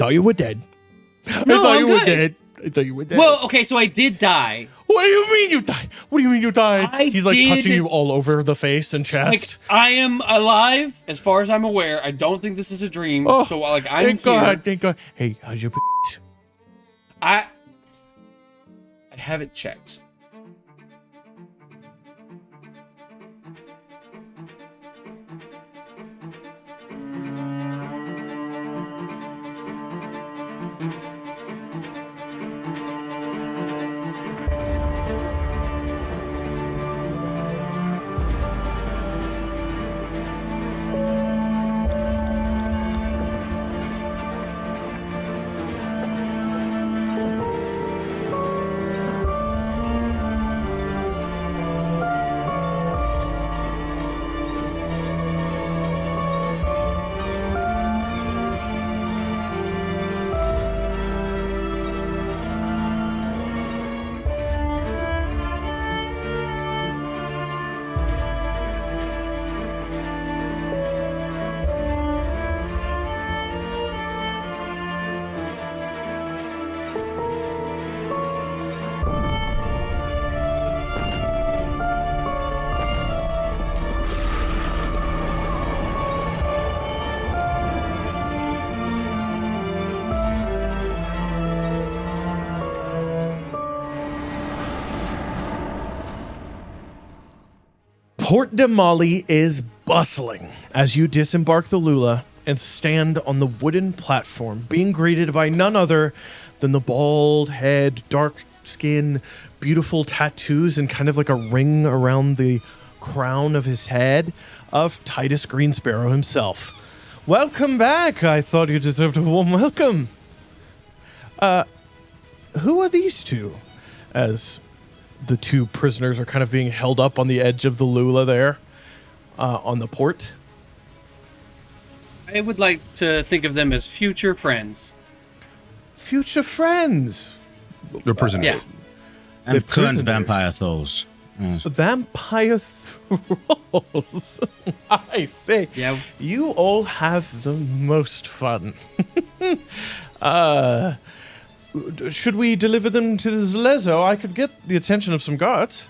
thought you were dead. No, I thought you I'm were good. dead. I thought you were dead. Well, okay, so I did die. What do you mean you died? What do you mean you died? He's like touching you all over the face and chest. Like, I am alive, as far as I'm aware. I don't think this is a dream. Oh, so, like, I'm thank here. God, thank God. Hey, how's your I haven't checked. Port Damali is bustling as you disembark the Lula and stand on the wooden platform, being greeted by none other than the bald head, dark skin, beautiful tattoos, and kind of like a ring around the crown of his head of Titus Greensparrow himself. Welcome back. I thought you deserved a warm welcome. Who are these two? As the two prisoners are kind of being held up on the edge of the Lula there on the port. I would like to think of them as future friends. Future friends. They're prisoners. Yeah. They're And current prisoners. vampire thralls. Yes. Vampire thralls. I say. Yeah. You all have the most fun. Should we deliver them to the Zlezo? I could get the attention of some guards.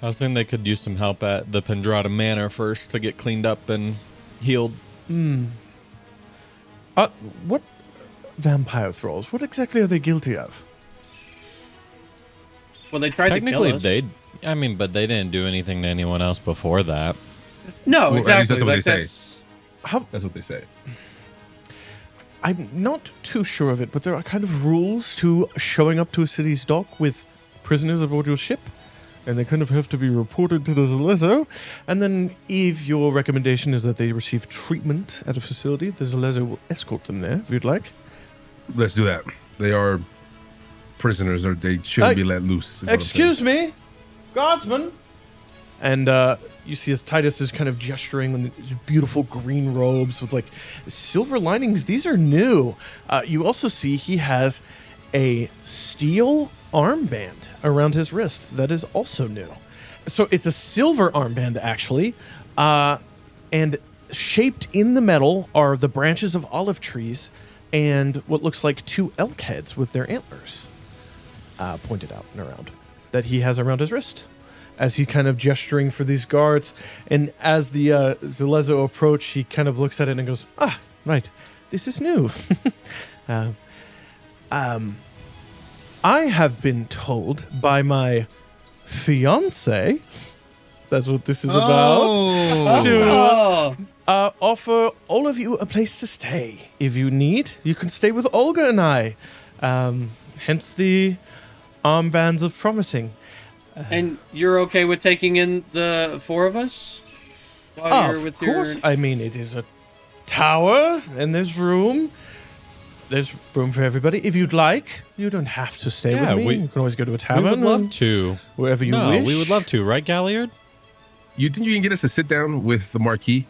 I was thinking they could use some help at the Pendrada Manor first to get cleaned up and healed. What vampire thralls? What exactly are they guilty of? Well, they tried to kill Technically, us. but they didn't do anything to anyone else before that. No, Well, at least exactly. that's what Like, they say. That's what they say. I'm not too sure of it, but there are kind of rules to showing up to a city's dock with prisoners aboard your ship, and they kind of have to be reported to the Zlezo. And then, if your recommendation is that they receive treatment at a facility, the Zlezo will escort them there, if you'd like. Let's do that. They are prisoners, or they shouldn't be let loose. is what I'm saying. Excuse me, guardsman. And you see as Titus is kind of gesturing in these beautiful green robes with like silver linings. These are new. You also see he has a steel armband around his wrist that is also new. So it's a silver armband actually, and shaped in the metal are the branches of olive trees and what looks like two elk heads with their antlers pointed out and around that he has around his wrist. As he kind of gesturing for these guards. And as the Zlezo approach, he kind of looks at it and goes, ah, right, this is new. I have been told by my fiance, that's what this is about, to offer all of you a place to stay. If you need, you can stay with Olga and I. Hence the armbands of promising. And you're okay with taking in the four of us? While you're Of course. I mean, it is a tower, and there's room. There's room for everybody. If you'd like, you don't have to stay Yeah, with me. You can always go to a We tavern. would love and to. Wherever you No, wish. we would love to, right, Galliard? You think you can get us to sit down with the Marquis,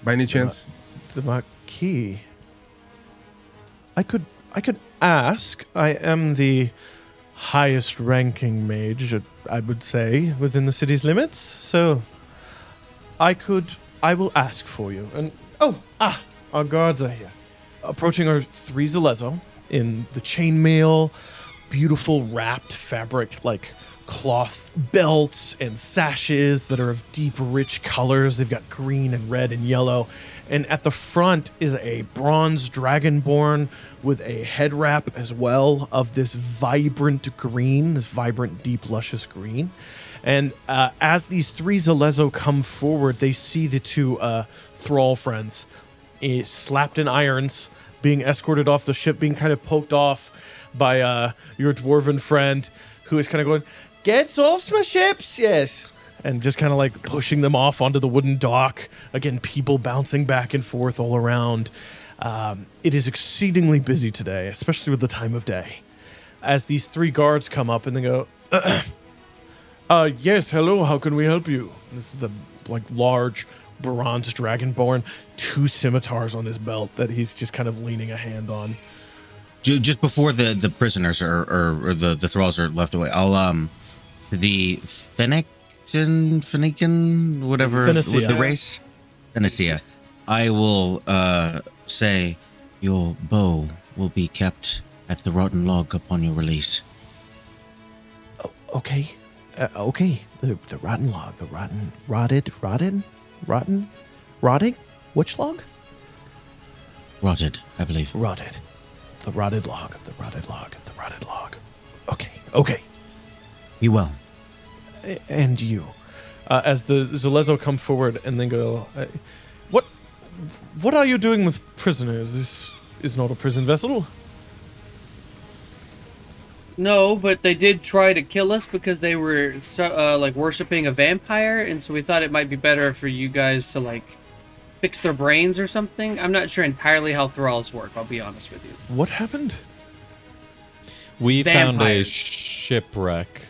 by any chance? The Marquis. I could ask. I am the highest ranking mage, I would say, within the city's limits. So I will ask for you. And our guards are here. approaching are 3 Zalezo in the chainmail, beautiful wrapped fabric like cloth belts and sashes that are of deep, rich colors. They've got green and red and yellow. And at the front is a bronze dragonborn with a head wrap as well of this vibrant green, this vibrant, deep, luscious green. And as these 3 Zalezo come forward, they see the 2 thrall friends slapped in irons, being escorted off the ship, being kind of poked off by your dwarven friend, who is kind of going, "Get off my ships, yes." And just kind of like pushing them off onto the wooden dock. Again, people bouncing back and forth all around. It is exceedingly busy today, especially with the time of day. As these 3 guards come up and they go, "Yes, hello, how can we help you?" This is the like large bronze dragonborn, 2 scimitars on his belt that he's just kind of leaning a hand on. Just before the prisoners or the thralls are left away, I'll the Fenician, whatever, Phoenicia. with the race, Phoenicia. I will say your bow will be kept at the Rotten Log upon your release. Okay. Okay. The rotten log, the rotting? Which log? Rotted, I believe. Rotted. The rotted log. Okay. Be well. And you. As the Zalezo come forward and then go, what are you doing with prisoners? This is not a prison vessel. No, but they did try to kill us because they were like worshiping a vampire, and so we thought it might be better for you guys to like fix their brains or something. I'm not sure entirely how thralls work, I'll be honest with you. What happened? We found a Vampires. shipwreck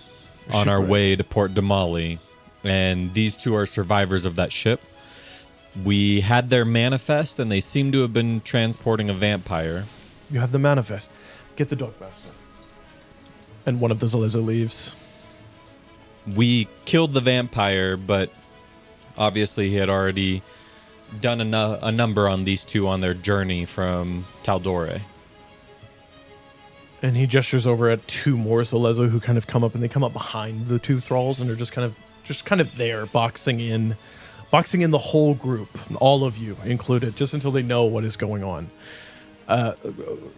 on our way to Port Damali, and these 2 are survivors of that ship. We had their manifest, and they seem to have been transporting a vampire. You have the manifest. Get the Dockmaster. And one of the Zalezo leaves. We killed the vampire, but obviously he had already done a number on these 2 on their journey from Taldore. And he gestures over at 2 more Zalezo who kind of come up, and they come up behind the 2 thralls and are just kind of there, boxing in the whole group, all of you included, just until they know what is going on.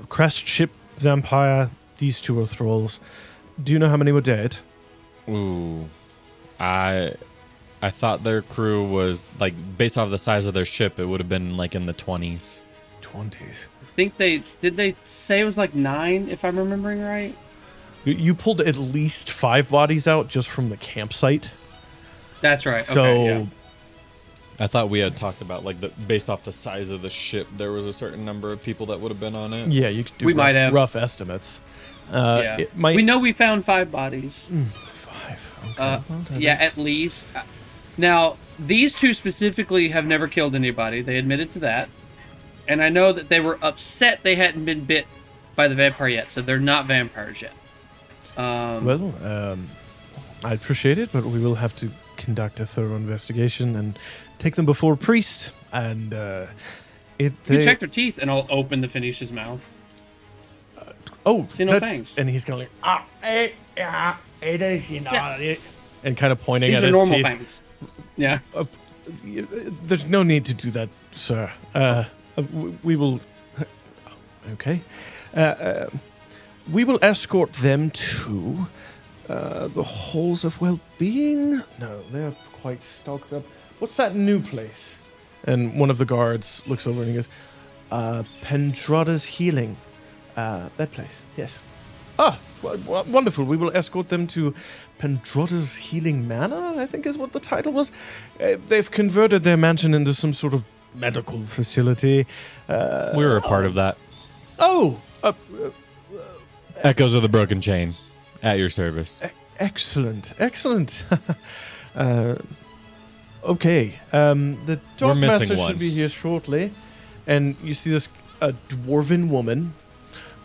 Crest ship vampire, these 2 are thralls. Do you know how many were dead? Ooh. I thought their crew was, like, based off the size of their ship, it would have been, like, in the 20s. 20s. I think they say it was like 9, if I'm remembering right? You pulled at least 5 bodies out just from the campsite. That's right. So, okay, yeah. I thought we had talked about, like, based off the size of the ship, there was a certain number of people that would have been on it. yeah, you could do We might have. rough estimates. Yeah. It might, We know we found 5 bodies. 5. Okay. Well, that Yeah, is- at least. Now, these 2 specifically have never killed anybody. They admitted to that. And I know that they were upset they hadn't been bit by the vampire yet, so they're not vampires yet. Well, I appreciate it, but we will have to conduct a thorough investigation and take them before a priest. And You check their teeth, and I'll open the Phoenician's mouth. See no fangs. And he's kind of like, it is, and kind of pointing These at are his normal teeth. fangs. Yeah. There's no need to do that, sir. We will. Okay. We will escort them to the halls of well-being. No, they're quite stocked up. What's that new place? And one of the guards looks over and he goes, Pendrada's Healing. That place, yes. Wonderful. We will escort them to Pendrada's Healing Manor, I think is what the title was. They've converted their mansion into some sort of medical facility. We were a part of that. Echoes of the Broken Chain, at your service. Excellent. Okay. The We're missing Dockmaster one. should be here shortly. And you see this dwarven woman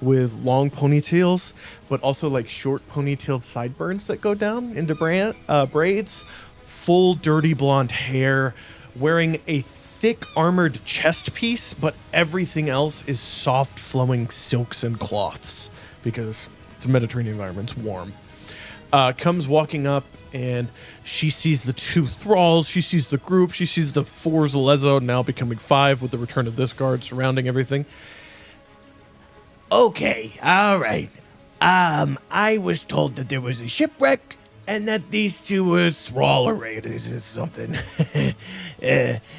with long ponytails, but also like short ponytailed sideburns that go down into braids. Full dirty blonde hair, wearing a thick armored chest piece, but everything else is soft flowing silks and cloths because it's a Mediterranean environment. It's warm. Comes walking up, and she sees the 2 thralls. She sees the group. She sees the 4 Zelezo now becoming 5 with the return of this guard surrounding everything. Okay, all right. I was told that there was a shipwreck and that these 2 were thrall raiders or something.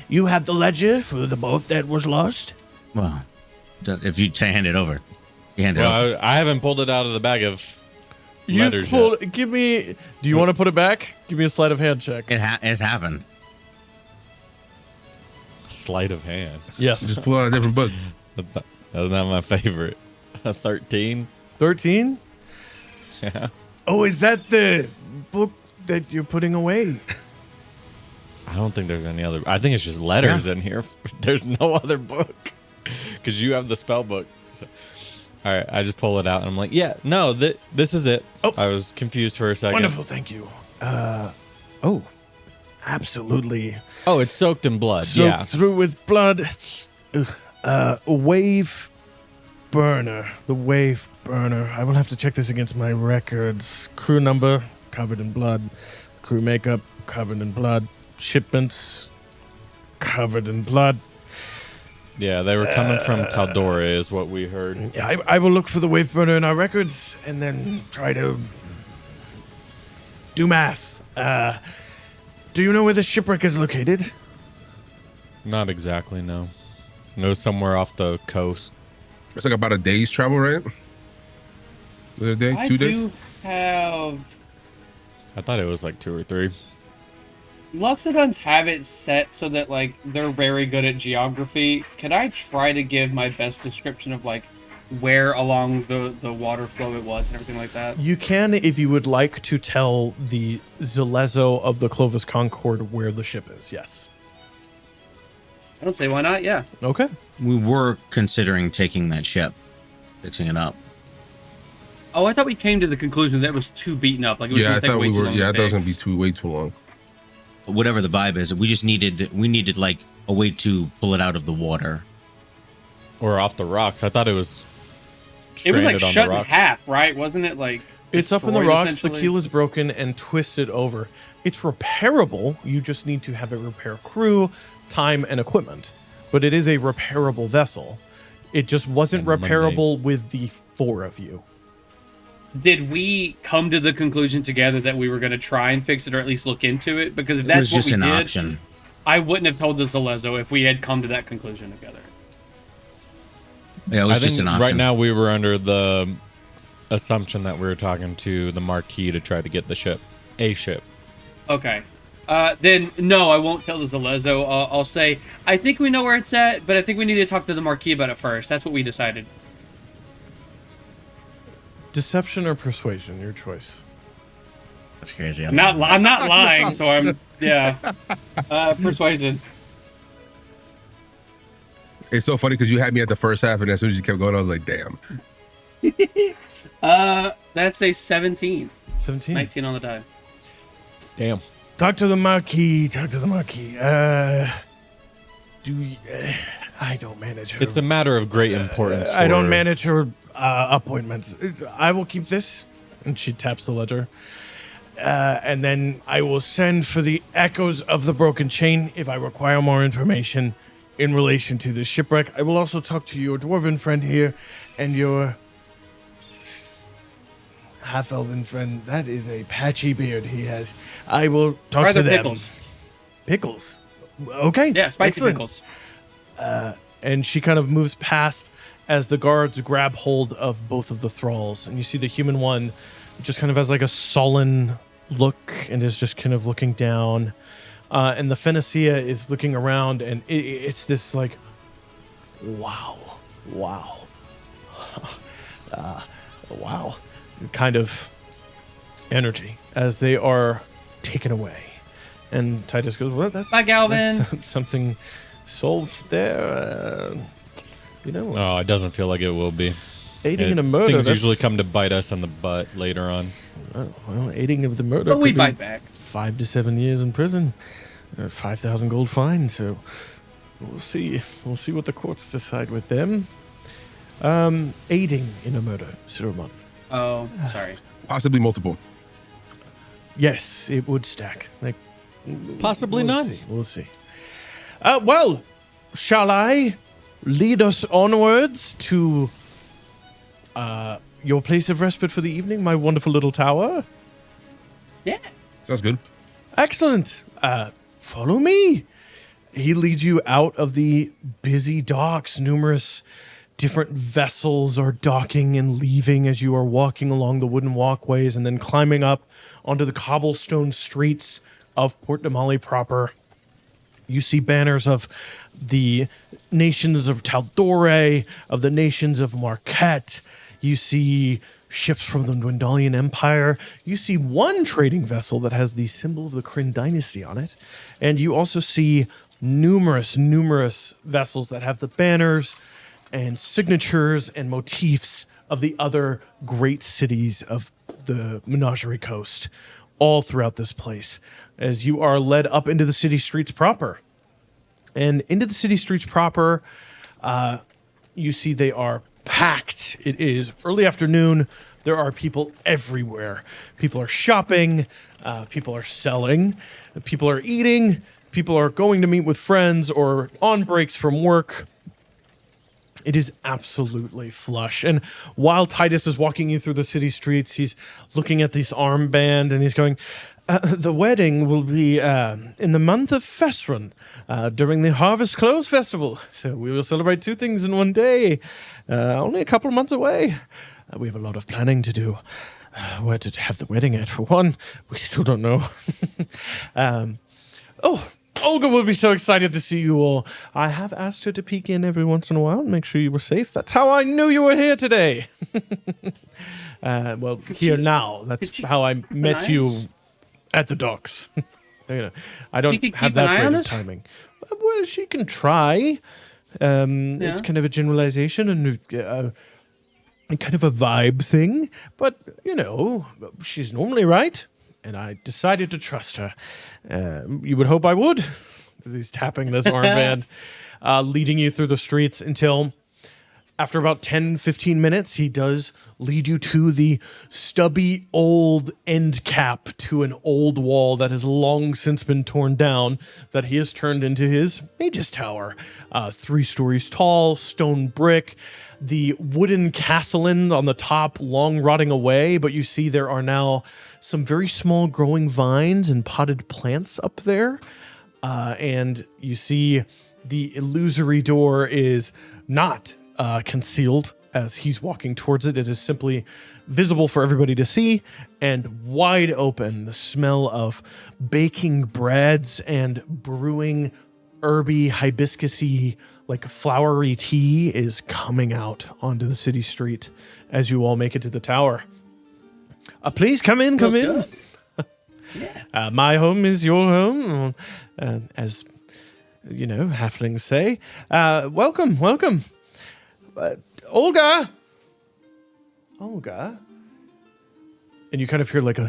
You have the ledger for the boat that was lost? Well, if you hand it over, you hand it over. I haven't pulled it out of the bag of letters yet. Give me. Do you want to put it back? Give me a sleight of hand check. It's happened. Sleight of hand. Yes. Just pull out a different book. That's not my favorite. A 13. 13? Yeah. Oh, is that the book that you're putting away? I don't think there's any other. I think it's just letters in here. There's no other book because you have the spell book. So, all right, I just pull it out and I'm like, yeah, no, this is it. Oh. I was confused for a second. Wonderful, thank you. Oh, absolutely. Oh, it's soaked in blood. Soaked through with blood. Wave burner. The wave burner. I will have to check this against my records. Crew number, covered in blood. Crew makeup, covered in blood. Shipments, covered in blood. Yeah, they were coming from Taldore is what we heard. Yeah, I will look for the wave burner in our records and then try to do math. Do you know where the shipwreck is located? Not exactly, no. It was somewhere off the coast. It's like about a day's travel, right? The day, I 2 days. do have. I thought it was like 2 or 3. Luxodons have it set so that like they're very good at geography. Can I try to give my best description of like where along the water flow it was and everything like that? You can, if you would like to tell the Zelezo of the Clovis Concord where the ship is, yes. I don't say why not, yeah. Okay. We were considering taking that ship, fixing it up. Oh, I thought we came to the conclusion that it was too beaten up. Like it was Yeah, I gonna take thought way we too were. long Yeah, to I thought it was fix. gonna be way too long. Whatever the vibe is, we needed like a way to pull it out of the water. Or off the rocks. I thought it was It was like stranded on shut the in rocks. half, right? Wasn't it like It's up in the destroyed, rocks, the essentially? keel is broken and twisted over. It's repairable. You just need to have a repair crew, time, and equipment. But it is a repairable vessel. It just wasn't And money. repairable with the 4 of you. Did we come to the conclusion together that we were going to try and fix it or at least look into it? Because if It that's was what just we an did, option. I wouldn't have told the Zelezo if we had come to that conclusion together. Yeah, it was I think just an option. right now we were under the assumption that we were talking to the Marquis to try to get the ship. A ship. Okay. Then, no, I won't tell the Zelezo. I'll say, I think we know where it's at, but I think we need to talk to the Marquis about it first. That's what we decided. Deception or persuasion, your choice. That's crazy. I'm not lying, so I'm, yeah. Persuasion. It's so funny because you had me at the first half, and as soon as you kept going, I was like, "Damn." That's a 17. 17. 19 on the die. Damn. Talk to the Marquis. Talk to the Marquis. I don't manage her. It's a matter of great importance. I don't for- manage her appointments. I will keep this. And she taps the ledger. And then I will send for the echoes of the broken chain if I require more information in relation to the shipwreck. I will also talk to your dwarven friend here and your half-elven friend. That is a patchy beard he has. I will talk Rather to them. pickles. Pickles. Okay. Yeah, spicy excellent. pickles. And she kind of moves past as the guards grab hold of both of the thralls. And you see the human one just kind of has like a sullen look and is just kind of looking down. And the Phoenicia is looking around, and it's this like, wow, wow, wow, kind of energy as they are taken away. And Titus goes, well, Bye, Galvin. that's something solved there. Oh, it doesn't feel like it will be. Aiding in a murder. Things that's- usually come to bite us in the butt later on. Well, aiding of the murder. But we could be bite back. 5 to 7 years in prison, or 5,000 gold fine. So We'll see. We'll see what the courts decide with them. Aiding in a murder, Siromon. Oh, sorry. Possibly multiple. Yes, it would stack. Like, Possibly we'll none. See. We'll see. Well, shall I lead us onwards to your place of respite for the evening, my wonderful little tower? Yeah. Sounds good. Excellent. Follow me. He leads you out of the busy docks. Numerous different vessels are docking and leaving as you are walking along the wooden walkways and then climbing up onto the cobblestone streets of Port Damali proper. You see banners of the nations of Taldore, of the nations of Marquis. You see ships from the Dwendalian Empire. You see one trading vessel that has the symbol of the Kryn dynasty on it. And you also see numerous vessels that have the banners and signatures and motifs of the other great cities of the Menagerie Coast all throughout this place as you are led up into the city streets proper. And into the city streets proper, you see they are packed. It is early afternoon. There are people everywhere. People are shopping. People are selling. People are eating. People are going to meet with friends or on breaks from work. It is absolutely flush. And while Titus is walking you through the city streets, he's looking at this armband and he's going, the wedding will be in the month of Fesron during the Harvest Close Festival. So we will celebrate two things in one day. Only a couple months away. We have a lot of planning to do. Where to have the wedding at, for one, we still don't know. Olga will be so excited to see you all. I have asked her to peek in every once in a while and make sure you were safe. That's how I knew you were here today. Here now. That's how I met you at the docks. I don't have that great of timing. Well, she can try. It's kind of a generalization and kind of a vibe thing. But, she's normally right. And I decided to trust her. You would hope I would. He's tapping this armband, leading you through the streets until after about 10, 15 minutes, he does lead you to the stubby old end cap to an old wall that has long since been torn down that he has turned into his Mage's Tower. 3 stories tall, stone brick. The wooden castle-in on the top, long rotting away, but you see there are now some very small growing vines and potted plants up there. And you see the illusory door is not concealed as he's walking towards it. It is simply visible for everybody to see and wide open. The smell of baking breads and brewing herby, hibiscusy, like flowery tea is coming out onto the city street as you all make it to the tower. Please come in, come in. Yeah. My home is your home, as halflings say. Welcome. Olga. And you kind of hear like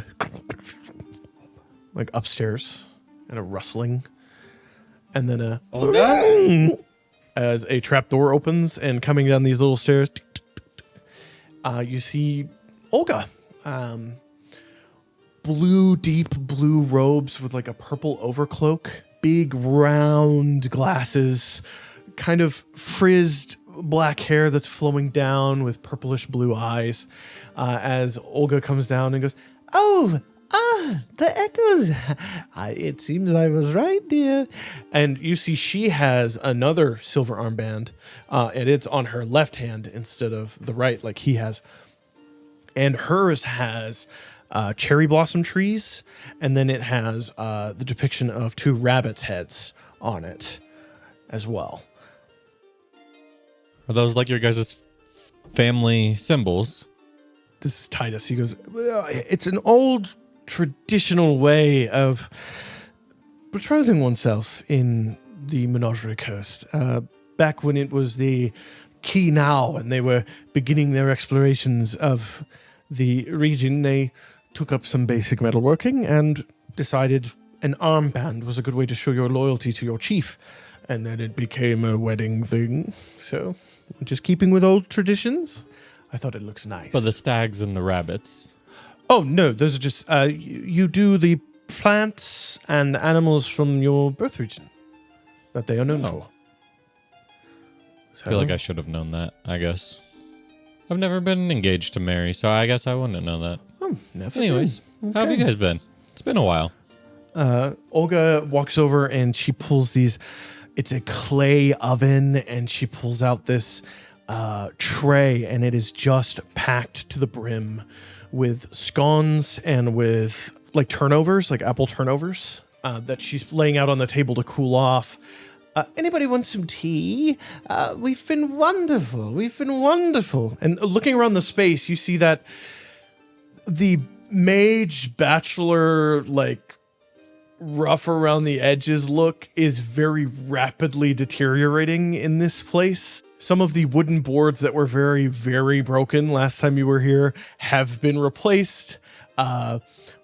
upstairs and a rustling, and then Olga? As a trapdoor opens and coming down these little stairs, you see Olga. Deep blue robes with like a purple overcloak, big round glasses, kind of frizzed black hair that's flowing down with purplish blue eyes. As Olga comes down and goes, the echoes. It seems I was right, dear. And you see she has another silver armband, and it's on her left hand instead of the right like he has. And hers has cherry blossom trees, and then it has the depiction of 2 rabbits' heads on it as well. Are those like your guys' family symbols? This is Titus. He goes, well, it's an old traditional way of betrothing oneself in the Menagerie Coast. Back when it was the Key Now and they were beginning their explorations of the region, they took up some basic metalworking and decided an armband was a good way to show your loyalty to your chief. and then it became a wedding thing. So, just keeping with old traditions, I thought it looks nice. But the stags and the rabbits. Oh, no, those are just, you do the plants and animals from your birth region that they are known for. So, I feel like I should have known that, I guess. I've never been engaged to Mary, so I guess I wouldn't know that. Oh, never. Anyways, how have you guys been? It's been a while. Olga walks over and she pulls these, it's a clay oven, and she pulls out this tray, and it is just packed to the brim with scones and with like turnovers, like apple turnovers, that she's laying out on the table to cool off. Anybody want some tea? We've been wonderful. We've been wonderful. And looking around the space, you see that the Mage Bachelor, like, rough around the edges look is very rapidly deteriorating in this place. Some of the wooden boards that were very, very broken last time you were here have been replaced.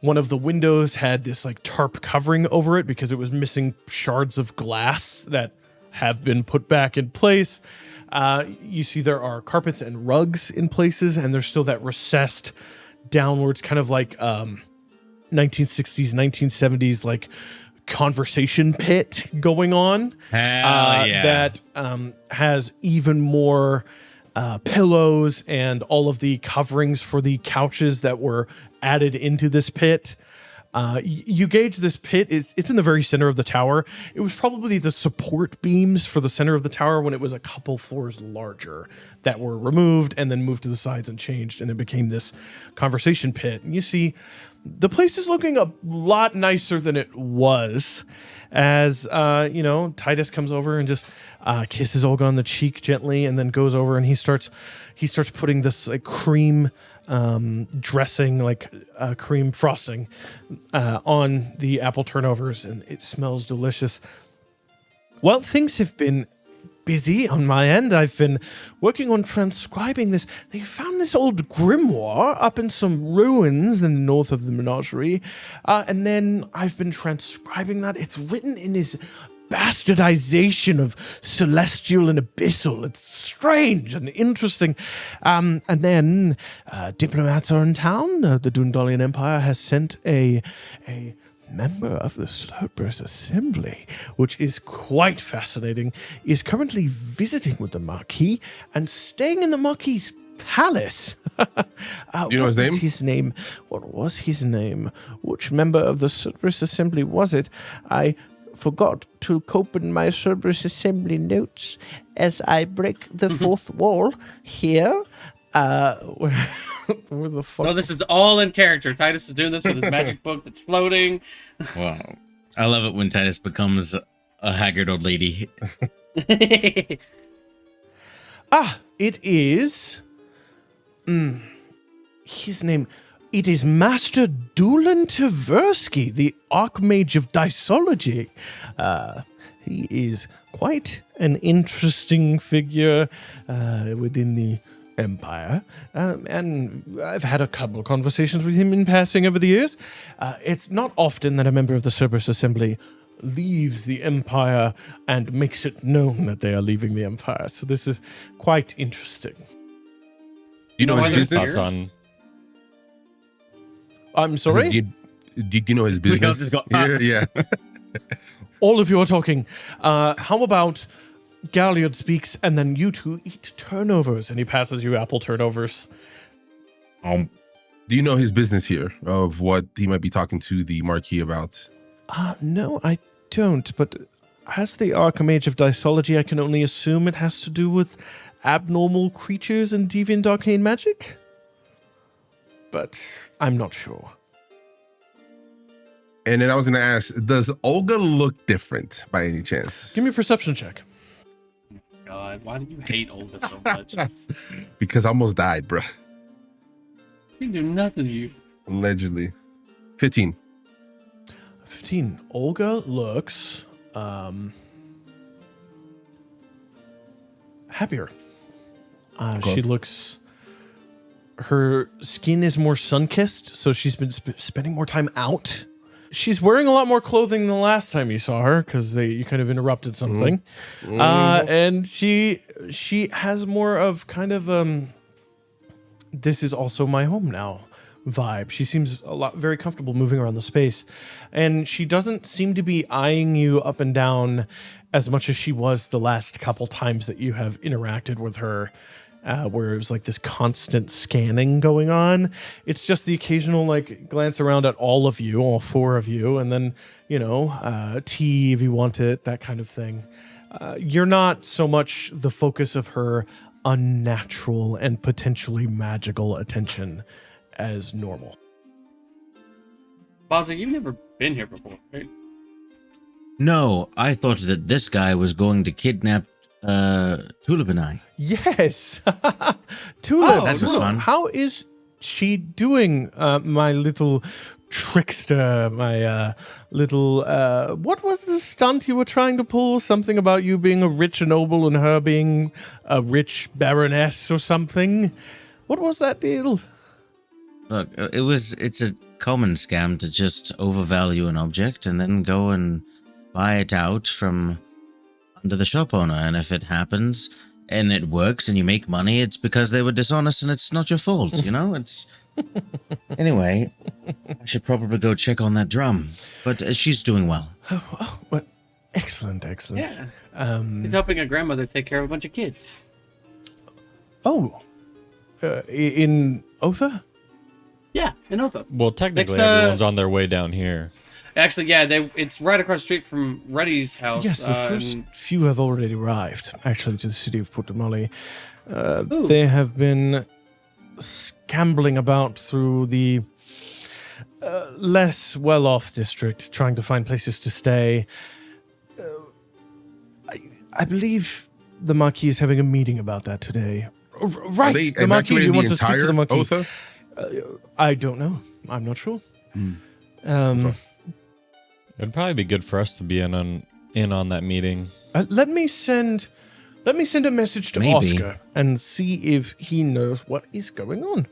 One of the windows had this like tarp covering over it because it was missing shards of glass that have been put back in place. You see there are carpets and rugs in places, and there's still that recessed downwards kind of like 1960s, 1970s like conversation pit going on. That has even more pillows and all of the coverings for the couches that were added into this pit. You gauge this pit it's in the very center of the tower. It was probably the support beams for the center of the tower when it was a couple floors larger that were removed and then moved to the sides and changed, and it became this conversation pit. And you see the place is looking a lot nicer than it was as, Titus comes over and just kisses Olga on the cheek gently, and then goes over and he starts putting this like cream dressing, like cream frosting on the apple turnovers, and it smells delicious. Well, things have been busy on my end. I've been working on transcribing this. They found this old grimoire up in some ruins in the north of the menagerie, and then I've been transcribing that. It's written in his bastardization of celestial and abyssal. It's strange and interesting. And then diplomats are in town. The Dwendalian Empire has sent a member of the Cerberus Assembly, which is quite fascinating, is currently visiting with the Marquis and staying in the Marquis' palace. You know his name? What was his name? Which member of the Cerberus Assembly was it? I forgot to open my Cerberus Assembly notes as I break the fourth wall here. Where the fuck? No, this is all in character. Titus is doing this with his magic book that's floating. Wow. I love it when Titus becomes a haggard old lady. It is... his name... It is Master Dulan Tversky, the Archmage of Dysology. He is quite an interesting figure within the Empire, and I've had a couple of conversations with him in passing over the years. It's not often that a member of the Cerberus Assembly leaves the Empire and makes it known that they are leaving the Empire, so this is quite interesting. You know his business? Thoughts on... I'm sorry? Do you know his business? Yeah. All of you are talking. How about Galliard speaks and then you two eat turnovers, and he passes you apple turnovers. Do you know his business here of what he might be talking to the Marquis about? No, I don't, but as the Archmage of Dysology, I can only assume it has to do with abnormal creatures and deviant arcane magic? But I'm not sure. And then I was going to ask, does Olga look different by any chance? Give me a perception check. God, why do you hate Olga so much? Because I almost died, bro. She didn't do nothing to you. Allegedly. 15. 15. Olga looks happier. She looks... Her skin is more sun-kissed, so she's been spending more time out. She's wearing a lot more clothing than the last time you saw her because you kind of interrupted something. And she has more of kind of this is also my home now vibe. She seems very comfortable moving around the space, and she doesn't seem to be eyeing you up and down as much as she was the last couple times that you have interacted with her, where it was like this constant scanning going on. It's just the occasional like glance around at all of you, all four of you, and then tea if you want it, that kind of thing. You're not so much the focus of her unnatural and potentially magical attention as normal. Bazza, you've never been here before, right? No, I thought that this guy was going to kidnap Tulip and I. Yes. Tulip. That was fun. How is she doing, my little trickster, my little... what was the stunt you were trying to pull? Something about you being a rich noble and her being a rich baroness or something? What was that deal? Look, it's a common scam to just overvalue an object and then go and buy it out from under the shop owner. And if it happens and it works and you make money, it's because they were dishonest and it's not your fault, you know? It's... Anyway, I should probably go check on that drum. But she's doing well. Oh, well, excellent. Yeah. She's helping her grandmother take care of a bunch of kids. Oh. In Otha? Yeah, in Otha. Well, technically, Next, everyone's on their way down here. Actually, yeah, it's right across the street from Reddy's house. Yes, the first few have already arrived, actually, to the city of Port Damali. They have been scambling about through the less well-off district, trying to find places to stay. I believe the Marquis is having a meeting about that today. Right, the Marquis. You want to speak to the Marquis? Otha? I don't know. I'm not sure. It'd probably be good for us to be in on that meeting. Let me send a message to Oscar and see if he knows what is going on.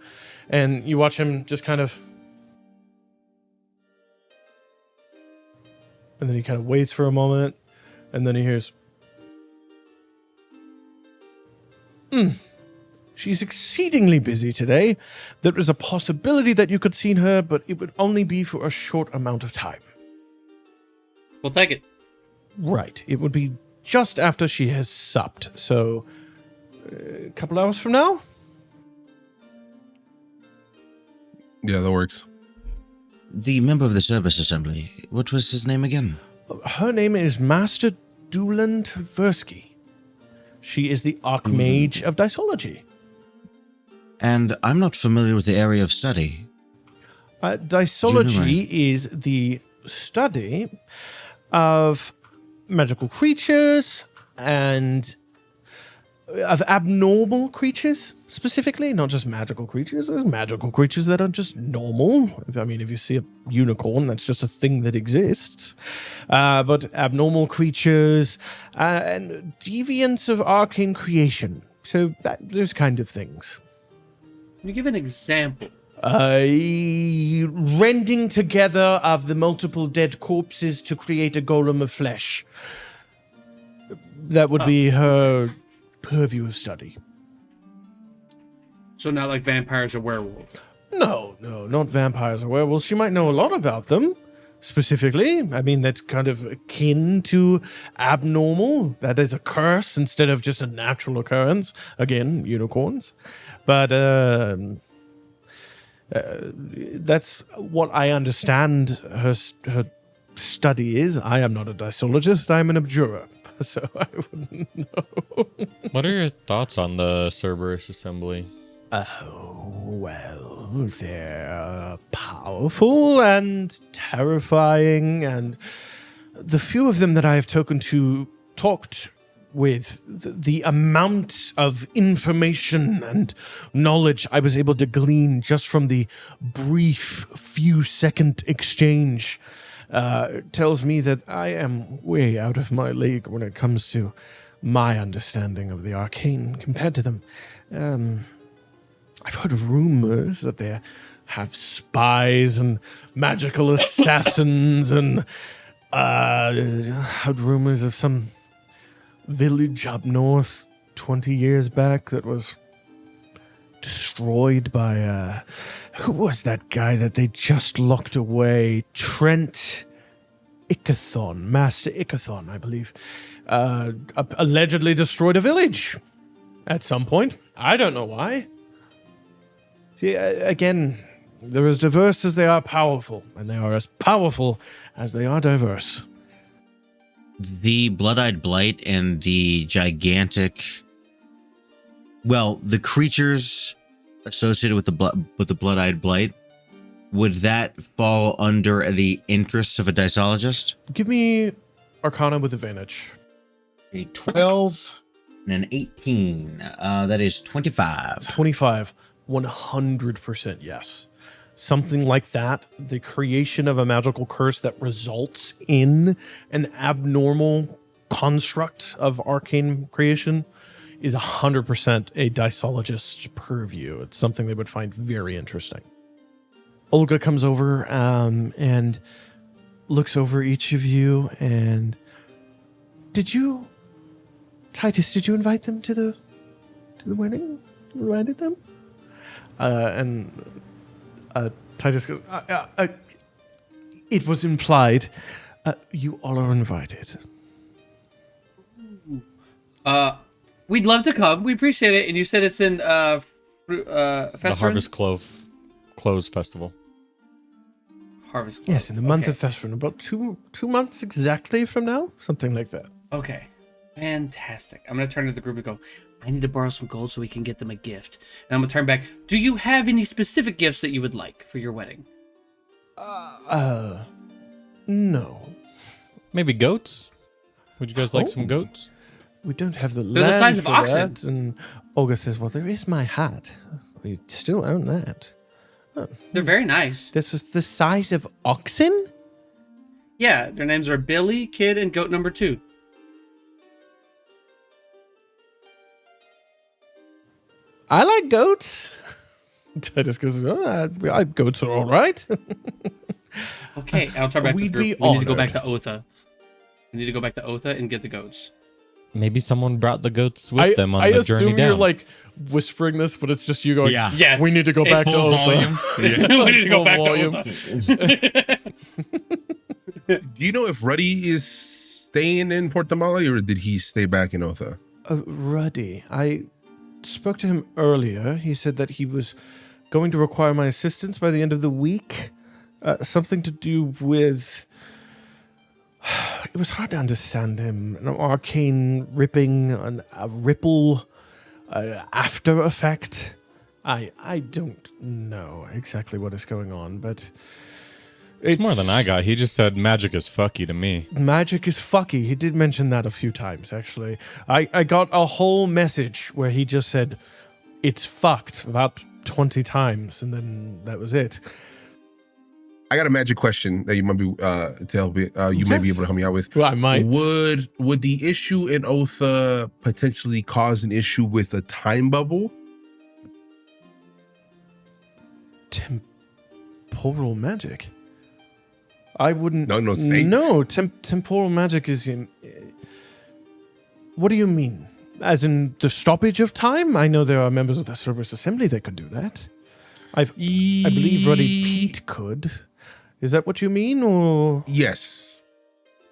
And you watch him just kind of... And then he kind of waits for a moment, and then he hears... She's exceedingly busy today. There is a possibility that you could see her, but it would only be for a short amount of time. We'll take it. Right. It would be just after she has supped. So, a couple hours from now? Yeah, that works. The member of the service assembly, what was his name again? Her name is Master Duland Versky. She is the Archmage of Dysology. And I'm not familiar with the area of study. Dysology is the study of magical creatures and of abnormal creatures, specifically, not just magical creatures. There's magical creatures that are just normal. I mean, if you see a unicorn, that's just a thing that exists. But abnormal creatures and deviants of arcane creation. So those kind of things. Can you give an example? Rending together of the multiple dead corpses to create a golem of flesh. That would be her purview of study. So not like vampires or werewolves? No, not vampires or werewolves. She might know a lot about them, specifically. I mean, that's kind of akin to abnormal. That is a curse instead of just a natural occurrence. Again, unicorns. But that's what I understand her study is. I am not a dysologist. I am an abjurer. So I wouldn't know. What are your thoughts on the Cerberus assembly? Oh, well, they're powerful and terrifying, and the few of them that I have talked with, the amount of information and knowledge I was able to glean just from the brief few-second exchange tells me that I am way out of my league when it comes to my understanding of the arcane compared to them. I've heard rumors that they have spies and magical assassins, and heard rumors of some village up north 20 years back that was destroyed by who was that guy that they just locked away? Trent Ickathon, Master Ickathon, I believe, allegedly destroyed a village at some point. I don't know why. See, again, they're as diverse as they are powerful, and they are as powerful as they are diverse. The Blood-Eyed Blight and the gigantic, well, the creatures associated with the Blood-Eyed Blight, would that fall under the interest of a Dysologist? Give me Arcana with advantage. A 12 and an 18. That is 25. 25. 100% yes. Something like that, the creation of a magical curse that results in an abnormal construct of arcane creation is 100% a Dysologist's purview. It's something they would find very interesting. Olga comes over and looks over each of you and... Titus, did you invite them to the wedding? You invited them? Titus goes, it was implied. You all are invited. We'd love to come. We appreciate it. And you said it's in The Festerin? Harvest Close Festival. Harvest Close. Yes, in the month of Festerin, about two months exactly from now, something like that. Okay. Fantastic. I'm going to turn to the group and go, I need to borrow some gold so we can get them a gift. And I'm going to turn back. Do you have any specific gifts that you would like for your wedding? No. Maybe goats? Would you guys like some goats? We don't have the They're land the size of for oxen. that. And Olga says, well, there is my hat. We still own that. They're very nice. This is the size of oxen? Yeah, their names are Billy, Kid, and Goat number 2. I like goats. Titus goes, goats are all right. Okay, I'll turn back to the We'd group. be We need to go back honored. to Otha. We need to go back to Otha and get the goats. Maybe someone brought the goats with them on I the journey assume down. you're like whispering this, but it's just you going, Yeah. Yes. we need to go it's back to full Otha. we need to go Full back volume. to Otha. Do you know if Ruddy is staying in Port Damali or did he stay back in Otha? Ruddy, I spoke to him earlier. He said that he was going to require my assistance by the end of the week. Something to do with... It was hard to understand him. An arcane ripping, a ripple, after effect. I don't know exactly what is going on, but... It's more than I got. He just said magic is fucky to me. Magic is fucky. He did mention that a few times, actually. I got a whole message where he just said, it's fucked about 20 times, and then that was it. I got a magic question that you might be to help me. You may be able to help me out with. Well, I might. Would the issue in Otha potentially cause an issue with a time bubble? Temporal magic? I wouldn't... No, saint. No, temporal magic is in... What do you mean? As in the stoppage of time? I know there are members of the Service Assembly that could do that. I believe Ruddy Pete could. Is that what you mean, or... Yes.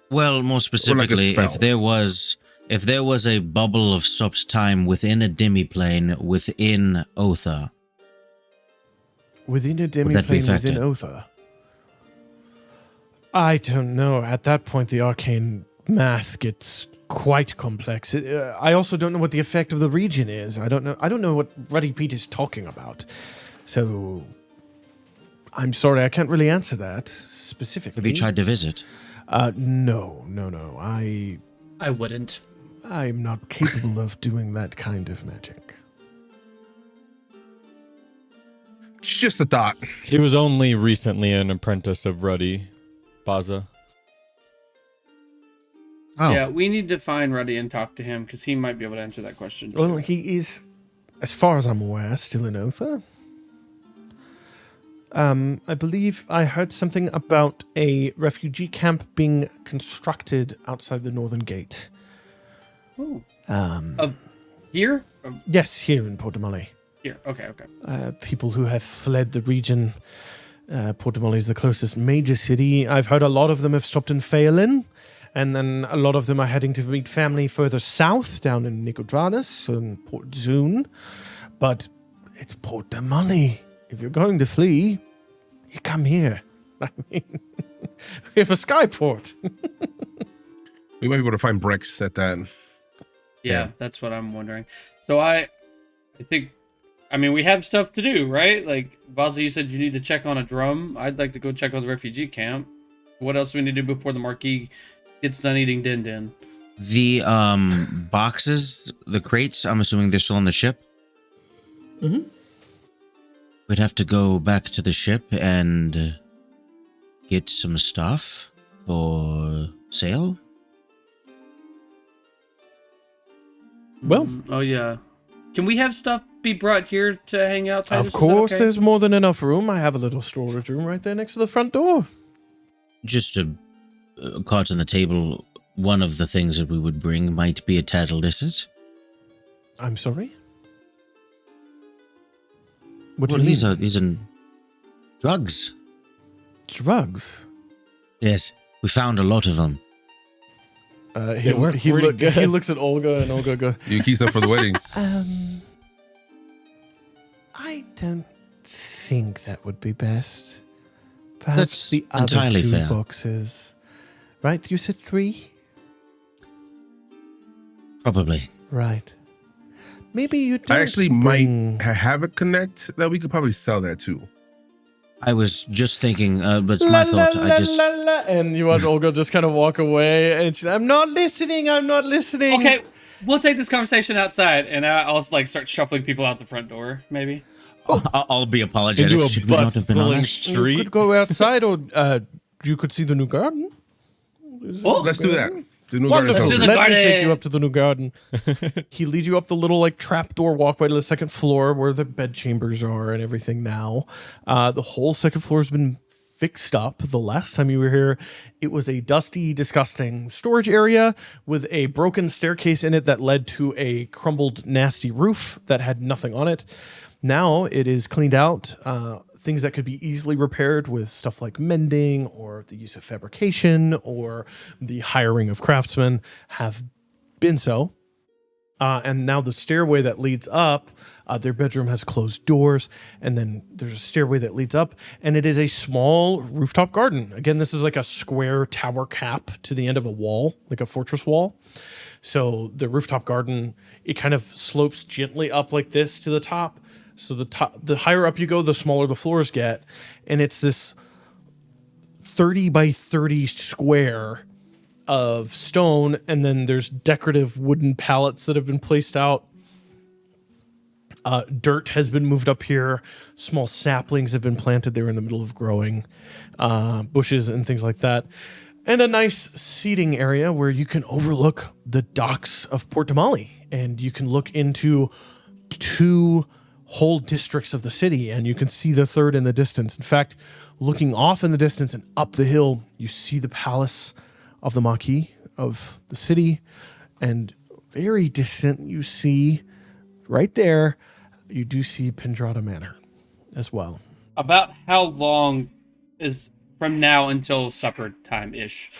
Well, more specifically, spell. if there was a bubble of stopped time within a demiplane within Otha, Within a that be demiplane within affected? Otha? I don't know. At that point, the arcane math gets quite complex. I also don't know what the effect of the region is. I don't know what Ruddy Pete is talking about. So, I'm sorry, I can't really answer that specifically. have you tried to visit? No. I wouldn't. I'm not capable of doing that kind of magic. It's just a thought. He was only recently an apprentice of Ruddy, Bazza. Oh, Yeah, we need to find Ruddy and talk to him because he might be able to answer that question. Well, he is as far as I'm aware, still in Otha. I believe I heard something about a refugee camp being constructed outside the northern gate. Ooh. Here? Yes, here in Port Damali. Here. Okay. People who have fled the region. Port Damali is the closest major city. I've heard a lot of them have stopped in Phelan, and then a lot of them are heading to meet family further south, down in Nicodranus and Port Zune. But it's Port Damali. If you're going to flee, you come here. I mean, we have a skyport. We might be able to find Brex at that. Yeah, that's what I'm wondering. So I think, I mean, we have stuff to do, right? Like, Bazza, you said you need to check on a drum. I'd like to go check on the refugee camp. What else do we need to do before the Marquis gets done eating Din Din? The boxes, the crates, I'm assuming they're still on the ship? Mm-hmm. We'd have to go back to the ship and get some stuff for sale. Well, Oh, yeah. Can we have stuff be brought here to hang out, Titus? of course, Is that okay? there's more than enough room. I have a little storage room right there next to the front door. Just a cards on the table. One of the things that we would bring might be a tad illicit. I'm sorry? What do Well, you mean? these are drugs. Drugs? Yes, we found a lot of them. He work pretty good. looks at Olga, and Olga goes, You keep some for the wedding. I don't think that would be best. Perhaps That's the other entirely two fair. boxes. Right? You said 3? Probably. Right. Maybe you don't I actually bring... might have a connect that we could probably sell that too. I was just thinking, but it's my thought. And you watch Olga just kind of walk away, and she's, I'm not listening. Okay, we'll take this conversation outside, and I'll like start shuffling people out the front door, maybe. I'll be apologetic. Into a Should we not have been bustling honest? You street. could go outside, or you could see the new garden. Oh, Let's do that. The new garden Wonderful. Let's do sounds the Let good. me take garden. you up to the new garden. He leads you up the little like trapdoor walkway to the second floor where the bed chambers are and everything now. The whole second floor has been fixed up. The last time you were here, it was a dusty, disgusting storage area with a broken staircase in it that led to a crumbled, nasty roof that had nothing on it. Now it is cleaned out. Things that could be easily repaired with stuff like mending or the use of fabrication or the hiring of craftsmen have been so. And now the stairway that leads up, their bedroom has closed doors, and then there's a stairway that leads up, and it is a small rooftop garden. Again, this is like a square tower cap to the end of a wall, like a fortress wall. So the rooftop garden, it kind of slopes gently up like this to the top. So the higher up you go, the smaller the floors get, and it's this 30 by 30 square of stone, and then there's decorative wooden pallets that have been placed out. Dirt has been moved up here. Small saplings have been planted there in the middle of growing bushes and things like that. And a nice seating area where you can overlook the docks of Port Damali, and you can look into 2 whole districts of the city, and you can see the third in the distance. In fact, looking off in the distance and up the hill, you see the palace of the Marquis of the city, and very distant you see right there, you do see Pendrada Manor as well. About how long is from now until supper time-ish?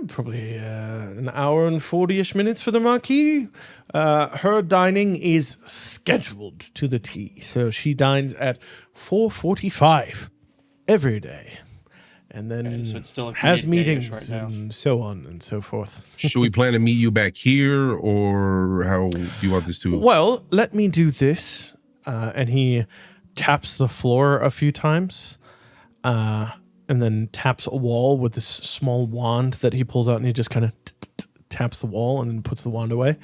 Probably an hour and 40-ish minutes for the Marquis. Her dining is scheduled to the T, so she dines at 4:45 every day, and then Okay, so it's still like has midday-ish meetings right now. and so on and so forth. Should we plan to meet you back here, or how do you want this to? Well, let me do this, and he taps the floor a few times, and then taps a wall with this small wand that he pulls out, and he just kind of taps the wall and then puts the wand away.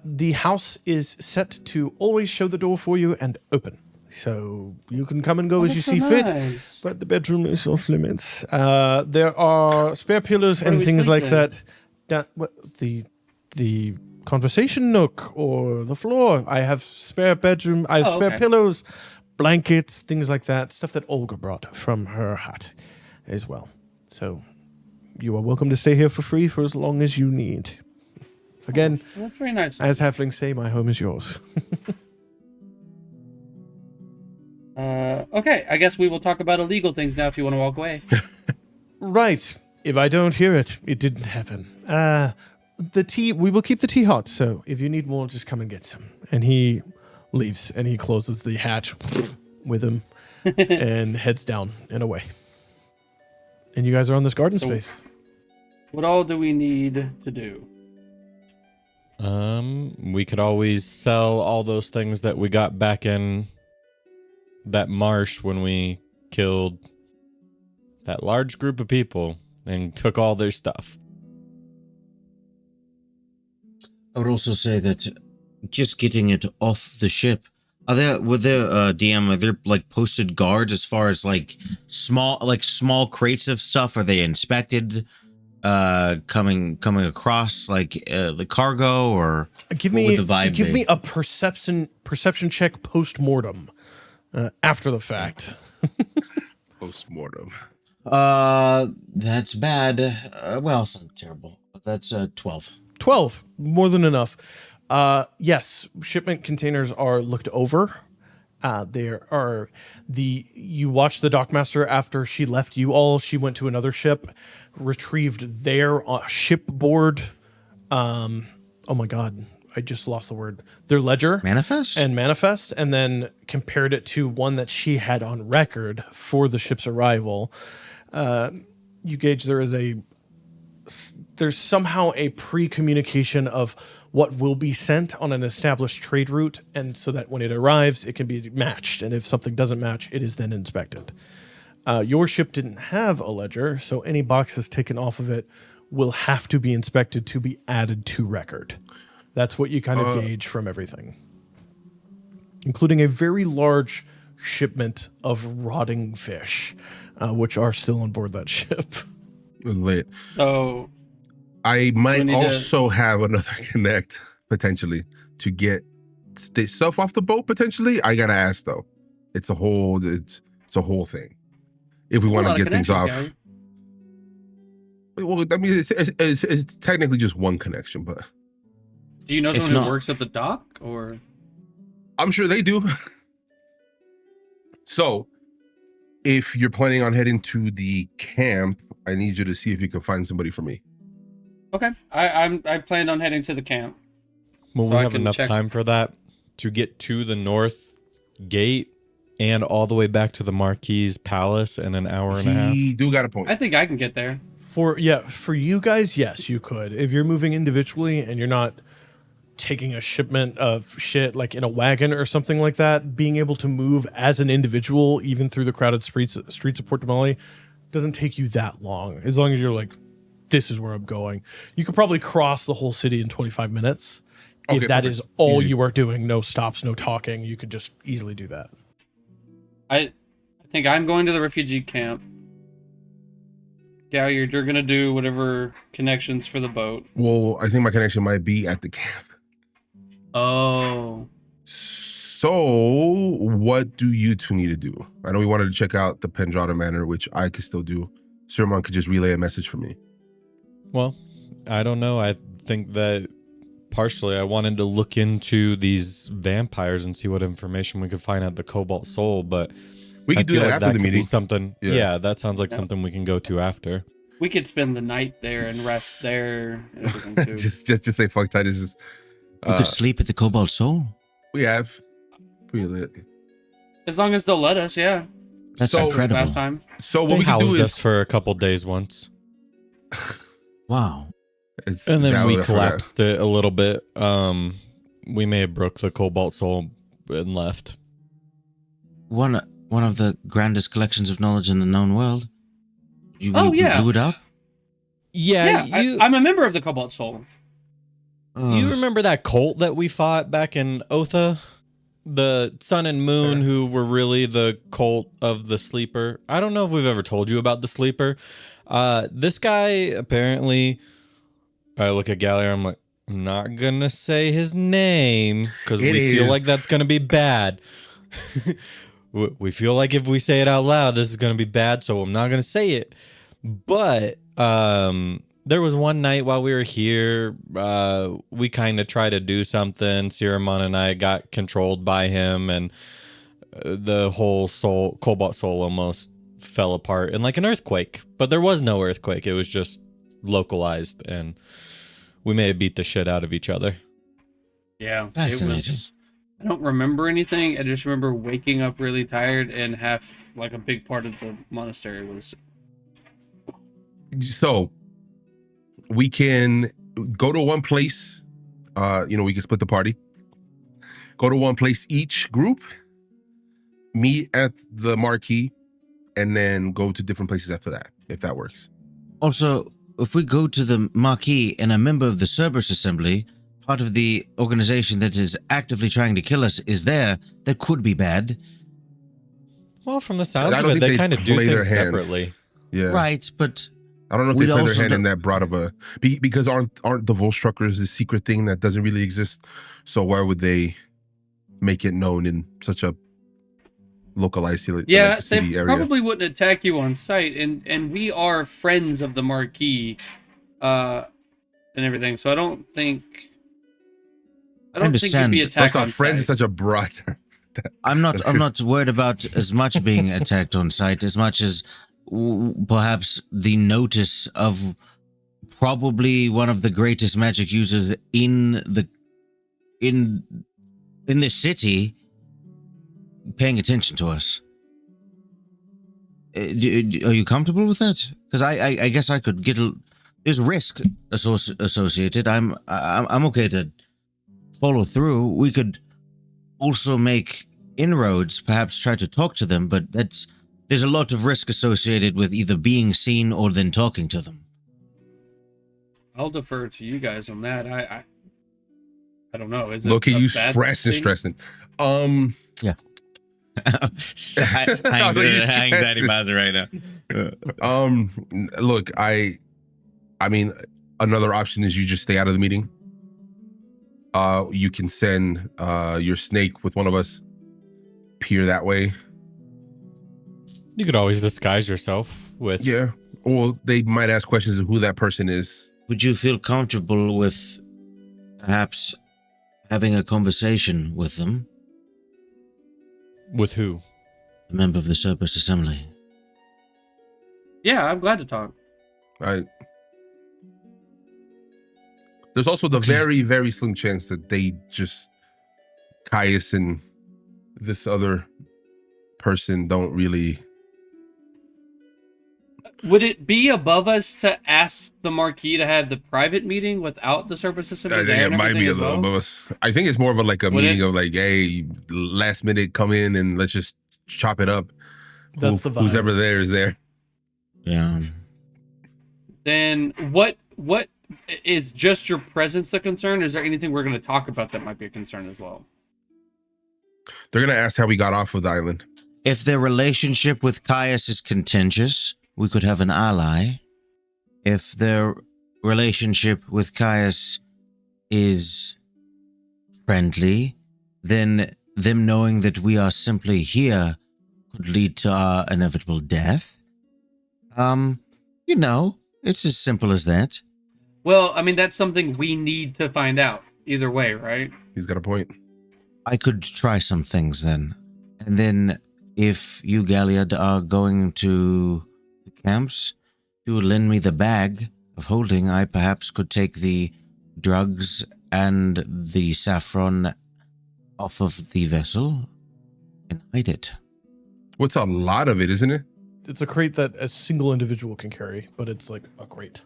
The house is set to always show the door for you and open. So you can come and go as you see fit, Nice. but the bedroom is off limits. There are spare pillows Where are and we things like sleeping? that. The conversation nook or the floor. I have spare bedroom. I have spare pillows, blankets, things like that. Stuff that Olga brought from her hut as well. So you are welcome to stay here for free for as long as you need. Again, that's very nice. As halflings say, my home is yours. Okay, I guess we will talk about illegal things now if you want to walk away. Right. If I don't hear it, it didn't happen. The tea, we will keep the tea hot, so if you need more, just come and get some. And he leaves, and he closes the hatch with him and heads down and away. And you guys are on this garden space. What all do we need to do? We could always sell all those things that we got back in that marsh when we killed that large group of people and took all their stuff. I would also say that just getting it off the ship. Are there like posted guards as far as like small crates of stuff? Are they inspected? Coming across like the cargo, or give me a perception check post-mortem after the fact. Post-mortem. That's bad. Well, it's not terrible. That's 12. 12, more than enough. Yes, shipment containers are looked over. You watched the dockmaster after she left you all. She went to another ship, retrieved their shipboard. Oh my God, I just lost the word. Their ledger, manifest, and then compared it to one that she had on record for the ship's arrival. You gauge there's somehow a pre-communication of what will be sent on an established trade route, and so that when it arrives, it can be matched. And if something doesn't match, it is then inspected. Your ship didn't have a ledger, so any boxes taken off of it will have to be inspected to be added to record. That's what you kind of gauge from everything, including a very large shipment of rotting fish, which are still on board that ship. Lit. So I might also have another connect potentially to get stuff off the boat. Potentially, I gotta ask though. It's a whole thing. If we want to get things off. Gary. Well, I mean, it's technically just one connection, but. Do you know someone who works at the dock, or? I'm sure they do. So, if you're planning on heading to the camp, I need you to see if you can find somebody for me. Okay, I planned on heading to the camp. Well, we have enough time for that to get to the north gate and all the way back to the Marquis palace in an hour and a half. You do got a point. I think I can get there. For you guys, yes, you could. If you're moving individually and you're not taking a shipment of shit like in a wagon or something like that, being able to move as an individual, even through the crowded streets of Port Damali, doesn't take you that long. As long as you're like, this is where I'm going. You could probably cross the whole city in 25 minutes. If that is all you are doing, no stops, no talking, you could just easily do that. I think I'm going to the refugee camp. Galliard, you're going to do whatever connections for the boat. Well, I think my connection might be at the camp. Oh. So, what do you two need to do? I know we wanted to check out the Pendrada Manor, which I could still do. Siromon could just relay a message for me. Well, I don't know. I think that partially I wanted to look into these vampires and see what information we could find at the Cobalt Soul, but we could do that after the meeting. Something, yeah, that sounds like something we can go to after. We could spend the night there and rest there and everything too. just say fuck Titus. You could sleep at the Cobalt Soul. We have. Pretty lit. As long as they'll let us, yeah. That's incredible. Last time. So what we can do is us for a couple days once. Wow. And then we collapsed it a little bit. We may have broke the Cobalt Soul and left. One of the grandest collections of knowledge in the known world. You blew it up? Yeah, I'm a member of the Cobalt Soul. You remember that cult that we fought back in Otha? The Sun and Moon, who were really the cult of the Sleeper. I don't know if we've ever told you about the Sleeper. This guy, apparently, I look at Galliard, I'm like, I'm not gonna say his name because we It feel is. like that's gonna be bad. We feel like if we say it out loud, this is gonna be bad, so I'm not gonna say it. But there was one night while we were here, we kind of tried to do something. Siromon and I got controlled by him, and the whole Cobalt Soul almost fell apart in like an earthquake. But there was no earthquake; it was just localized, and we may have beat the shit out of each other. Yeah, it Fascinating. was. I don't remember anything. I just remember waking up really tired, and half, like a big part of the monastery was. So we can go to one place. We can split the party. Go to one place each group. Meet at the Marquis, and then go to different places after that, if that works. Also, if we go to the Marquis and a member of the Cerberus Assembly, part of the organization that is actively trying to kill us, is there, that could be bad. Well, from the sounds I of don't it, think they kind of do play their things hand. separately. Yeah. Right, but I don't know if they We'd play their also hand in do- that broad of a because aren't the Volstruckers a secret thing that doesn't really exist? So why would they make it known in such a localized Yeah, like, city they area? probably wouldn't attack you on sight, and we are friends of the Marquis, and everything. So I don't think you'd understand. be attacked First on off, friends is sight. such a broad term. I'm not worried about as much being attacked on sight as much as perhaps the notice of probably one of the greatest magic users in this city paying attention to us. Are you comfortable with that? Because I guess I could get there's risk associated. I'm okay to follow through. We could also make inroads, perhaps try to talk to them, but there's a lot of risk associated with either being seen or then talking to them. I'll defer to you guys on that. I don't know. Is it Look at a you bad stressing. Yeah. Anxiety Bazza right now. Look, I mean, another option is you just stay out of the meeting. You can send your snake with one of us, peer that way. You could always disguise yourself with. Yeah. Or they might ask questions of who that person is. Would you feel comfortable with perhaps having a conversation with them? With who? A member of the Cerberus Assembly. Yeah, I'm glad to talk. There's also the very, very slim chance that they just Caius and this other person don't really. Would it be above us to ask the Marquis to have the private meeting without the Cerberus Assembly I there think and it might everything be a as little well? above us. I think it's more of a Would meeting it? of like, hey, last minute come in and let's just chop it up. That's the vibe. Who's ever there is there. Yeah. Then what is just your presence the concern? Is there anything we're going to talk about that might be a concern as well? They're gonna ask how we got off of the island. If their relationship with Caius is contentious, we could have an ally. If their relationship with Caius is friendly, then them knowing that we are simply here could lead to our inevitable death. It's as simple as that. Well, I mean, that's something we need to find out either way, right? He's got a point. I could try some things then. And then if you, Galliard, are going to the camps to lend me the bag of holding, I perhaps could take the drugs and the saffron off of the vessel and hide it. What's a lot of it, isn't it? It's a crate that a single individual can carry, but it's like a crate.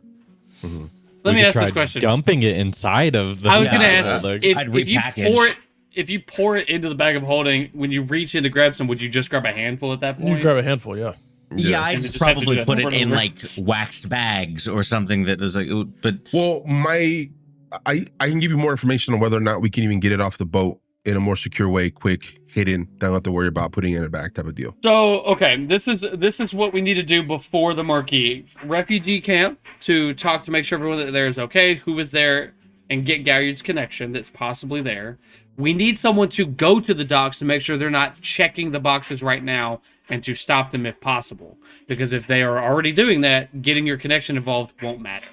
Mm-hmm. Let We me could ask this try question. Dumping it inside of the. I was going to bag ask of holding. if I'd you repackage. if you pour it into the bag of holding, when you reach in to grab some, would you just grab a handful at that point? You grab a handful, yeah. Yeah, And I'd just have to probably do that put over it and in over. like waxed bags or something that is like, but Well, I can give you more information on whether or not we can even get it off the boat in a more secure way, quick, hidden. Don't have to worry about putting it in a bag type of deal. So, okay, this is what we need to do before the Marquis. Refugee camp to talk to make sure everyone that there is okay, who was there, and get Galliard's connection that's possibly there. We need someone to go to the docks to make sure they're not checking the boxes right now and to stop them if possible. Because if they are already doing that, getting your connection involved won't matter.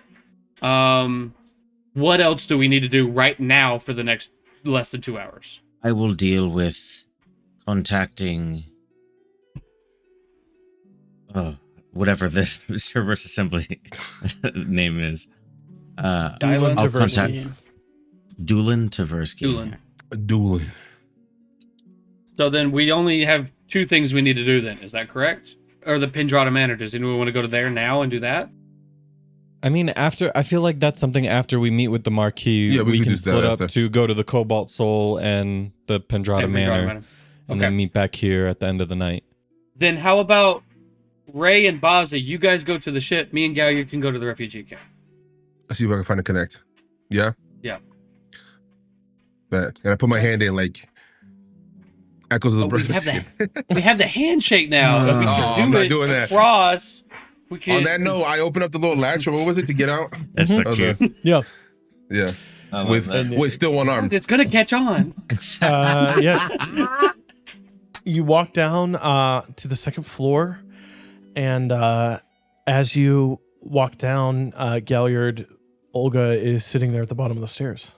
What else do we need to do right now for the next less than 2 hours? I will deal with contacting whatever this server's assembly name is. Dylan I'll Tversky. contact Doolin Tversky. Dueling. So then we only have 2 things we need to do then. Is that correct? Or the Pindrata Manor. Does anyone want to go to there now and do that? I mean, I feel like that's something after we meet with the Marquis, Yeah, we we could can do that split up after. to go to the Cobalt Soul and the Pendrata Manor, and then meet back here at the end of the night. Then how about Ray and Bazza? You guys go to the ship. Me and Galliard can go to the refugee camp. Let's see if I can find a connect. Yeah? Yeah. Bet. And I put my hand in like echoes of the We have the handshake now. We can I'm not doing that. Across. We can. On that note, I opened up the little latch, or what was it, to get out? That's so Of the- cute. Yeah. Yeah. I love With that. still one arm. It's gonna catch on. Yeah. You walk down to the second floor, and as you walk down, Galliard, Olga is sitting there at the bottom of the stairs.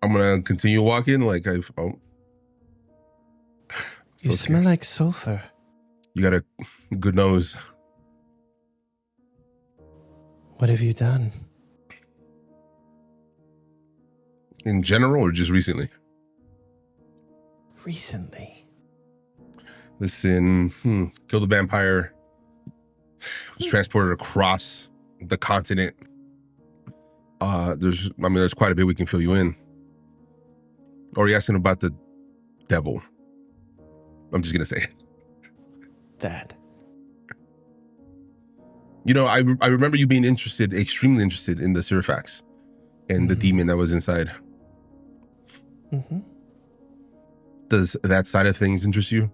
I'm gonna continue walking. Like You smell like sulfur. You got a good nose. What have you done? In general, or just recently? Recently. Listen, killed a vampire. Was transported across the continent. There's quite a bit we can fill you in. Or are you asking about the devil? I'm just gonna say it. That. You know, I remember you being extremely interested in the Sirifax and the demon that was inside. Mm-hmm. Does that side of things interest you?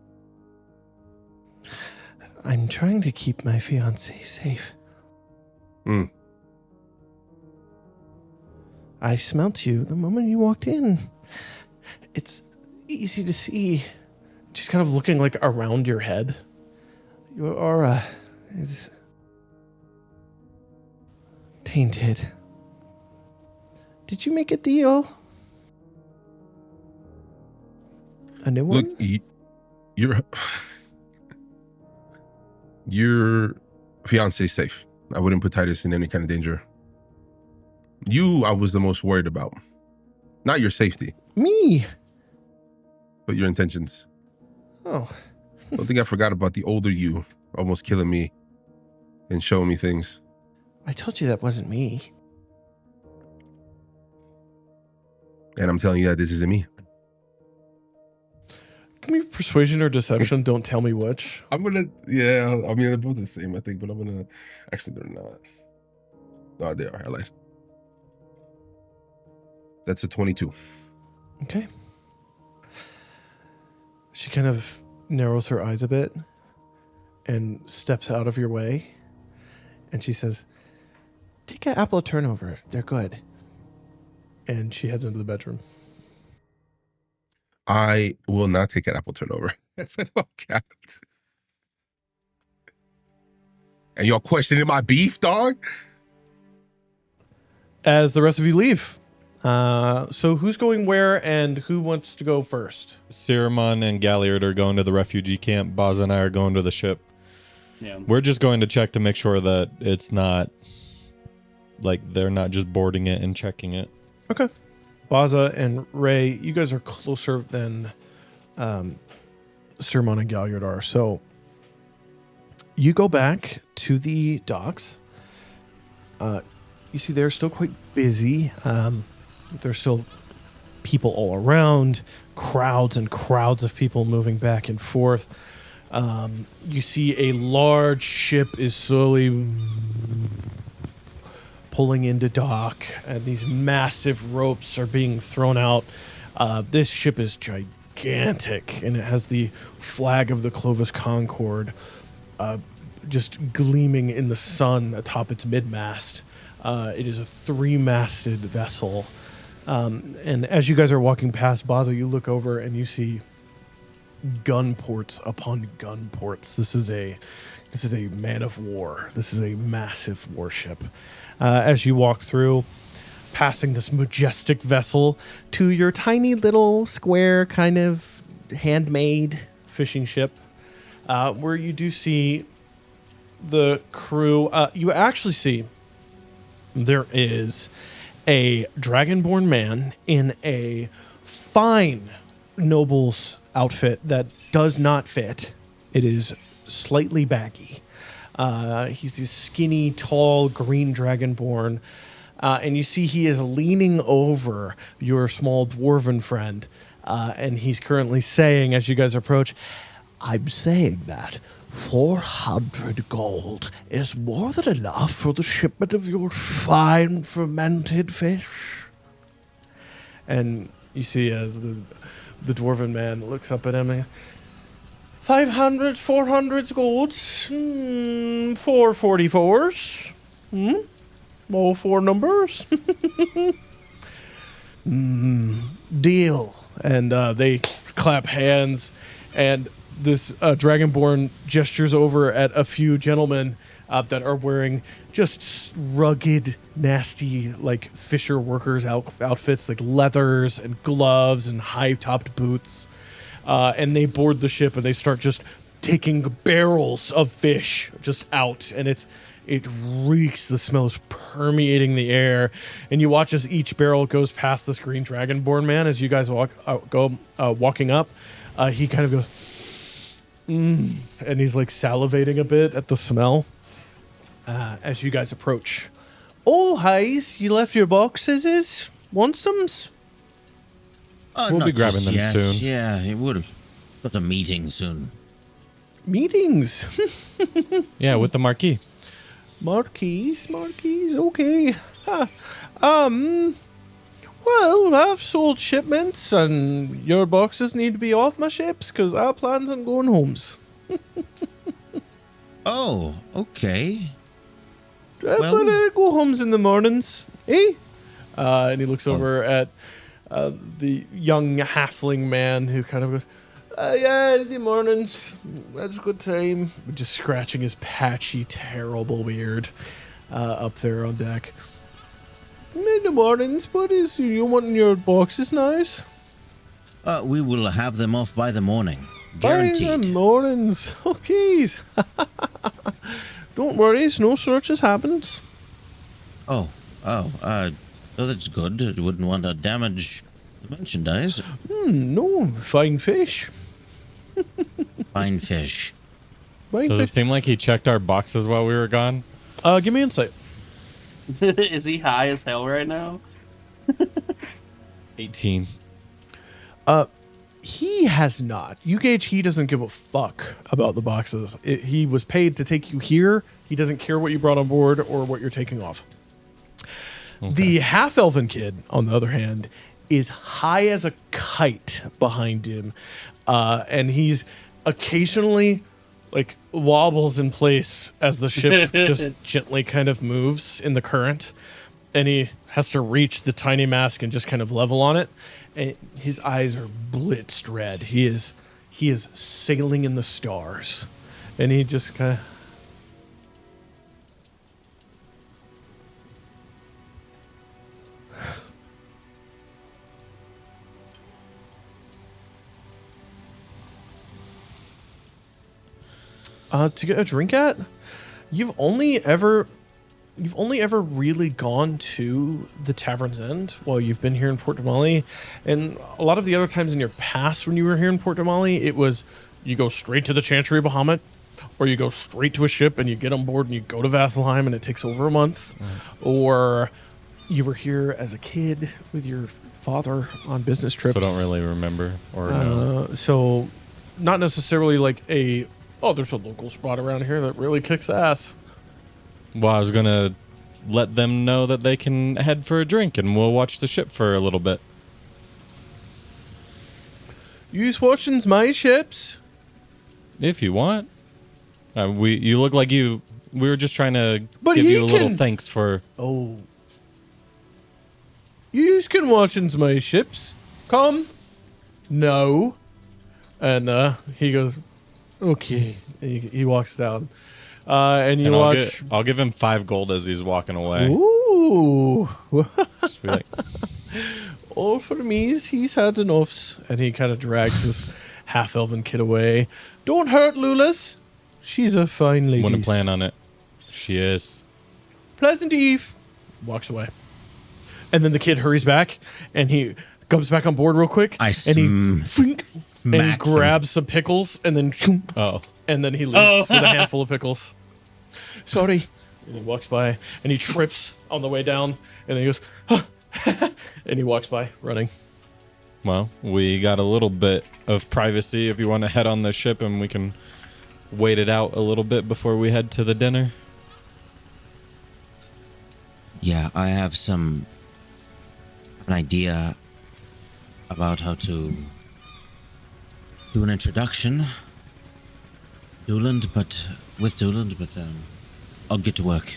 I'm trying to keep my fiancé safe. I smelt you the moment you walked in. It's easy to see. She's kind of looking like around your head. Your aura is tainted. Did you make a deal? A new one? Look, your fiance's safe. I wouldn't put Titus in any kind of danger. I was the most worried about. Not your safety, Me? but your intentions. Oh. I don't think I forgot about the older you almost killing me and showing me things. I told you that wasn't me. And I'm telling you that this isn't me. Give me persuasion or deception. Don't tell me which. I'm gonna, yeah, I mean, they're both the same, I think, but I'm gonna, actually, they're not. No, they are, I lied. That's a 22. Okay. She kind of narrows her eyes a bit and steps out of your way. And she says, take an apple turnover. They're good. And she heads into the bedroom. I will not take an apple turnover. That's an all cat. And y'all questioning my beef, dog? As the rest of you leave. So who's going where and who wants to go first? Siromon and Galliard are going to the refugee camp. Bazza and I are going to the ship. Yeah. We're just going to check to make sure that it's not, like, they're not just boarding it and checking it. Okay. Bazza and Ray, you guys are closer than Siromon and Galliard are. So you go back to the docks. You see they're still quite busy. There's still people all around, crowds and crowds of people moving back and forth. You see a large ship is slowly pulling into dock, and these massive ropes are being thrown out. This ship is gigantic, and it has the flag of the Clovis Concord just gleaming in the sun atop its mid-mast. It is a 3-masted vessel. And as you guys are walking past Bazza, you look over and you see gun ports upon gun ports. This is a man of war. This is a massive warship. As you walk through, passing this majestic vessel to your tiny little square kind of handmade fishing ship, where you do see the crew. You actually see there is a dragonborn man in a fine noble's outfit that does not fit. It is slightly baggy. He's this skinny, tall, green dragonborn. And you see he is leaning over your small dwarven friend. And he's currently saying, as you guys approach, I'm saying that 400 gold is more than enough for the shipment of your fine fermented fish. And you see as the dwarven man looks up at him, 500, 400 golds, 444s. All four numbers. Deal. And they clap hands, and this dragonborn gestures over at a few gentlemen that are wearing just rugged, nasty, like fisher workers outfits, like leathers and gloves and high-topped boots. And they board the ship and they start just taking barrels of fish just out, and it reeks. The smell is permeating the air, and you watch as each barrel goes past this green dragonborn man. As you guys walking up, he kind of goes, and he's like salivating a bit at the smell. As you guys approach, oh, Hayes, you left your boxes. Want some? We'll be grabbing them yet. soon. Yeah, it would have got a meeting soon. Meetings. Yeah, with the Marquis. Marquis, okay. Well, I've sold shipments, and your boxes need to be off my ships, because our plans on going homes. Oh, okay. But go homes in the mornings, eh? And he looks over at the young halfling man who kind of goes, yeah, in the mornings. That's a good time. Just scratching his patchy, terrible beard up there on deck. In the mornings, but you wanting your boxes nice? We will have them off by the morning. By Guaranteed. the mornings. Okay. Don't worry, no searches happened. Oh, that's good. I wouldn't want to damage the merchandise. No, fine fish. Fine fish. Does it seem like he checked our boxes while we were gone? Give me insight. Is he high as hell right now? 18. He has not. You gauge he doesn't give a fuck about the boxes. He was paid to take you here. He doesn't care what you brought on board or what you're taking off. Okay. The half-elven kid, on the other hand, is high as a kite behind him. And he's occasionally like wobbles in place as the ship just gently kind of moves in the current. And he has to reach the tiny mask and just kind of level on it. And his eyes are blitzed red. He is sailing in the stars. And he just kind of to get a drink at, you've only ever really gone to the Tavern's End while you've been here in Port Damali. And a lot of the other times in your past when you were here in Port Damali, it was you go straight to the Chantry of Bahamut, or you go straight to a ship and you get on board and you go to Vasselheim and it takes over a month. Or you were here as a kid with your father on business trips. So don't really remember or know. So not necessarily like there's a local spot around here that really kicks ass. Well, I was going to let them know that they can head for a drink and we'll watch the ship for a little bit. You's watching my ships? If you want. You look like we were just trying to give you a little thanks for... Oh. You can watch into my ships. Come. No. And he goes, okay. He walks down. And you watch. I'll give him 5 gold as he's walking away. Ooh. Just be like, All for me, he's had enoughs. And he kind of drags his half-elven kid away. Don't hurt Lulas. She's a fine lady. wouldn't plan on it. She is. Pleasant eve. Walks away. And then the kid hurries back, and he comes back on board real quick. And grabs some pickles, and then and then he leaves with a handful of pickles. Sorry. And he walks by, and he trips on the way down, and then he goes, and he walks by, running. Well, we got a little bit of privacy if you want to head on the ship, and we can wait it out a little bit before we head to the dinner. Yeah, I have an idea about how to do an introduction. Dooland, but I'll get to work.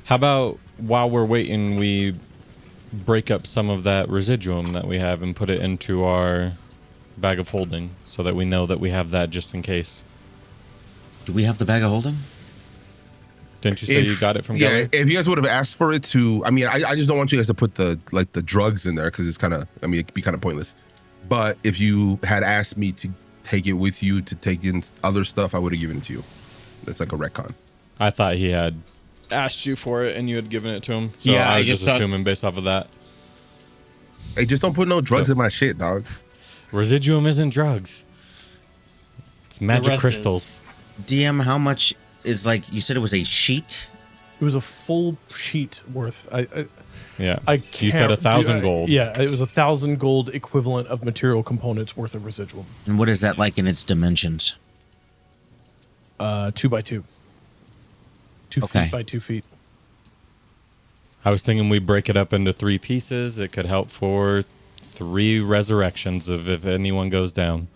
How about while we're waiting, we break up some of that residuum that we have and put it into our bag of holding so that we know that we have that just in case. Do we have the bag of holding? Didn't you say you got it from Galliard? If you guys would have asked for it to, I mean, I just don't want you guys to put the drugs in there because it's kind of, I mean, it could be kind of pointless. But if you had asked me to take it with you to take in other stuff, I would have given it to you. That's like a retcon. I thought he had asked you for it and you had given it to him. So Yeah, I was just assuming based off of that. Hey, just don't put no drugs in my shit, dog. Residuum isn't drugs. It's magic rest crystals. DM, how much is, like, you said it was a sheet? It was a full sheet worth. Yeah. I You said can't- 1,000 gold. Yeah, it was 1,000 gold equivalent of material components worth of residual. And what is that like in its dimensions? 2 by 2. 2 Okay. feet by 2 feet. I was thinking we break it up into 3 pieces. It could help for 3 resurrections of if anyone goes down.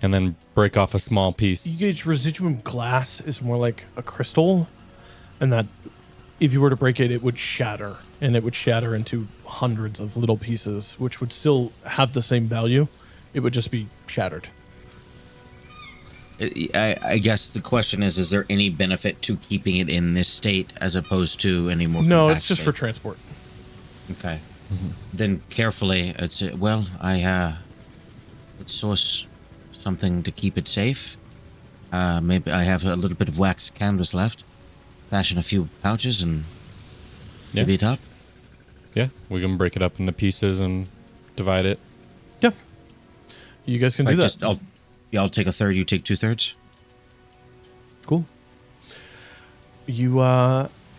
And then break off a small piece. You gauge residuum glass is more like a crystal, and that if you were to break it, it would shatter, and it would shatter into hundreds of little pieces, which would still have the same value. It would just be shattered. I guess the question is there any benefit to keeping it in this state as opposed to any more? No, compact it's just for state? transport. Okay. Then carefully, I would source something to keep it safe. Maybe I have a little bit of wax canvas left. Fashion a few pouches and maybe it up. Yeah, we can break it up into pieces and divide it. Yeah. You guys can do that. I'll take a third, you take 2/3. Cool. You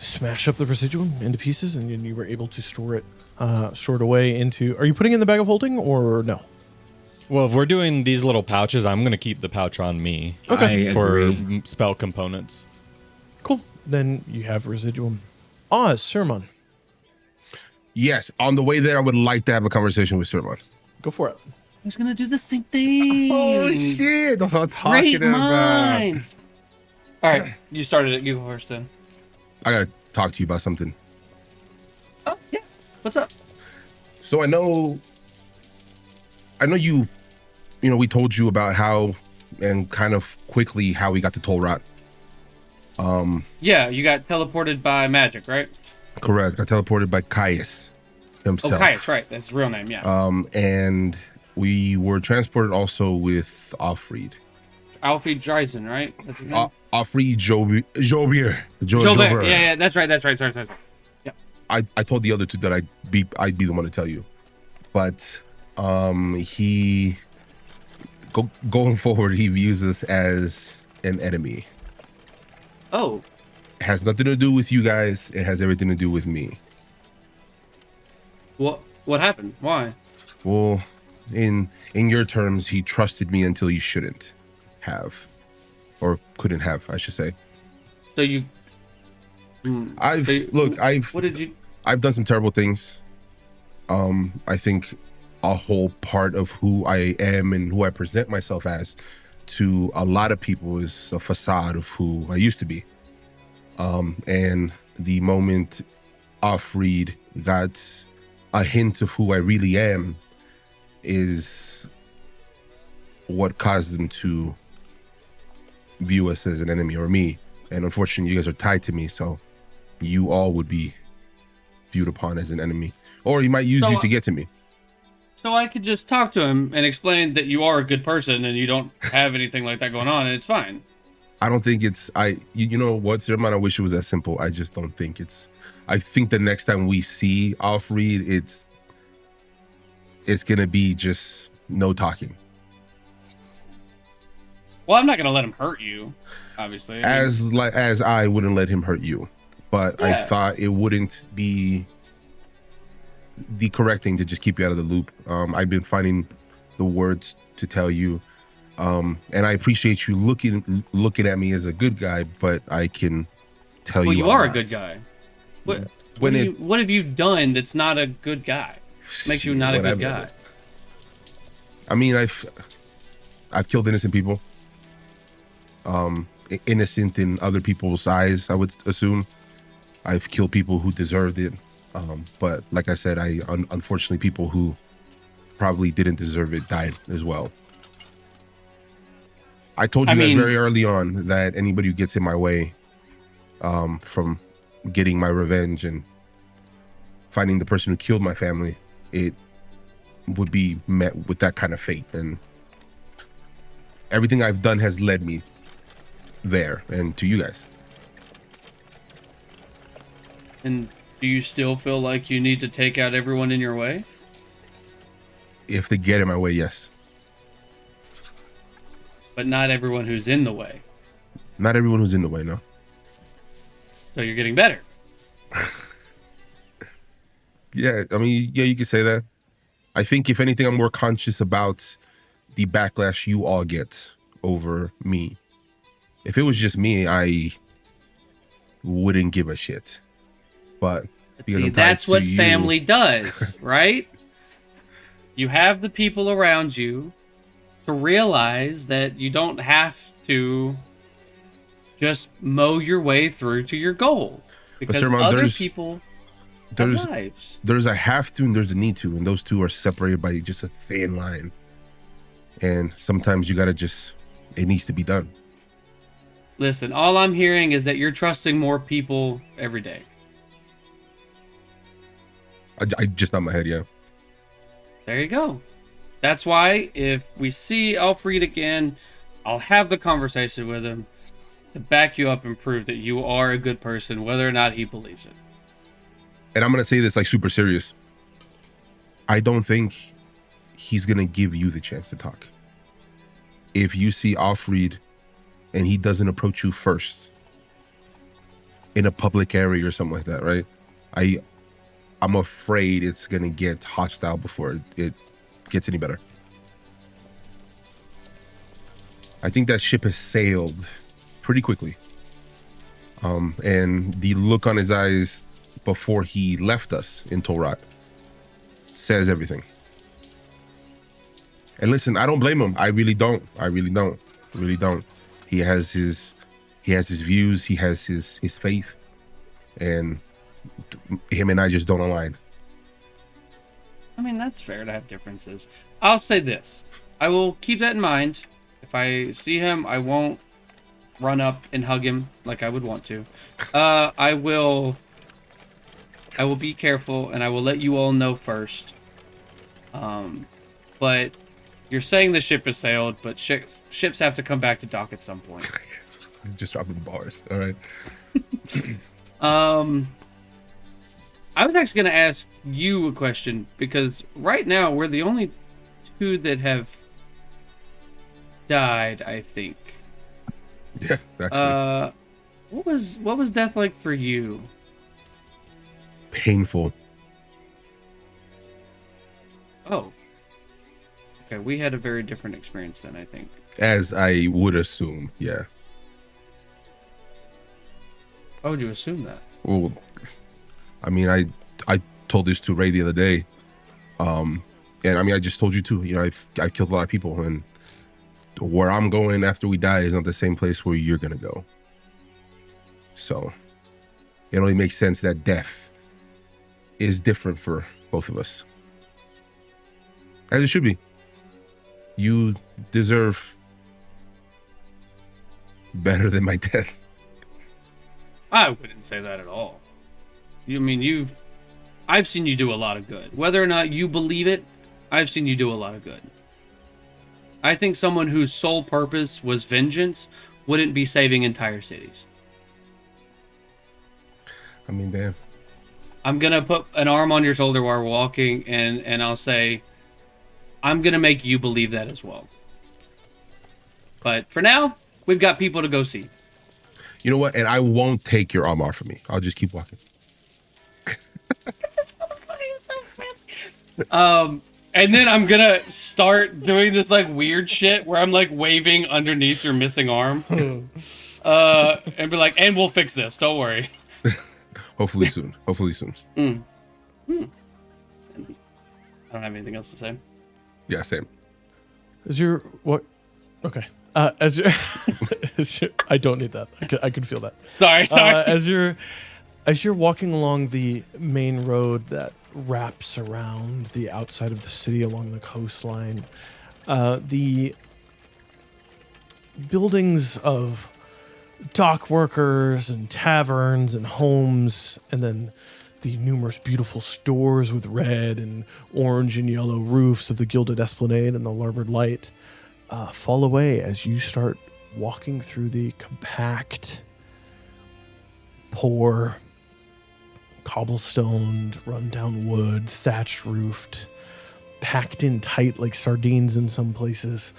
smash up the residuum into pieces, and you were able to store it away into. Are you putting it in the bag of holding or no? Well, if we're doing these little pouches, I'm going to keep the pouch on me. Okay. I For agree. spell components. Cool. Then you have residuum. Siromon. Yes, on the way there, I would like to have a conversation with Siromon. Go for it. I was gonna do the same thing. Oh shit! That's what I'm talking Great about. minds. All right, you started it. You go first then. I gotta talk to you about something. Oh yeah. What's up? So I know you know, we told you about how and kind of quickly how we got to Toll Rot. Yeah, you got teleported by magic, right? Correct. Got teleported by Caius himself. Oh, Caius, right? That's his real name. Yeah. And we were transported also with Alfred. Alfred Drystan, right? That's his name. Alfred Jobier. Jobert. Yeah, that's right. Sorry. Yeah. I told the other two that I'd be the one to tell you, but he going forward he views us as an enemy. Oh. It has nothing to do with you guys. It has everything to do with me. What happened? Why? Well, in your terms, he trusted me until he shouldn't have, or couldn't have, I should say. So you. What did you? I've done some terrible things. I think a whole part of who I am and who I present myself as to a lot of people is a facade of who I used to be. And the moment Offreed got a hint of who I really am is what caused them to view us as an enemy, or me. And unfortunately, you guys are tied to me, so you all would be viewed upon as an enemy. Or he might use you to get to me. So I could just talk to him and explain that you are a good person and you don't have anything like that going on, and it's fine. I don't think it's, you know what, Siromon, I wish it was that simple. I just don't think it's, I think the next time we see Offreed, it's gonna be just no talking. Well, I'm not gonna let him hurt you, obviously. As I wouldn't let him hurt you, but yeah. I thought it wouldn't be the correct thing to just keep you out of the loop. I've been finding the words to tell you, and I appreciate you looking at me as a good guy, but I can tell you. Well, you are a good guy. What have you done that's not a good guy? Makes you not a good guy. I mean, I've killed innocent people. Innocent in other people's eyes, I would assume. I've killed people who deserved it. But like I said, unfortunately, people who probably didn't deserve it died as well. I told you guys very early on that anybody who gets in my way from getting my revenge and finding the person who killed my family, it would be met with that kind of fate. And everything I've done has led me there and to you guys. And do you still feel like you need to take out everyone in your way? If they get in my way, yes. But not everyone who's in the way. Not everyone who's in the way, no. So you're getting better. Yeah, I mean, yeah, you could say that. I think if anything, I'm more conscious about the backlash you all get over me. If it was just me, I wouldn't give a shit. But see, that's what family does, right? You have the people around you to realize that you don't have to just mow your way through to your goal. Because Siromon, other people have lives. There's a have to and there's a need to, and those two are separated by just a thin line. And sometimes you gotta it needs to be done. Listen, all I'm hearing is that you're trusting more people every day. I just nod my head, yeah. There you go. That's why if we see Offreed again, I'll have the conversation with him to back you up and prove that you are a good person, whether or not he believes it. And I'm going to say this like super serious. I don't think he's going to give you the chance to talk. If you see Offreed and he doesn't approach you first in a public area or something like that, right? I'm afraid it's going to get hostile before it gets any better. I think that ship has sailed pretty quickly. And the look on his eyes before he left us in Torot says everything. And listen, I don't blame him. I really don't. He has his views, he has his faith, and him and I just don't align. I mean, that's fair to have differences. I'll say this. I will keep that in mind. If I see him, I won't run up and hug him like I would want to. I will be careful, and I will let you all know first. But you're saying the ship has sailed, but ships have to come back to dock at some point. Just dropping bars. All right. I was actually going to ask you a question, because right now we're the only two that have died, I think. Yeah, actually. What was death like for you? Painful. Oh. Okay, we had a very different experience then, I think. As I would assume, yeah. Why would you assume that? Well, I mean, I told this to Ray the other day, and I mean, I just told you too. You know, I've killed a lot of people, and where I'm going after we die is not the same place where you're gonna go. So, it only makes sense that death is different for both of us. As it should be. You deserve better than my death. I wouldn't say that at all. I've seen you do a lot of good. Whether or not you believe it, I've seen you do a lot of good. I think someone whose sole purpose was vengeance wouldn't be saving entire cities. I mean, damn. I'm gonna put an arm on your shoulder while we're walking, and I'll say, I'm gonna make you believe that as well. But for now, we've got people to go see. You know what? And I won't take your arm off from me. I'll just keep walking. And then I'm gonna start doing this like weird shit where I'm like waving underneath your missing arm, and be like, "And we'll fix this. Don't worry." Hopefully soon. Hopefully soon. I don't have anything else to say. Yeah, same. As you're what? Okay. As you're, I don't need that. I can feel that. Sorry. As you're walking along the main road that wraps around the outside of the city along the coastline, the buildings of dock workers and taverns and homes, and then the numerous beautiful stores with red and orange and yellow roofs of the Gilded Esplanade and the Larboard Light fall away as you start walking through the compact, poor, cobblestoned, run-down wood, thatched-roofed, packed in tight like sardines in some places,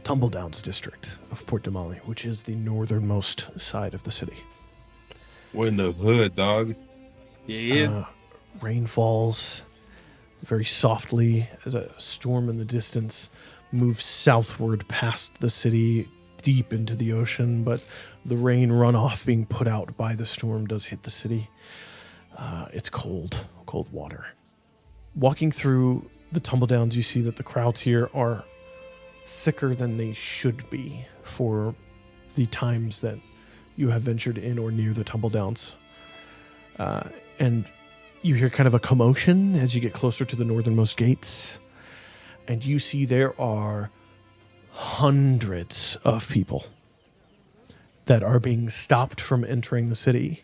Tumbledowns district of Port Damali, which is the northernmost side of the city. We're in the hood, dog. Yeah. Rain falls very softly as a storm in the distance moves southward past the city deep into the ocean, but the rain runoff being put out by the storm does hit the city. It's cold water. Walking through the Tumbledowns, you see that the crowds here are thicker than they should be for the times that you have ventured in or near the Tumbledowns. And you hear kind of a commotion as you get closer to the northernmost gates. And you see there are hundreds of people that are being stopped from entering the city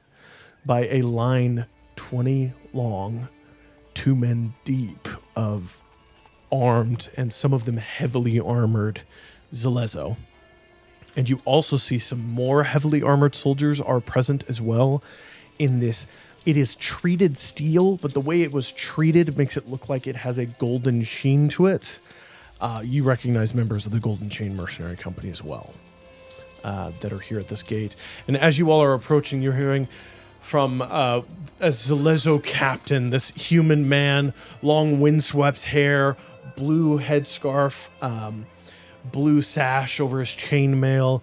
by a line 20 long, 2 men deep of armed, and some of them heavily armored, Zelezo. And you also see some more heavily armored soldiers are present as well in this. It is treated steel, but the way it was treated makes it look like it has a golden sheen to it. You recognize members of the Golden Chain Mercenary Company as well that are here at this gate. And as you all are approaching, you're hearing from a Zelezo captain, this human man, long windswept hair, blue headscarf, blue sash over his chainmail.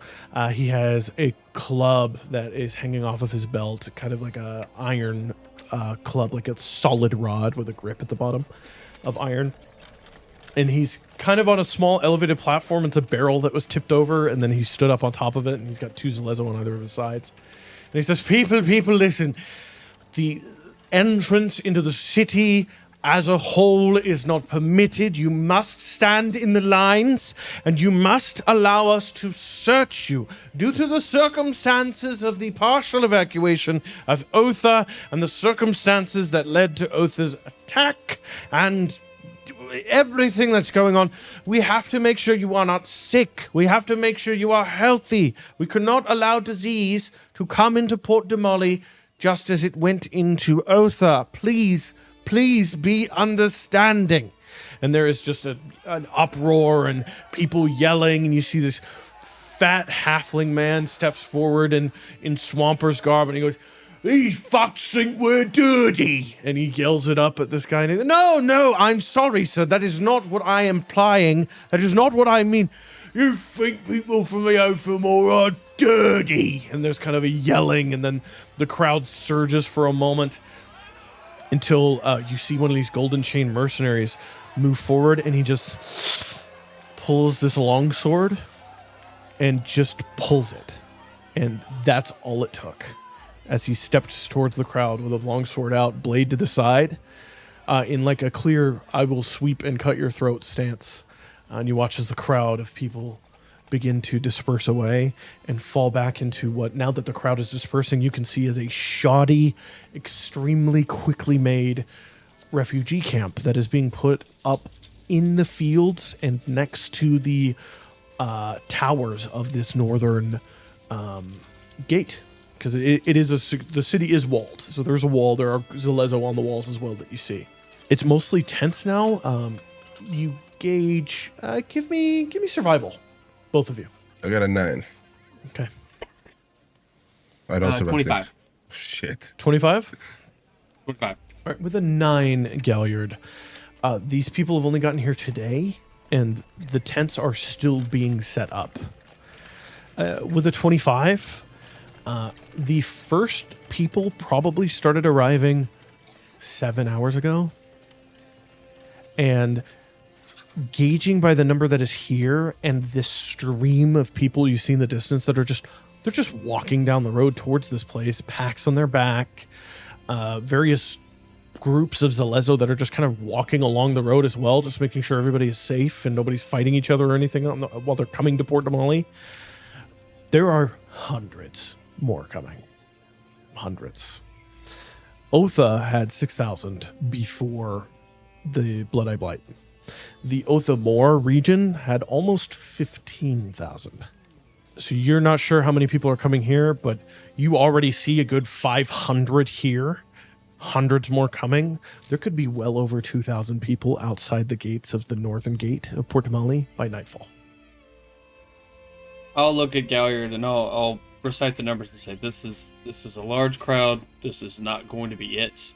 He has a club that is hanging off of his belt, kind of like a iron club, like a solid rod with a grip at the bottom of iron. And he's kind of on a small elevated platform. It's a barrel that was tipped over, and then he stood up on top of it, and he's got 2 Zelezo on either of his sides. And he says, people, listen. The entrance into the city as a whole is not permitted. You must stand in the lines, and you must allow us to search you. Due to the circumstances of the partial evacuation of Otha and the circumstances that led to Otha's attack and everything that's going on, we have to make sure you are not sick. We have to make sure you are healthy. We cannot allow disease to come into Port Damali just as it went into Otha. Please be understanding. And there is just an uproar and people yelling, and you see this fat halfling man steps forward in Swamper's garb, and he goes, "These fucks think we're dirty." And he yells it up at this guy. And he goes, No, I'm sorry, sir. That is not what I am implying. That is not what I mean. You think people from the Ophimore are dirty. And there's kind of a yelling, and then the crowd surges for a moment until you see one of these Golden Chain mercenaries move forward, and he just pulls this longsword and just pulls it. And that's all it took. as he stepped towards the crowd with a long sword out, blade to the side, in like a clear "I will sweep and cut your throat" stance. And you watch as the crowd of people begin to disperse away and fall back into what, now that the crowd is dispersing, you can see as a shoddy, extremely quickly made refugee camp that is being put up in the fields and next to the towers of this northern gate, because it is the city is walled, so there's a wall. There are Zalezo on the walls as well that you see. It's mostly tents now. You gauge. Give me survival, both of you. I got a 9. Okay. I don't survive 25. things. Shit. 25. 25. All right, with a 9, Galliard. These people have only gotten here today, and the tents are still being set up. With a 25, the first people probably started arriving 7 hours ago. And gauging by the number that is here and this stream of people you see in the distance that are they're just walking down the road towards this place, packs on their back, various groups of Zalezo that are just kind of walking along the road as well, just making sure everybody is safe and nobody's fighting each other or anything while they're coming to Port Damali. There are hundreds more coming. Hundreds. Otha had 6,000 before the Blood Eye Blight. The Otha Moor region had almost 15,000. So you're not sure how many people are coming here, but you already see a good 500 here. Hundreds more coming. There could be well over 2,000 people outside the gates of the northern gate of Port Damali by nightfall. I'll look at Galliard and I'll recite the numbers and say, this is a large crowd. This is not going to be it.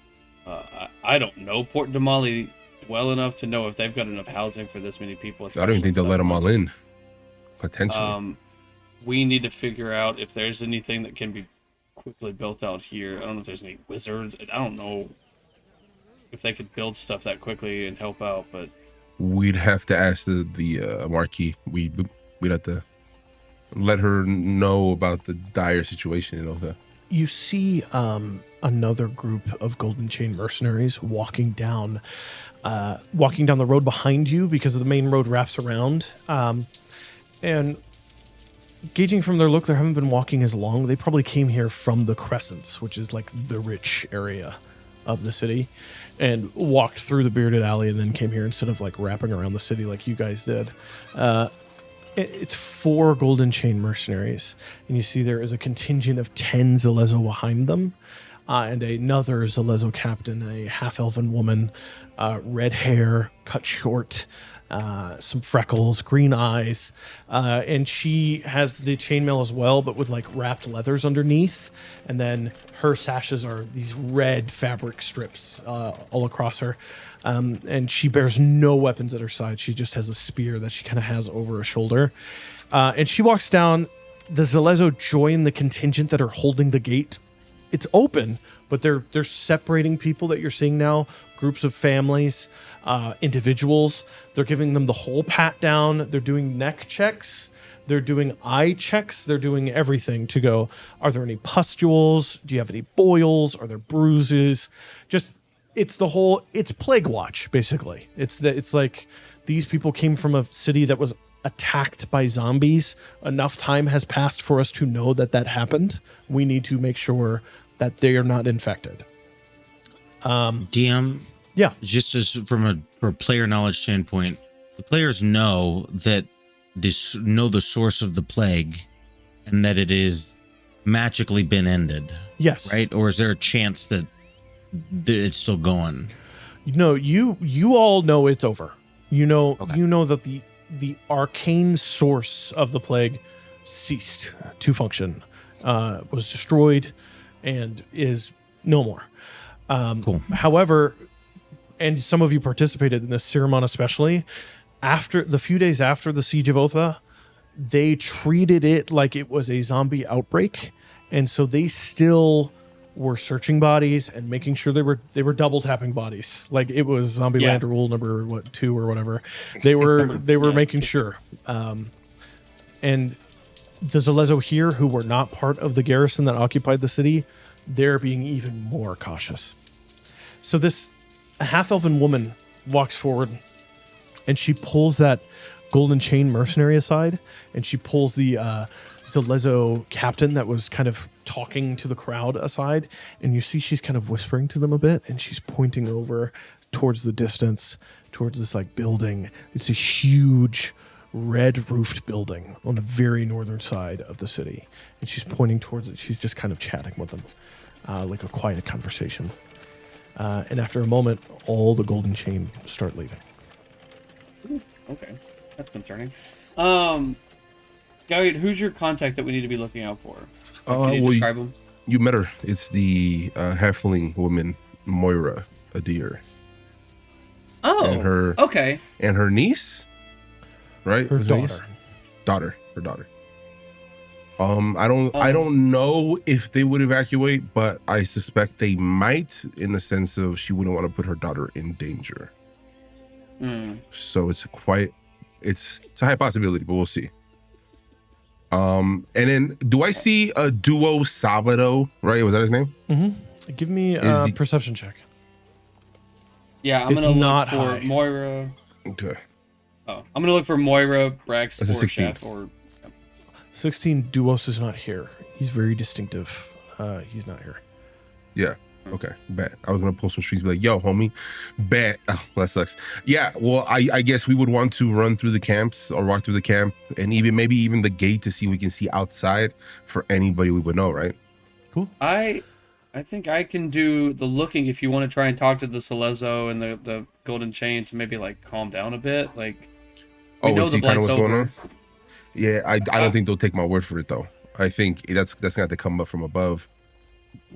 I don't know Port Damali well enough to know if they've got enough housing for this many people. I don't even think they'll let them all in. Potentially. We need to figure out if there's anything that can be quickly built out here. I don't know if there's any wizards. I don't know if they could build stuff that quickly and help out, but we'd have to ask the Marquis. We'd have to let her know about the dire situation, You see another group of Golden Chain mercenaries walking down the road behind you, because the main road wraps around. And gauging from their look, they haven't been walking as long. They probably came here from the Crescents, which is like the rich area of the city, and walked through the Bearded Alley and then came here instead of like wrapping around the city like you guys did. It's 4 Golden Chain mercenaries, and you see there is a contingent of 10 Zalezo behind them, and another Zalezo captain, a half-elven woman, red hair, cut short, some freckles, green eyes, and she has the chainmail as well, but with like wrapped leathers underneath, and then her sashes are these red fabric strips all across her, and she bears no weapons at her side. She just has a spear that she kind of has over her shoulder, and she walks down. The Zalezo join the contingent that are holding the gate. It's open, but they're separating people that you're seeing now, groups of families, individuals. They're giving them the whole pat down. They're doing neck checks. They're doing eye checks. They're doing everything to go, are there any pustules? Do you have any boils? Are there bruises? It's Plague Watch, basically. It's like these people came from a city that was attacked by zombies. Enough time has passed for us to know that happened. We need to make sure that they are not infected. DM, yeah, just as from a player knowledge standpoint, the players know that know the source of the plague and that it is magically been ended. Yes. Right? Or is there a chance that it's still going? No, you all know it's over. You know that the arcane source of the plague ceased to function, was destroyed, and is no more. Cool. However, and some of you participated in this, Siromon especially, after the few days after the Siege of Otha, they treated it like it was a zombie outbreak, and so they still were searching bodies and making sure they were double tapping bodies like it was Zombieland rule number 2 or whatever. They were making sure. And the Zalezo here, who were not part of the garrison that occupied the city, they're being even more cautious. So this half-elven woman walks forward, and she pulls that golden chain mercenary aside, and she pulls the Zalezo captain that was kind of talking to the crowd aside, and you see she's kind of whispering to them a bit, and she's pointing over towards the distance, towards this like building. It's a huge red-roofed building on the very northern side of the city, and she's pointing towards it. She's just kind of chatting with them, like a quiet conversation. And after a moment, all the golden chain start leaving. Ooh, okay, that's concerning. Galliard, who's your contact that we need to be looking out for? Can you describe him? You met her. It's the halfling woman, Moira Adair. Oh, and her okay. And her niece, right? Her daughter. Her daughter. I don't know if they would evacuate, but I suspect they might, in the sense of she wouldn't want to put her daughter in danger. So it's a high possibility, but we'll see. And then do I see a duo Sabado, right? Was that his name? Mm-hmm. Give me a perception check. Yeah, I'm gonna look for Moira. Okay. Oh, I'm gonna look for Moira, Brax, That's a or 16. Chef, or 16. Duos is not here. He's very distinctive. He's not here. Yeah. Okay. Bet. I was gonna post some streets, be like, "Yo, homie, bet." Oh, that sucks. Yeah. Well, I guess we would want to run through the camps or walk through the camp, and maybe even the gate to see if we can see outside for anybody we would know. Right. Cool. I think I can do the looking if you want to try and talk to the Celezo and the Golden Chain to maybe like calm down a bit. Like, we know the blight's over. Yeah, I don't think they'll take my word for it though. I think that's gonna have to come up from above.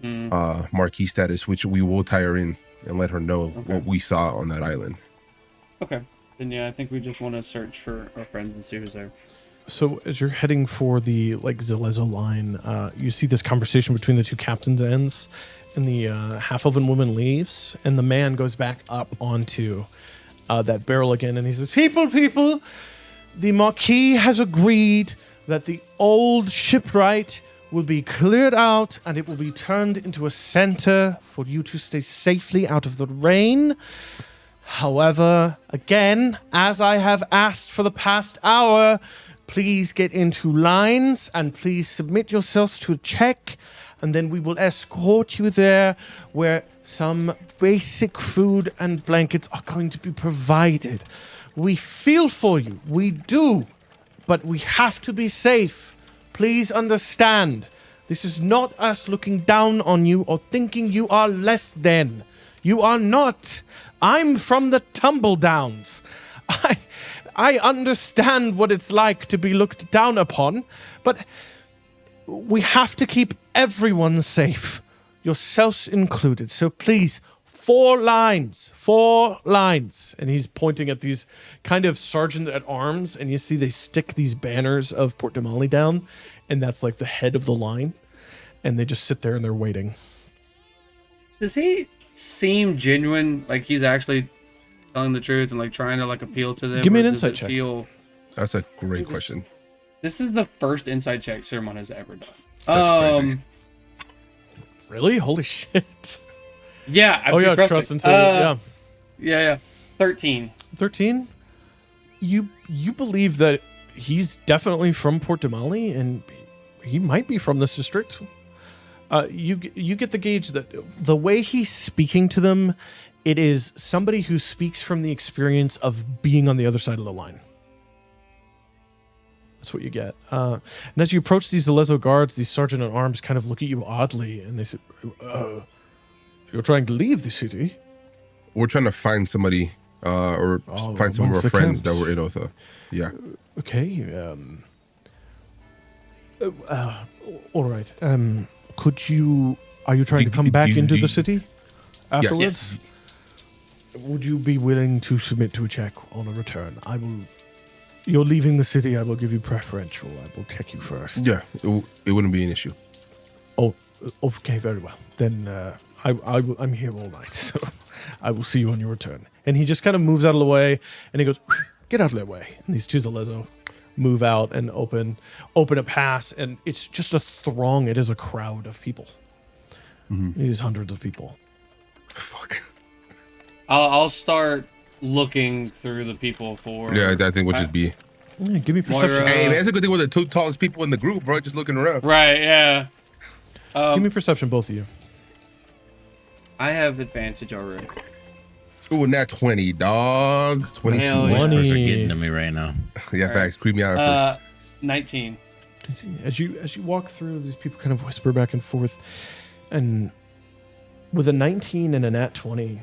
Marquis status, which we will tie her in and let her know what we saw on that island. Okay. Then yeah, I think we just want to search for our friends and see who's there. So as you're heading for the like Zalezo line, you see this conversation between the two captains ends, and the half-elven woman leaves, and the man goes back up onto that barrel again, and he says, people, the Marquis has agreed that the old shipwright will be cleared out, and it will be turned into a center for you to stay safely out of the rain. However, again, as I have asked for the past hour, please get into lines and please submit yourselves to a check, and then we will escort you there where some basic food and blankets are going to be provided. We feel for you, we do, but we have to be safe. Please understand, this is not us looking down on you or thinking you are less than. You are not. I'm from the Tumble Downs. I understand what it's like to be looked down upon, but we have to keep everyone safe, yourselves included. So please, 4 lines. And he's pointing at these kind of sergeant at arms, and you see they stick these banners of Port Damali down, and that's like the head of the line, and they just sit there and they're waiting. Does he seem genuine, like he's actually telling the truth and like trying to like appeal to them? Give me an insight check. That's a great question. This is the first insight check Siromon has ever done. That's crazy. Really? Holy shit. Yeah. Trust and Yeah. 13. 13? You believe that he's definitely from Port Damali, and he might be from this district. You get the gauge that the way he's speaking to them, it is somebody who speaks from the experience of being on the other side of the line. That's what you get. And as you approach these Zalezo guards, these sergeant at arms kind of look at you oddly, and they say, "You're trying to leave the city?" We're trying to find somebody, find some of our friends that were in Otha. Yeah. Okay. All right. Are you trying to come back into the city afterwards? Yes. Would you be willing to submit to a check on a return? You're leaving the city. I will give you preferential. I will check you first. Yeah, it wouldn't be an issue. Oh, okay, very well. Then I'm here all night, so I will see you on your return. And he just kind of moves out of the way, and he goes, "Get out of their way." And these two Zalezo move out and open a pass, and it's just a throng. It is a crowd of people. It is hundreds of people. Fuck. I'll start looking through the people for. Yeah, I think we'll just be. Yeah, give me perception. Moira. Hey, that's a good thing. We're the two tallest people in the group, bro. Just looking around. Right. Yeah. Give me perception, both of you. I have advantage already. Ooh, nat 20, dog. 22. Hell yeah. Whispers are 20. getting to me right now. Yeah, facts. Creep me out. 19. As you walk through, these people kind of whisper back and forth, and with a 19 and a nat 20,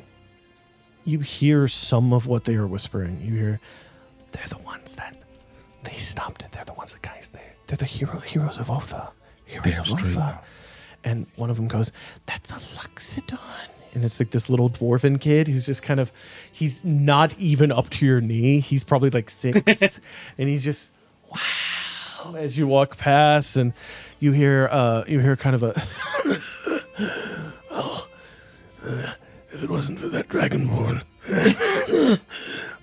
you hear some of what they are whispering. You hear, they're the ones that they stopped it. They're the ones that guys. They're the heroes of Otha. Heroes Damn of straight. Otha. And one of them goes, "That's a Luxodon." And it's like this little dwarven kid who's just kind of, he's not even up to your knee. He's probably like 6, and he's just, wow. As you walk past, and you hear kind of a, if it wasn't for that dragonborn,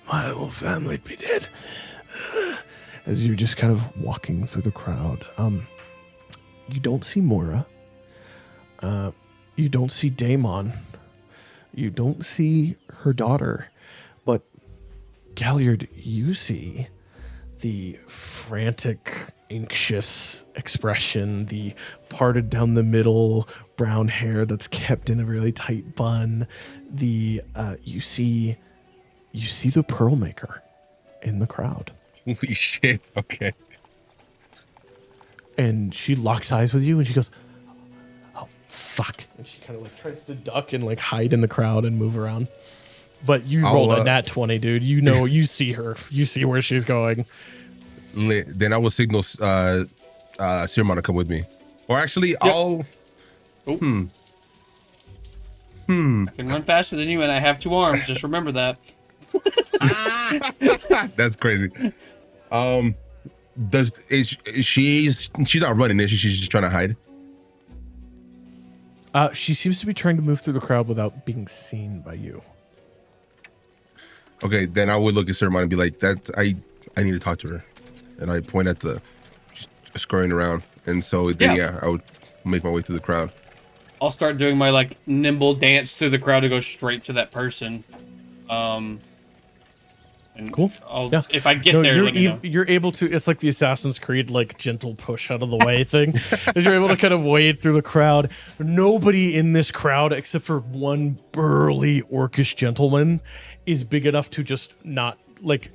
my whole family'd be dead. As you're just kind of walking through the crowd, you don't see Moira. You don't see Daemon. You don't see her daughter. But Galliard, you see the frantic, anxious expression, the parted down the middle brown hair that's kept in a really tight bun. You see the Pearlmaker in the crowd. Holy shit. Okay. And she locks eyes with you and she goes, "Oh, fuck." And she kind of like tries to duck and like hide in the crowd and move around. But you rolled a nat 20, dude. You know, you see her. You see where she's going. Then I will signal Siromon to come with me. Or actually, I'll... I can run faster than you, and I have 2 arms. Just remember that. That's crazy. She's not running, is she? She's just trying to hide. She seems to be trying to move through the crowd without being seen by you. Okay, then I would look at Siromon and be like, "That I need to talk to her," and I point at the scurrying around, and so then I would make my way through the crowd. I'll start doing my like nimble dance through the crowd to go straight to that person. And Cool. If I get there, let me know. You're able to. It's like the Assassin's Creed like gentle push out of the way thing. As you're able to kind of wade through the crowd. Nobody in this crowd except for one burly orcish gentleman is big enough to just not like.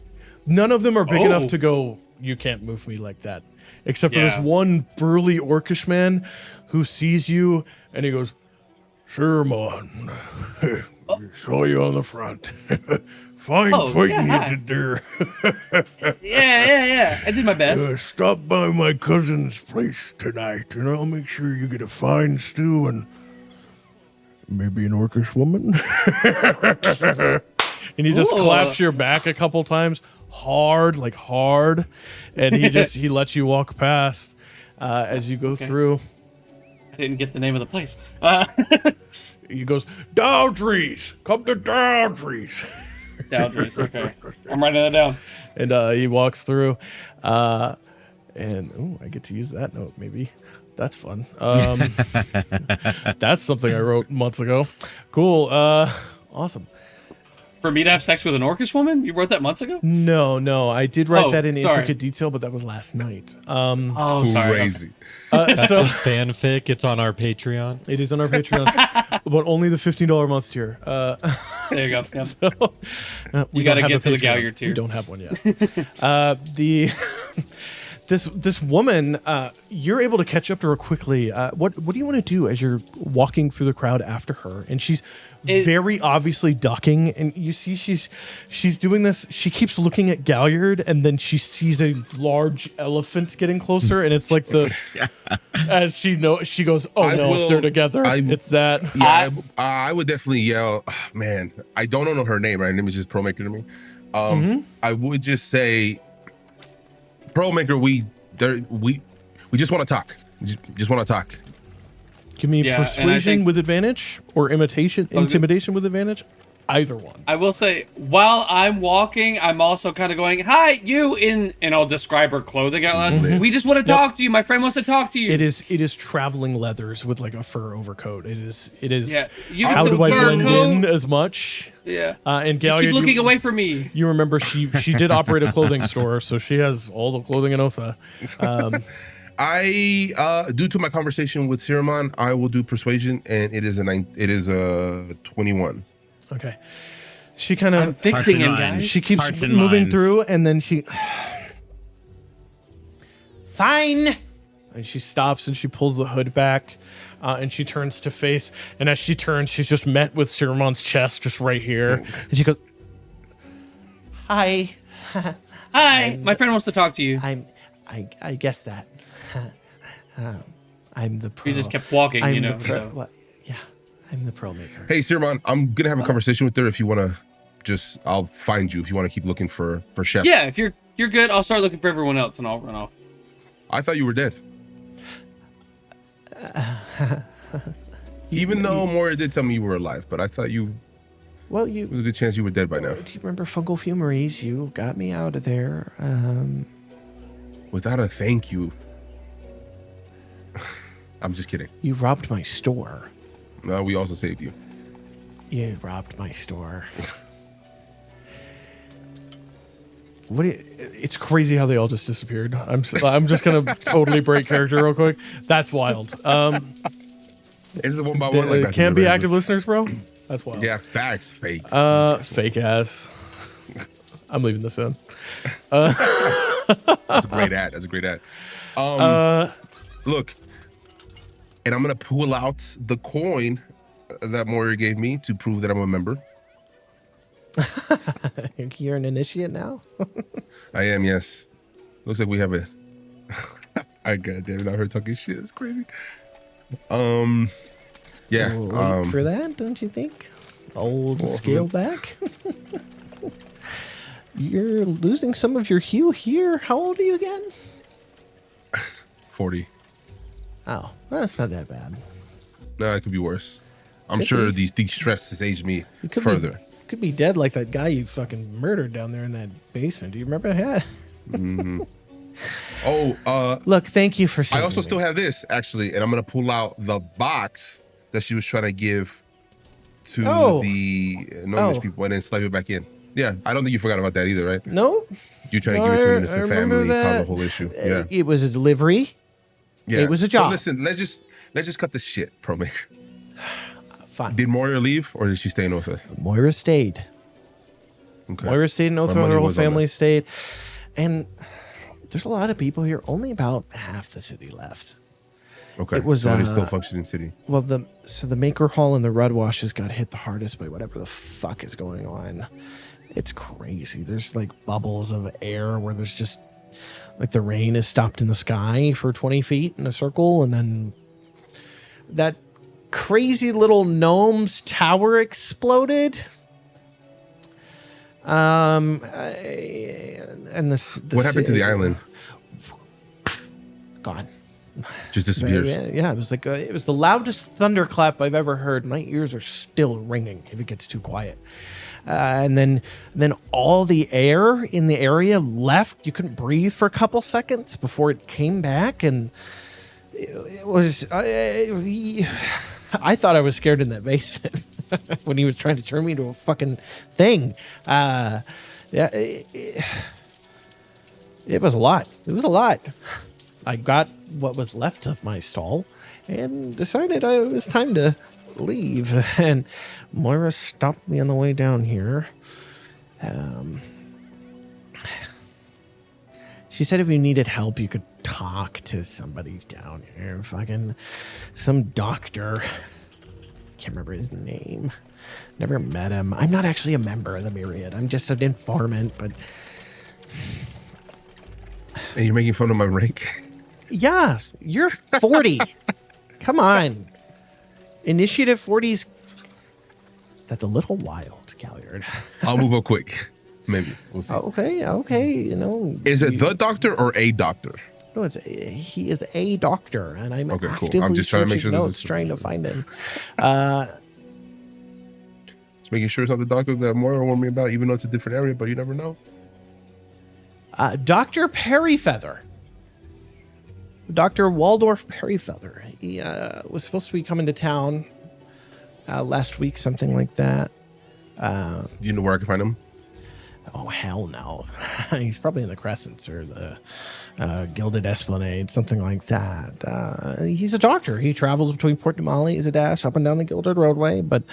None of them are big enough to go, "You can't move me like that." Except for this one burly orcish man who sees you and he goes, "Siromon, saw you on the front." Fine fighting you did there. Yeah. I did my best. Stop by my cousin's place tonight, and I'll make sure you get a fine stew and maybe an orcish woman. And he just claps your back a couple times, hard, and he lets you walk past as you go through. I didn't get the name of the place. He goes, "Dowdries, come to Dowdries." Dowdries, okay. I'm writing that down. And he walks through, and I get to use that note. Maybe that's fun. That's something I wrote months ago. Cool. Awesome. For me to have sex with an orcish woman? You wrote that months ago? No, I did write that in intricate detail, but that was last night. Sorry. Crazy. So Fanfic. It's on our Patreon. it is on our Patreon, but only the $15 month tier. There you go. Yep. So, we You got to don't have get a to the Patreon. Galliard tier. We don't have one yet. This woman, you're able to catch up to her quickly. What do you want to do as you're walking through the crowd after her? And she's very obviously ducking, and you see she's doing this. She keeps looking at Galliard, and then she sees a large elephant getting closer, and it's like as she goes, "Oh no, they're together." It's that. Yeah, I would definitely yell. Man, I don't know her name. Her name is just Pearlmaker to me. I would just say, Pearlmaker, we just want to talk. Just want to talk. Give me persuasion with advantage or intimidation with advantage. either one. I will say, while I'm walking, I'm also kind of going, "Hi, you!" And I'll describe her clothing out loud. We just want to talk to you. My friend wants to talk to you. It is traveling leathers with like a fur overcoat. It is. Yeah. You How got do the I fur blend coat? in as much? Yeah. And You Galliard, keep looking away from me. You remember she did operate a clothing store, so she has all the clothing in Otha. I due to my conversation with Siromon, I will do persuasion, and it is a 21. Okay. She kind I'm of fixing him, guys. she keeps Hearts and moving minds. through, and then she fine, and she stops and she pulls the hood back, and she turns to face. And as she turns, she's just met with Siromon's chest, just right here, and she goes, "Hi, Hi, my friend wants to talk to you. I guess that I'm the pro." You just kept walking, I'm you know. the pro, So. what? Yeah, I'm the Pearlmaker. Hey, Siromon, I'm gonna have a conversation with her. If you wanna, I'll find you if you want to keep looking for Chef. Yeah, if you're good, I'll start looking for everyone else, and I'll run off. I thought you were dead. Even though Moira did tell me you were alive, but I thought Well, there was a good chance you were dead by now. do you remember Fungal Fumeries? You got me out of there. Without a thank you. I'm just kidding. You robbed my store. No, we also saved you. You robbed my store. It's crazy how they all just disappeared. I'm just gonna totally break character real quick. That's wild. This is one by one. Like Can't be active listeners, bro. That's wild. Yeah, facts. Fake. Fake ass. I'm leaving this in. That's a great ad. That's a great ad. Look, and I'm gonna pull out the coin that Moira gave me to prove that I'm a member. You're an initiate now? I am, yes. Looks like we have a. I goddamn it! I heard talking shit. It's crazy. Yeah. Late for that, don't you think? Old scale back. You're losing some of your hue here. How old are you again? 40. Oh, that's not that bad. No, it could be worse. I'm Could sure be. these stress has aged me You could further. Could be dead like that guy you fucking murdered down there in that basement. Do you remember that? Look, thank you for saving I also me. still have this actually, and I'm gonna pull out the box that she was trying to give to the Gnomish people, and then slide it back in. Yeah, I don't think you forgot about that either, right? No. You trying to give it to an I innocent remember family, cause that. the whole issue. Yeah, It was a delivery. yeah. It was a job. So listen, let's just cut the shit, Pearlmaker. Fine. Did Moira leave, or did she stay in Otha? Moira stayed. Okay. Moira stayed in My Otha. money Her whole was on family that. stayed. And there's a lot of people here. Only about half the city left. Okay. It was, so it's still functioning city. Well, the Maker Hall and the Red Washes got hit the hardest by whatever the fuck is going on. It's crazy. There's like bubbles of air where there's just like the rain is stopped in the sky for 20 feet in a circle, and then that crazy little gnome's tower exploded. And this What happened to the island? Gone. Just disappears. Yeah, it was like it was the loudest thunderclap I've ever heard. My ears are still ringing if it gets too quiet. And then all the air in the area left. You couldn't breathe for a couple seconds before it came back, and it was. I thought I was scared in that basement when he was trying to turn me into a fucking thing. Yeah, it was a lot. It was a lot. I got what was left of my stall and decided it was time to leave. And Moira stopped me on the way down here. She said if you needed help, you could talk to somebody down here. Fucking some doctor. Can't remember his name. Never met him. I'm not actually a member of the Myriad. I'm just an informant, but... And you're making fun of my rank. Yeah, you're 40. Come on. Initiative 40's... That's a little wild, Galliard. I'll move up quick. Maybe. We'll see. Okay, you know... Is it the doctor or a doctor? No, he is a doctor, and I'm Okay, cool. actively I'm just trying to make searching sure this notes, is- trying to find him. Just making sure it's not the doctor that Moira warned me about, even though it's a different area, but you never know. Dr. Perryfeather. Dr. Waldorf Perryfeather. He was supposed to be coming to town last week, something like that. Do you know where I can find him? Oh, hell no. He's probably in the Crescents or the Gilded Esplanade, something like that. He's a doctor. He travels between Port Damali as a dash up and down the Gilded Roadway, but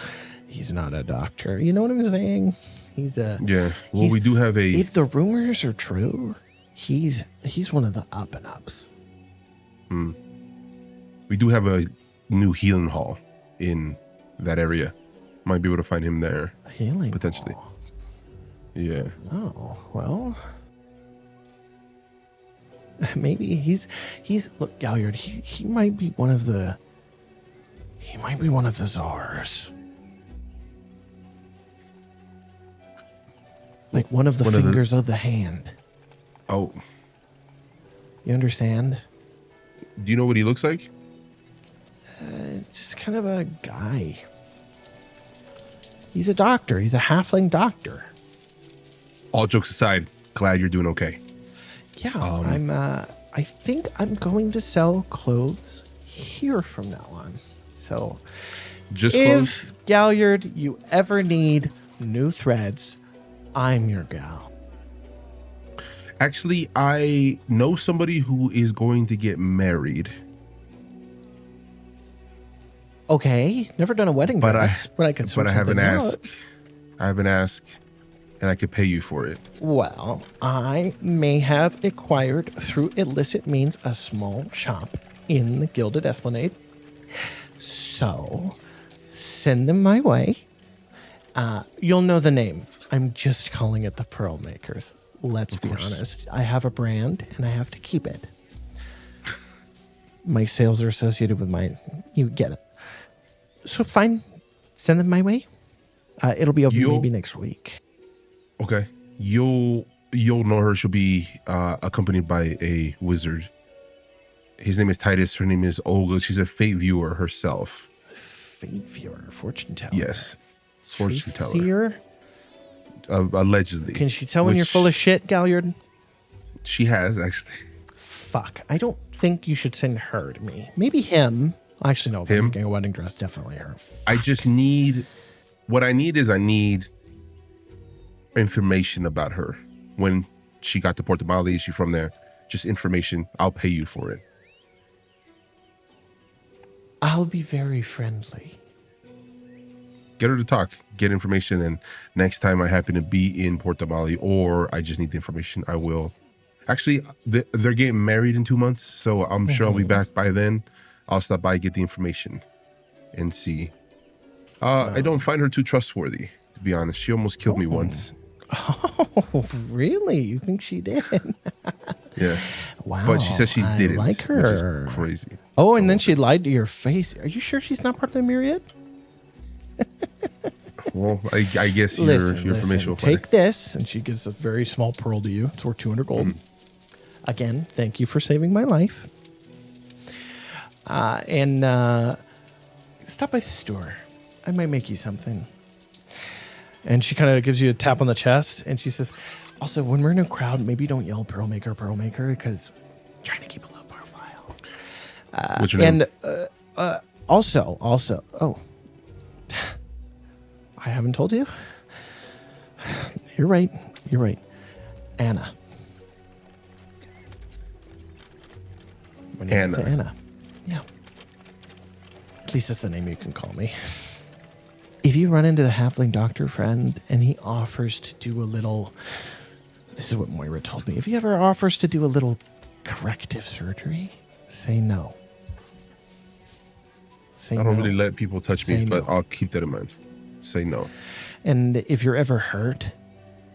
he's not a doctor. You know what I'm saying? Yeah. Well, we do have a... If the rumors are true, he's one of the up and ups. We do have a new healing hall in that area. Might be able to find him there. A healing potentially. hall. Yeah. Oh, well. Maybe he's look, Galliard, he might be one of the czars. Like one of the fingers of the hand. Oh. You understand? Do you know what he looks like? Just kind of a guy. He's a doctor. He's a halfling doctor. All jokes aside, glad you're doing okay. Yeah, I think I'm going to sell clothes here from now on. So, Just if clothes? Galliard, you ever need new threads, I'm your gal. Actually, I know somebody who is going to get married. Okay, never done a wedding dress, but I haven't asked. I haven't asked, and I could pay you for it. Well, I may have acquired through illicit means a small shop in the Gilded Esplanade. So, send them my way. You'll know the name. I'm just calling it the Pearlmakers. Let's be honest. I have a brand, and I have to keep it. My sales are associated with mine. You get it. So fine. Send them my way. It'll be open maybe next week. Okay. You'll know her. She'll be accompanied by a wizard. His name is Titus. Her name is Olga. She's a fate viewer herself. Fate viewer, fortune teller. Yes. Fortune teller. Seer? Allegedly. Can she tell when you're full of shit, Galliard? She has, actually. Fuck. I don't think you should send her to me. Maybe him. Actually, no. If I'm making a wedding dress, definitely her. I just need... What I need is information about her. When she got to Port Damali, is she from there? Just information. I'll pay you for it. I'll be very friendly. Get her to talk. Get information, and next time I happen to be in Port Damali or I just need the information, I will. Actually, they're getting married in 2 months, so I'm sure I'll be back by then. I'll stop by, get the information, and see. I don't find her too trustworthy, to be honest. She almost killed me once. Oh, really? You think she did? Yeah. Wow. But she says she didn't. I like her. Which is crazy. Oh, and then she lied to your face. Are you sure she's not part of the Myriad? Well, I guess your information will take this, and she gives a very small pearl to you. It's worth 200 gold. Again, thank you for saving my life. And stop by the store. I might make you something. And she kind of gives you a tap on the chest, and she says, also, when we're in a crowd, maybe don't yell Pearlmaker, Pearlmaker, because I'm trying to keep a low profile. What's your name? And also, oh, I haven't told you. You're right. Anna. My name is Anna. Yeah. At least that's the name you can call me. If you run into the halfling doctor friend and he offers to do a little... This is what Moira told me. If he ever offers to do a little corrective surgery, say no. I don't really let people touch me, but I'll keep that in mind. Say no. And if you're ever hurt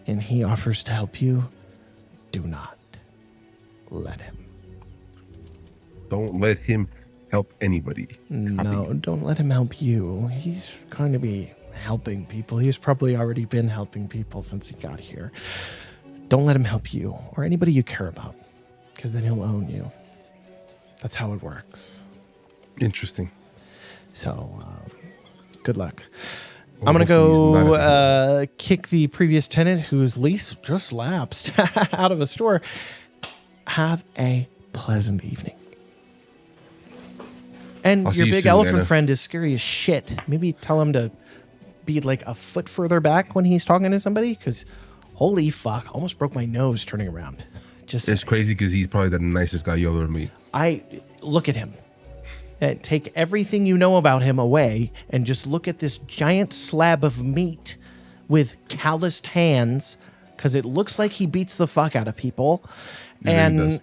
and he offers to help you, do not let him. Don't let him help anybody. No, don't let him help you. He's going to be helping people. He's probably already been helping people since he got here. Don't let him help you or anybody you care about, because then he'll own you. That's how it works. Interesting. So, good luck. I'm going to Hopefully he's not go kick the previous tenant whose lease just lapsed out of a store. Have a pleasant evening. And I'll your see you big soon, elephant Anna. friend is scary as shit. Maybe tell him to be like a foot further back when he's talking to somebody, because holy fuck, almost broke my nose turning around. Just It's crazy because he's probably the nicest guy you'll ever meet. I look at him and take everything you know about him away and just look at this giant slab of meat with calloused hands, because it looks like he beats the fuck out of people. Yeah, he And does.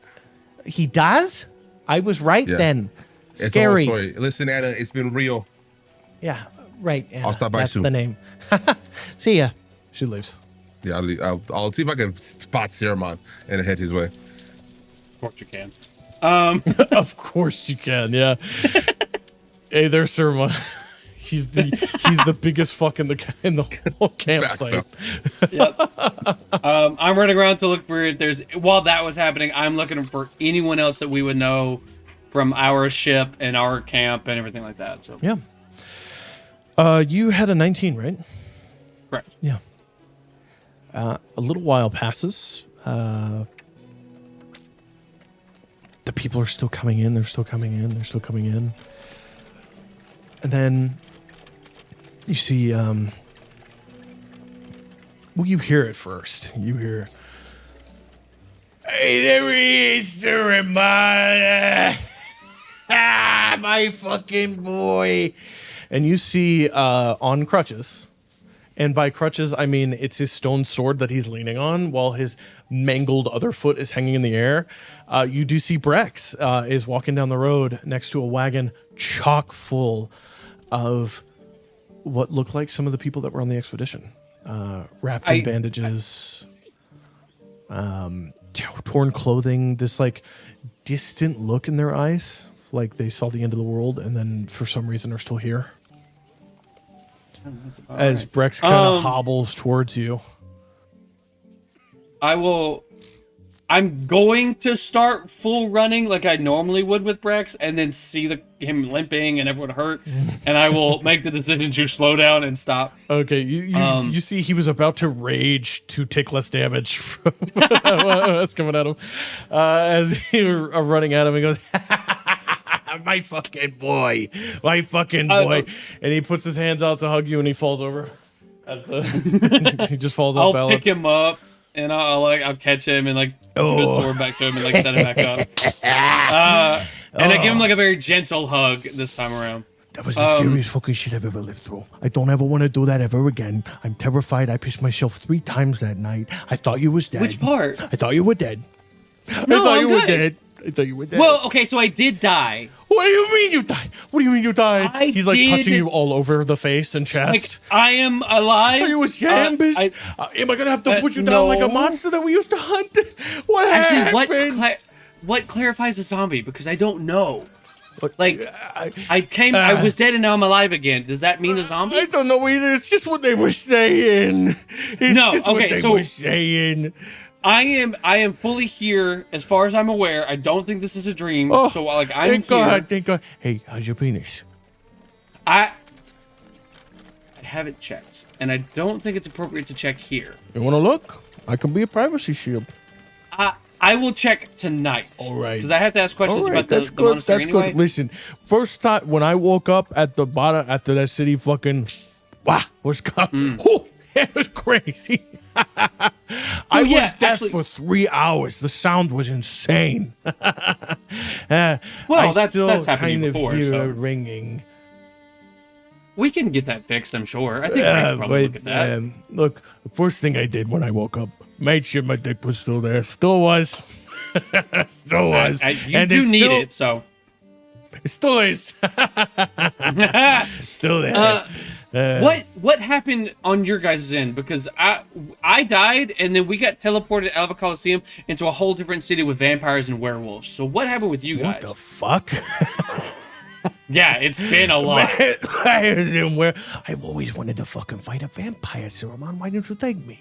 he does? I was right Yeah. then. It's Scary. all story. Listen, Anna, it's been real. Yeah, right. Anna. I'll stop by That's soon. the name. See ya. She leaves. Yeah, I'll see if I can spot Siromon and head his way. Of course you can. Of course you can, yeah. Hey there, Siromon. He's the biggest fuck in the whole campsite. I'm running around to look for while that was happening, I'm looking for anyone else that we would know from our ship and our camp and everything like that. So Yeah. You had a 19, right? correct. Yeah. A little while passes. The people are still coming in. They're still coming in. They're still coming in. And then you see, well, you hear it first. You hear, hey, there he is, Siromon. My fucking boy. And you see on crutches. And by crutches, I mean it's his stone sword that he's leaning on while his mangled other foot is hanging in the air. You do see Brex is walking down the road next to a wagon chock full of what looked like some of the people that were on the expedition. Wrapped in bandages, torn clothing, this like distant look in their eyes, like they saw the end of the world and then for some reason are still here. As Brex kind of hobbles towards you. I'm going to start full running like I normally would with Brex, and then see him limping and everyone hurt, and I will make the decision to slow down and stop. Okay, you see he was about to rage to take less damage from what's coming at him. As you're running at him, he goes, my fucking boy. And he puts his hands out to hug you and he falls over. He just falls off balance. I'll pick him up and I'll catch him and put his sword back to him and set him back up. And I give him a very gentle hug this time around. That was the scariest fucking shit I've ever lived through. I don't ever want to do that ever again. I'm terrified. I pissed myself 3 times that night. I thought you was dead. Which part? I thought you were dead. No, I thought I'm you were good. dead. I thought you were dead. Well, okay, so I did die. What do you mean you died? What do you mean you died? He's touching you all over the face and chest. I am alive. Are you a shambus? Am I gonna have to put you down like a monster that we used to hunt? What happened? What clarifies a zombie? Because I don't know. I was dead and now I'm alive again. Does that mean a zombie? I don't know either. It's just what they were saying. Were saying. I am fully here as far as I'm aware. I don't think this is a dream. I'm thank here. Thank God. Hey, how's your penis? I haven't checked, and I don't think it's appropriate to check here. You want to look? I can be a privacy shield. I will check tonight. All right. Because I have to ask questions about the good. monastery That's anyway. good. Listen, first time when I woke up at the bottom after that city fucking, it was crazy. I was deaf for 3 hours. The sound was insane. That's happened kind of before. Hear So. a ringing. We can get that fixed, I'm sure. I think we can probably look at that. Look, the first thing I did when I woke up, made sure my dick was still there. Still was. Still was. You do need it, so. It still is. Still there. What happened on your guys' end? Because I died, and then we got teleported out of a Coliseum into a whole different city with vampires and werewolves. So what happened with you guys? What the fuck? Yeah, it's been a lot. I've always wanted to fucking fight a vampire, Siromon. Why didn't you take me?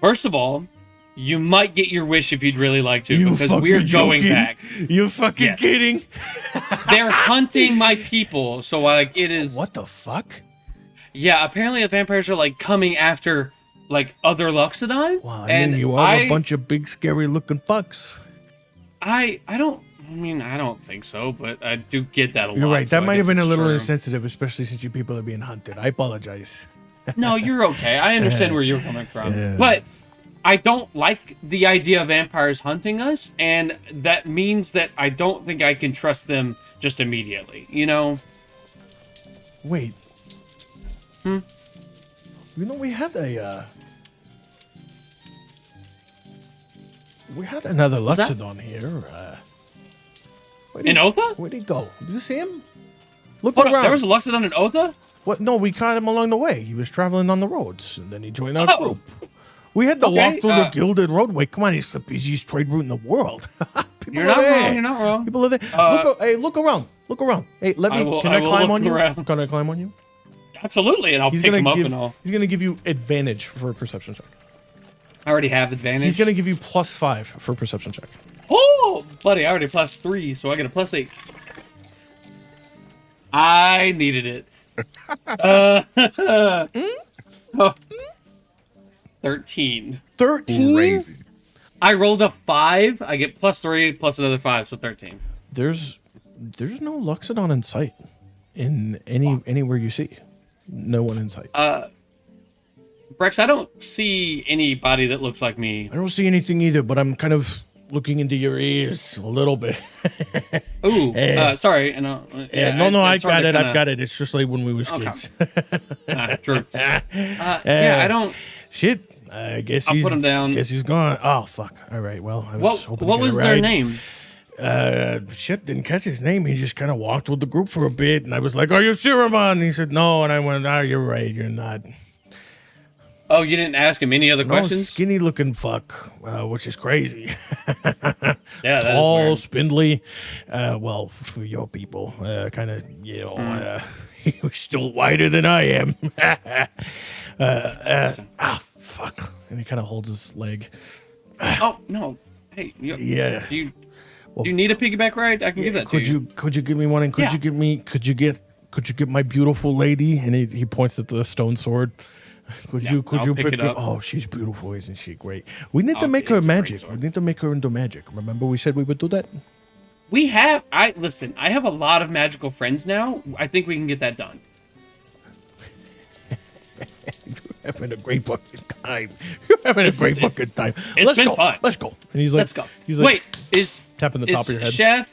First of all, you might get your wish if you'd really like to, because we're going back. You fucking kidding? They're hunting my people, so it is. What the fuck? Yeah, apparently the vampires are like coming after like other Luxodon. Wow, and mean, you are a bunch of big, scary looking fucks. I don't think so, but I do get that a lot. You're right. so That I might have guess been a it's little true. insensitive, especially since you people are being hunted. I apologize. No, you're okay. I understand where you're coming from. Yeah. But I don't like the idea of vampires hunting us, and that means that I don't think I can trust them just immediately, you know? Wait. You know, we had another that? Luxodon here. In Otha? Where'd he go? Do you see him? Look Hold on, around. there was a Luxodon in Otha? What? No, we caught him along the way. He was traveling on the roads, and then he joined our Oh. group. We had to Okay, walk through the gilded roadway. Come on, it's the busiest trade route in the world. People You're are not there. wrong, you're not wrong. People are there. Hey, look around. Look around. Hey, let me. Can I climb on you? around. Can I climb on you? Absolutely, and I'll pick him up and all. He's gonna give you advantage for a perception check. I already have advantage. He's gonna give you +5 for a perception check. Oh, buddy, I already +3, so I get a +8. I needed it. 13. 13. Crazy. I rolled a 5. I get +3 plus another 5, so 13. There's no Luxodon in sight in anywhere you see. No one in sight. Brex, I don't see anybody that looks like me. I don't see anything either, but I'm kind of looking into your ears a little bit. Ooh, sorry. And, No, it's hard I got to it. kinda- I've got it. It's just like when we was kids. True. Yeah, I don't. Shit. I guess I'll he's. put him down. Guess he's gone. Oh fuck. All right. Well, I was hoping to What get was it their right. name? Shit, didn't catch his name. He just kind of walked with the group for a bit, and I was like, "Are you Siromon?" And he said, "No," and I went, "Ah, you're right. You're not." Oh, you didn't ask him any other No, questions? skinny looking fuck, which is crazy. Yeah, that is Tall, weird. spindly. Well, for your people, kind of, he was still wider than I am. Fuck. And he kind of holds his leg. Oh no! Hey, Yeah. Do you need a piggyback ride? I can give that to you. Could you give me one? And could Yeah. you get my beautiful lady? And he points at the stone sword. Could you I'll pick pick it her? up. Oh, she's beautiful, isn't she? Great. We need to I'll make get her it's a great magic. sword. We need to make her into magic. Remember we said we would do that? We have. I have a lot of magical friends now. I think we can get that done. You're having a great fucking time. You're having a great fucking time. It's been fun. Let's go. And he's like, Let's go. He's like, Wait, is tapping the top of your head.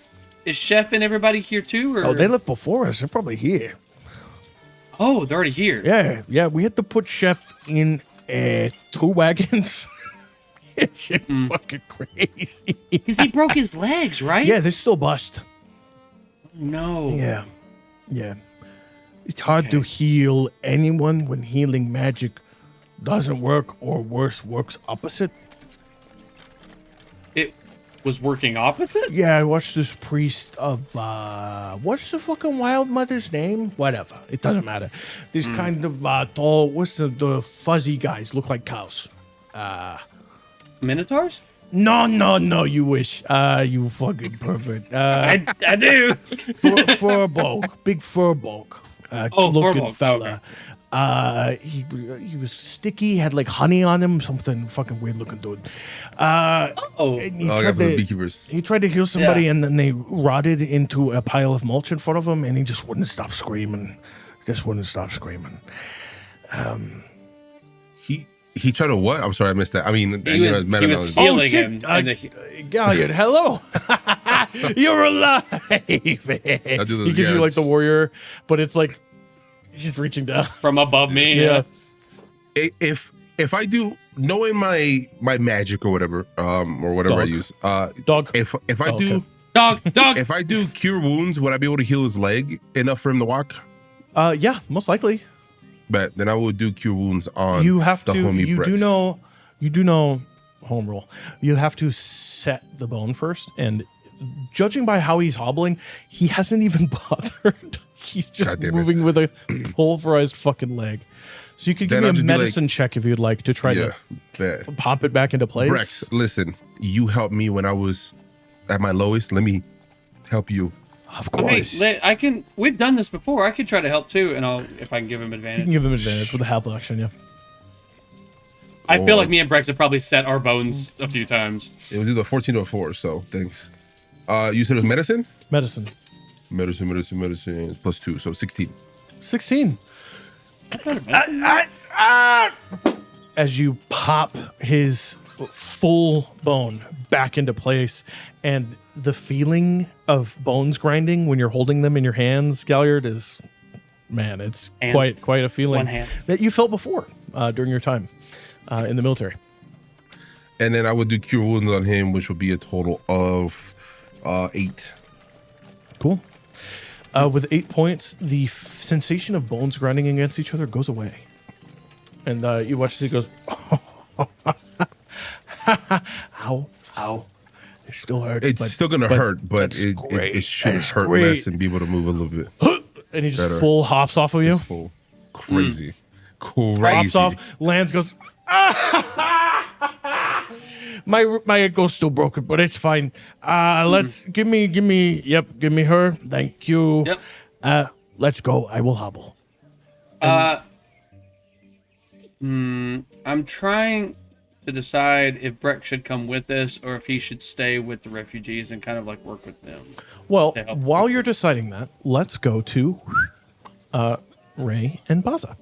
Chef and everybody here too? Or? Oh, they left before us. They're probably here. Oh, they're already here. Yeah. We had to put Chef in 2 wagons. Shit, fucking crazy. Because he broke his legs, right? Yeah, they're still bust. No. Yeah. It's hard to heal anyone when healing magic doesn't work, or worse, works opposite. It was working opposite? Yeah, I watched this priest of what's the fucking wild mother's name? Whatever. It doesn't matter. This kind of tall, what's the fuzzy guys look like cows. Minotaurs? No, you wish. You fucking pervert. I do. Fur bulk, big fur bulk. Fur Looking bulk, fella. He was sticky, had like honey on him, something fucking weird looking dude. And he I got tried for the to- beekeepers. He tried to heal somebody, Yeah. and then they rotted into a pile of mulch in front of him, and he just wouldn't stop screaming. He tried to what? I'm sorry, I missed that. I mean, He was healing him. And Galliard, hello. You're alive. He gives you like the warrior, but it's like he's reaching down. from above me. Yeah. If I do, knowing my magic or whatever, I Dog. use, Dog. If I Oh, do, okay. Dog. if I do cure wounds, would I be able to heal his leg enough for him to walk? Yeah, most likely. But then I will do cure wounds on. You have the to. homie You do Brex. know. Home rule. You have to set the bone first, and judging by how he's hobbling, he hasn't even bothered. He's just God damn it. moving with a pulverized fucking leg. So you could give Then me I'll a just be like- medicine check if you'd like to try Yeah, to bet. pop it back into place. Brex, listen, you helped me when I was at my lowest. Let me help you Of course. I can. We've done this before. I could try to help too, and if I can give him You advantage. can give him advantage with a help action, yeah. I feel like me and Brex have probably set our bones a few times. It was either 14 or 4, so thanks. You said it was medicine? Medicine. Medicine. Plus 2, so 16. 16. As you pop his full bone back into place, and the feeling of bones grinding when you're holding them in your hands, Galliard, is, man, it's quite a feeling One hand. that you felt before during your time in the military. And then I would do cure wounds on him, which would be a total of 8. Cool. With 8 points, the sensation of bones grinding against each other goes away. And you watch as he goes, ow, ow. It still hurts. It's still going to hurt, but it should hurt less and be able to move a little bit. And he just full hops off of you. Full. Crazy. Hops off, lands, goes, my ankle's still broken, but it's fine. Let's give me her. Thank you. Yep. Let's go. I will hobble. I'm trying to decide if Breck should come with us or if he should stay with the refugees and kind of like work with them. Well, while you're deciding that, let's go to Ray and Bazza.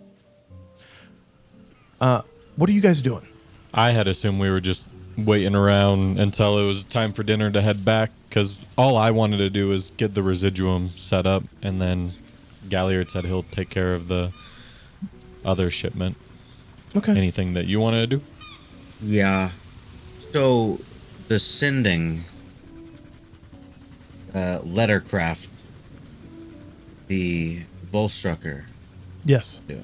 What are you guys doing? I had assumed we were just waiting around until it was time for dinner to head back, because all I wanted to do was get the residuum set up, and then Galliard said he'll take care of the other shipment. Okay. Anything that you wanted to do? Yeah. So the sending lettercraft, the Volstrucker. Yes. Do.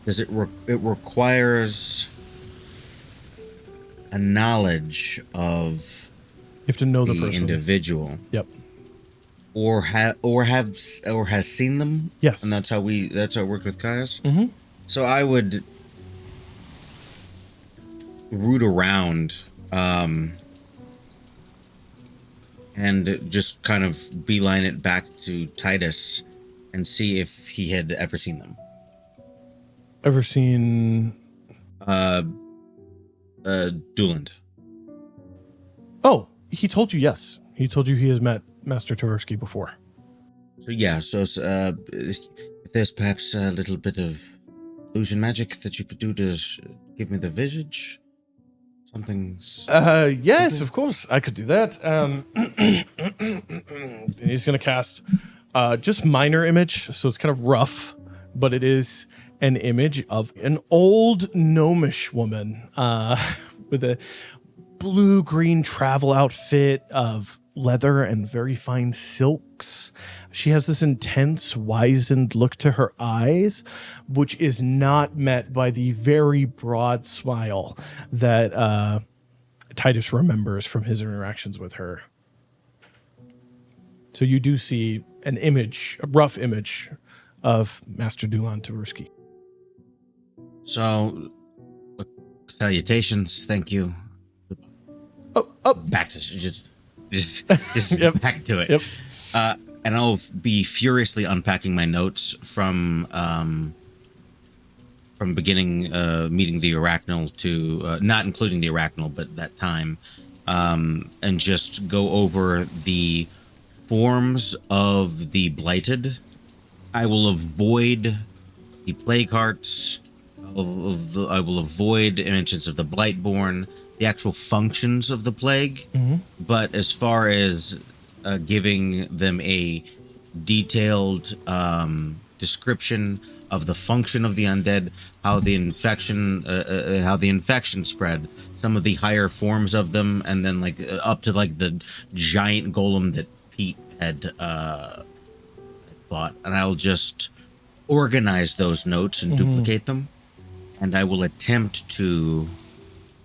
Does it requires a knowledge of You have to know the person. individual. Yep. Or has seen them. Yes. And that's how it worked with Caius. Mm-hmm. So I would root around and just kind of beeline it back to Titus and see if he had ever seen them. Ever seen? Duland. Oh, he told you yes. He told you he has met Master Tversky before. So yeah, if there's perhaps a little bit of illusion magic that you could do to give me the visage, something's. Yes, of course, I could do that. He's gonna cast just minor image, so it's kind of rough, but it is an image of an old gnomish woman with a blue-green travel outfit of leather and very fine silks. She has this intense, wizened look to her eyes, which is not met by the very broad smile that Titus remembers from his interactions with her. So you do see an image, a rough image of Master Dulan Tversky. So, salutations, thank you. Oh. Back to just Yep. back to it. Yep. And I'll be furiously unpacking my notes from beginning meeting the Arachnal to not including the Arachnal, but that time, and just go over the forms of the Blighted. I will avoid the Plague Hearts. I will avoid mentions of the Blightborn, the actual functions of the plague. Mm-hmm. But as far as giving them a detailed description of the function of the undead, how the infection spread, some of the higher forms of them, and then like up to like the giant golem that Pete had fought. And I'll just organize those notes and duplicate them. And I will attempt to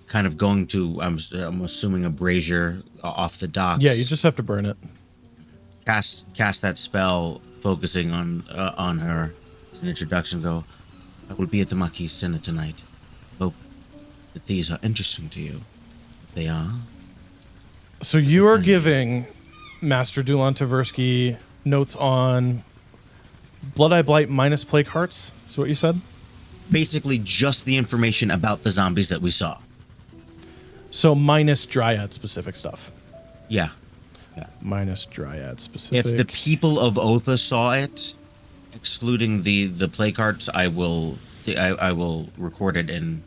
kind of going to, I'm assuming, a brazier off the docks. Yeah, you just have to burn it. Cast that spell, focusing on her as an introduction. Go, I will be at the Marquis dinner tonight. Hope that these are interesting to you. They are. So you are giving Master Dulan Tversky, notes on Blood Eye Blight minus Plague Hearts. Is what you said? Basically, just the information about the zombies that we saw. So minus Dryad specific stuff. Yeah. Minus Dryad specific. If the people of Otha saw it, excluding the plague hearts, I will record it in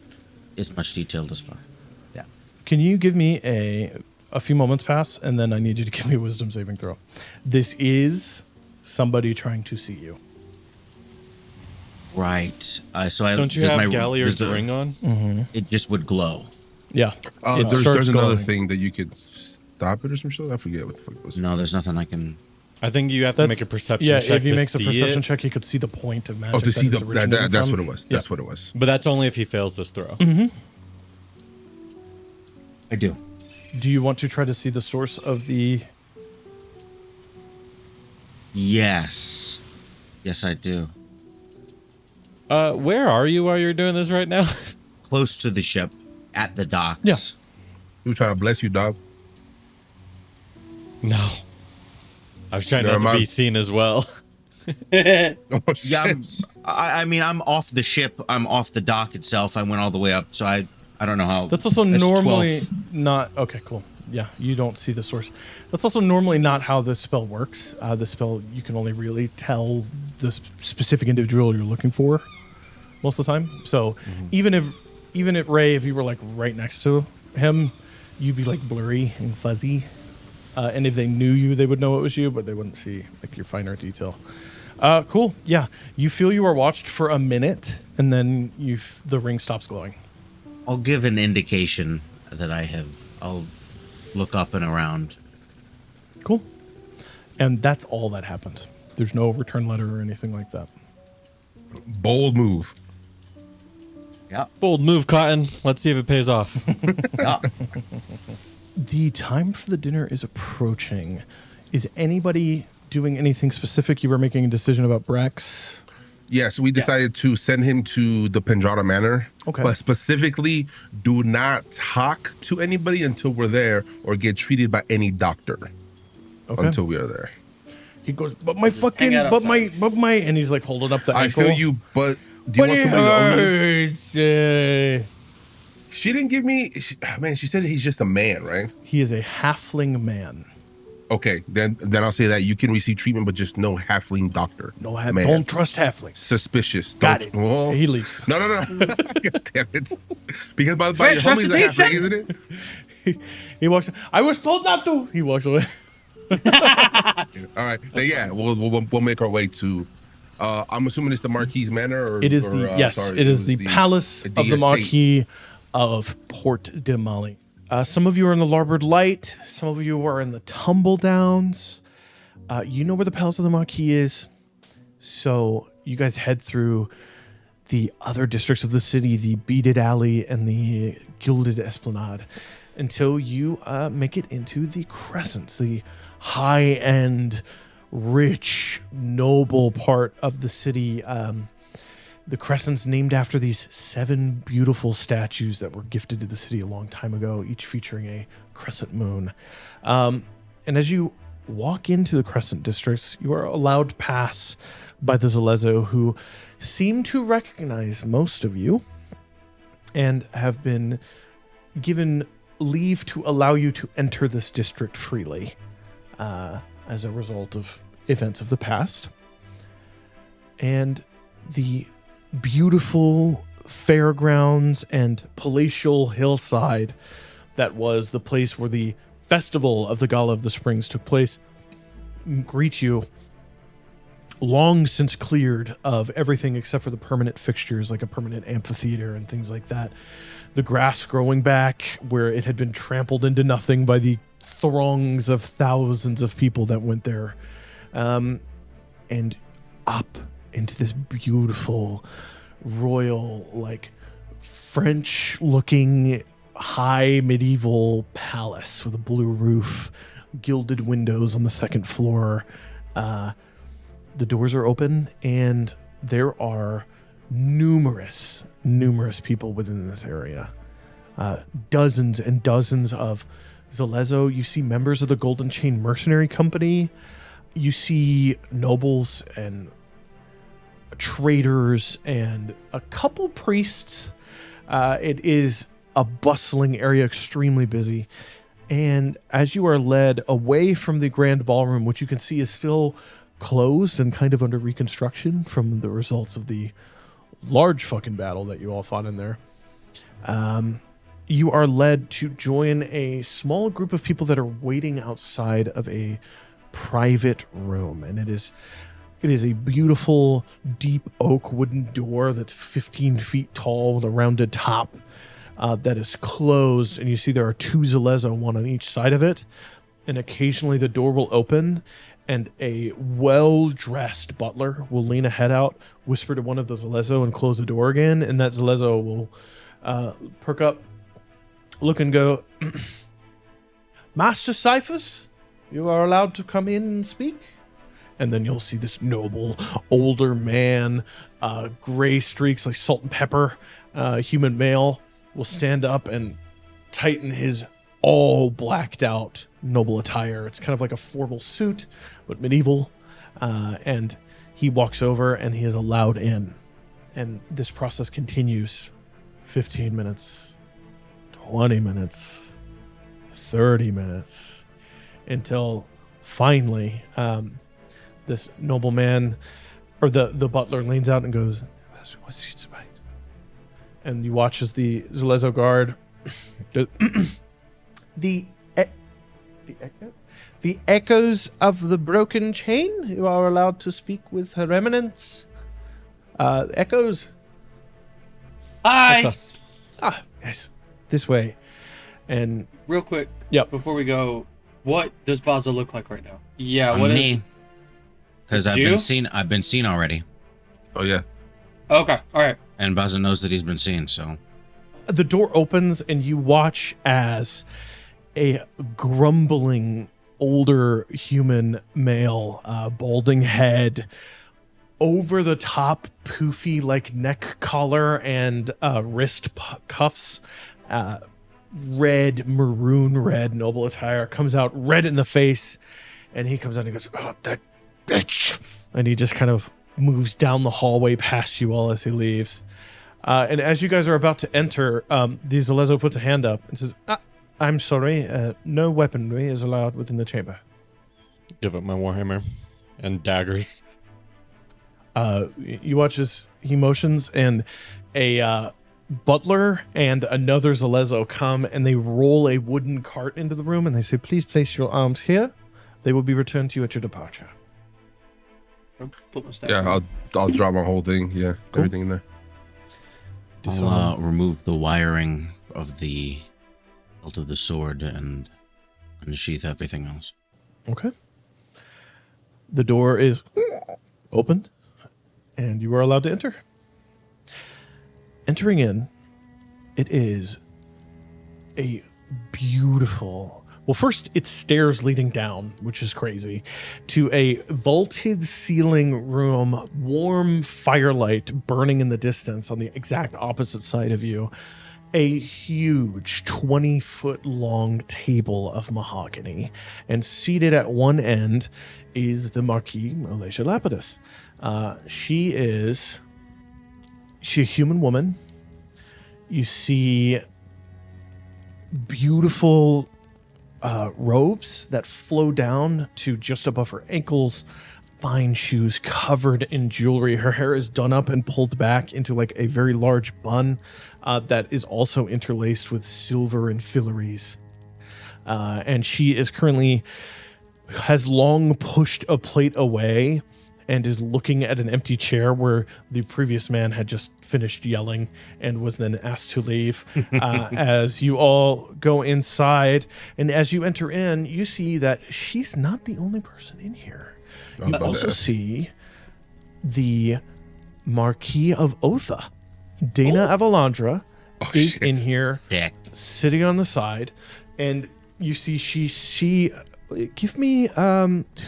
as much detail as possible. Yeah. Can you give me a few moments pass, and then I need you to give me a wisdom saving throw. This is somebody trying to see you. Right. Don't you have Galliard's ring on? Mm-hmm. It just would glow. Yeah. There's another thing that you could stop it or some shit. I forget what the fuck it was. No, there's nothing I can. I think you have to make a perception check. Yeah, if you to make a see perception it. check, you could see the point of magic. Oh, to see it's originating that's from. what it was. Yeah. That's what it was. But that's only if he fails this throw. Mm-hmm. I do. Do you want to try to see the source of the... Yes. Yes, I do. Where are you while you're doing this right now? Close to the ship, at the docks. Yeah. We were trying to bless you, dog. No. I was trying Never not to be mind. seen as well. Oh, Yeah, shit. I mean, I'm off the ship. I'm off the dock itself. I went all the way up, so I don't know how. That's also normally 12. not... Okay, cool. Yeah, you don't see the source. That's also normally not how this spell works. The spell, you can only really tell the specific individual you're looking for most of the time. So even if Ray, if you were like right next to him, you'd be like blurry and fuzzy. And if they knew you, they would know it was you, but they wouldn't see like your finer detail. Cool. Yeah. You feel you are watched for a minute, and then the ring stops glowing. I'll give an indication that I'll look up and around. Cool. And that's all that happens. There's no return letter or anything like that. Bold move. Yeah. Bold move, Cotton. Let's see if it pays off. Yeah. The time for the dinner is approaching. Is anybody doing anything specific? You were making a decision about Brex. Yes, we decided to send him to the Pendrada Manor. Okay. But specifically, do not talk to anybody until we're there or get treated by any doctor until we are there. He goes, but my fucking, hang out but my, and he's like holding up the I ankle. feel you, but do you want somebody to own you? hurts. She didn't give me, she said he's just a man, right? He is a halfling man. Okay, then I'll say that you can receive treatment, but just no halfling doctor. No, man. don't trust halflings. Suspicious. Got Don't- it. Oh. He leaves. No. God damn it. Because by Wait, your homies are resuscitation? halfling, isn't it? He walks. I was told not to. He walks away. All right. Then yeah, we'll make our way to. I'm assuming it's the Marquis Manor. Or, It is or, the yes. sorry, it is the palace of the estate. Marquis of Port Damali. Some of you are in the Larboard Light. Some of you are in the Tumble Downs. You know where the Palace of the Marquis is. So you guys head through the other districts of the city, the Beaded Alley and the Gilded Esplanade, until you make it into the Crescents, the high-end, rich, noble part of the city. The Crescent's named after these 7 beautiful statues that were gifted to the city a long time ago, each featuring a crescent moon. And as you walk into the Crescent districts, you are allowed pass by the Zalezo, who seem to recognize most of you and have been given leave to allow you to enter this district freely as a result of events of the past. And the beautiful fairgrounds and palatial hillside that was the place where the festival of the Gala of the Springs took place greet you, long since cleared of everything except for the permanent fixtures like a permanent amphitheater and things like that. The grass growing back where it had been trampled into nothing by the throngs of thousands of people that went there, and up into this beautiful, royal, like French-looking, high medieval palace with a blue roof, gilded windows on the second floor. The doors are open, and there are numerous people within this area. Dozens and dozens of Zalezo. You see members of the Golden Chain Mercenary Company. You see nobles and traders and a couple priests. It is a bustling area, extremely busy. And as you are led away from the grand ballroom, which you can see is still closed and kind of under reconstruction from the results of the large fucking battle that you all fought in there, you are led to join a small group of people that are waiting outside of a private room. And it is a beautiful, deep oak wooden door that's 15 feet tall with a rounded top that is closed. And you see there are 2 Zalezo, one on each side of it. And occasionally the door will open and a well-dressed butler will lean a head out, whisper to one of the Zalezo, and close the door again. And that Zalezo will perk up, look and go, Master Cyphers, you are allowed to come in and speak. And then you'll see this noble, older man, gray streaks like salt and pepper, human male, will stand up and tighten his all blacked out noble attire. It's kind of like a formal suit, but medieval. And he walks over and he is allowed in. And this process continues 15 minutes, 20 minutes, 30 minutes, until finally this nobleman, or the butler, leans out and goes, "What's he about?" And you watch as the Zalezo guard, the echoes of the broken chain. You are allowed to speak with her eminence. Echoes. Hi. That's us. Yes, this way. And Real quick. Yep. Before we go, what does Bazza look like right now? Yeah. What is? Me. Because I've been seen already. Oh yeah. Okay. All right. And Bazza knows that he's been seen, so. the door opens and you watch as a grumbling older human male, balding head, over the top poofy like neck collar and wrist cuffs, maroon red noble attire, comes out red in the face, and he comes out and he goes, "Oh, that bitch," and he just kind of moves down the hallway past you all as he leaves. And as you guys are about to enter, Zalezo puts a hand up and says, "I'm sorry, no weaponry is allowed within the chamber." Give up my warhammer and daggers. You watch as he motions, and a butler and another Zalezo come, and they roll a wooden cart into the room, and they say, "Please place your arms here. They will be returned to you at your departure." Yeah, I'll drop my whole thing. Yeah, Cool. everything in there. I'll remove the wiring of the hilt of the sword and unsheath everything else. Okay. The door is opened, and you are allowed to enter. Entering in, it is a beautiful... Well, first, it's stairs leading down, which is crazy, to a vaulted ceiling room, warm firelight burning in the distance on the exact opposite side of you. A huge 20-foot-long table of mahogany. And seated at one end is the Marquis Malaysia Lapidus. She's a human woman. You see beautiful robes that flow down to just above her ankles, fine shoes covered in jewelry. Her hair is done up and pulled back into like a very large bun that is also interlaced with silver and filaries. And she is has long pushed a plate away and is looking at an empty chair where the previous man had just finished yelling and was then asked to leave. As you all go inside, and as you enter in, you see that she's not the only person in here. You also see the Marquis of Otha. Dana Avalandra is in here, Sick. sitting on the side, and you see she give me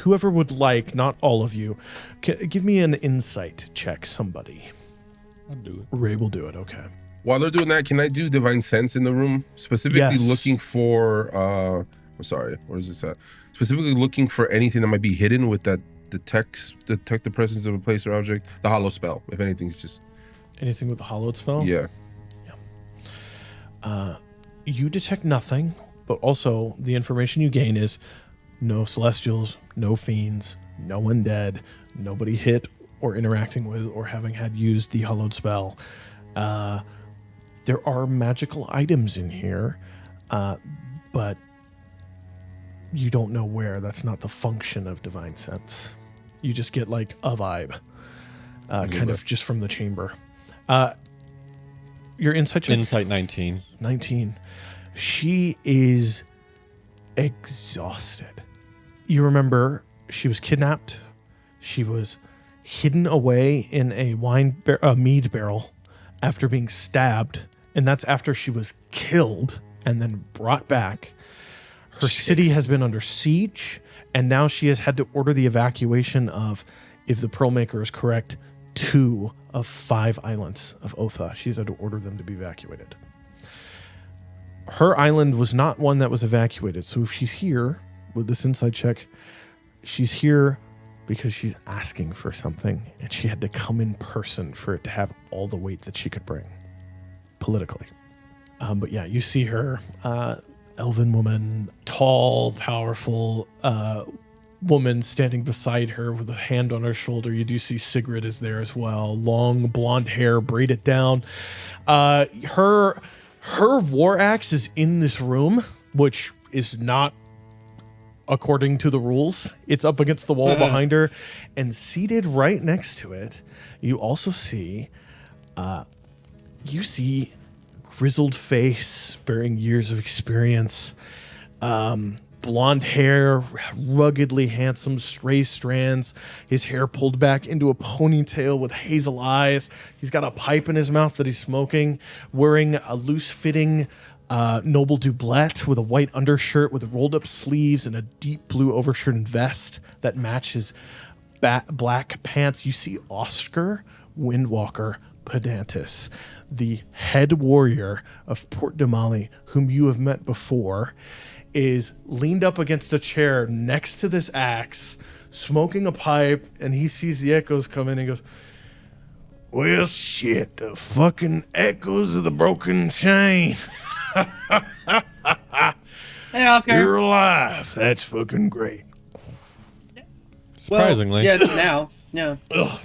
whoever would like, not all of you, give me an insight check, somebody. I'll do it. Ray will do it. Okay. While they're doing that, can I do divine sense in the room? Specifically Yes. looking for I'm sorry, where is this at? Specifically looking for anything that might be hidden with that detect the presence of a place or object. The hollow spell, if anything's just Anything with the hollowed spell? yeah. You detect nothing, but also the information you gain is no celestials, no fiends, no undead, nobody hit or interacting with or having had used the hollowed spell. There are magical items in here, but you don't know where. That's not the function of divine sense. You just get like a vibe, kind of just from the chamber. Your insight check? Insight 19. 19. She is exhausted. You remember she was kidnapped. She was hidden away in a mead barrel after being stabbed, and that's after she was killed and then brought back. Her city has been under siege, and now she has had to order the evacuation of, if the Pearlmaker is correct, 2 of 5 islands of Otha. She's had to order them to be evacuated. Her island was not one that was evacuated. So if she's here with this insight check, she's here because she's asking for something, and she had to come in person for it to have all the weight that she could bring politically. But yeah, you see her, elven woman, tall, powerful, woman standing beside her with a hand on her shoulder. You do see Sigrid is there as well. Long blonde hair, braided down. Her war axe is in this room, which is not according to the rules. It's up against the wall behind her, and seated right next to it, you also see, grizzled face, bearing years of experience. Blonde hair, ruggedly handsome, stray strands, his hair pulled back into a ponytail with hazel eyes. He's got a pipe in his mouth that he's smoking, wearing a loose-fitting noble doublet with a white undershirt with rolled-up sleeves and a deep blue overshirt and vest that matches black pants. You see Oscar Windwalker Pedantus, the head warrior of Port Damali, whom you have met before, is leaned up against a chair next to this axe, smoking a pipe, and he sees the echoes come in and goes, "Well, shit, the fucking echoes of the broken chain." Hey, Oscar. You're alive. That's fucking great. Surprisingly. Well, yeah, now. Yeah. Ugh.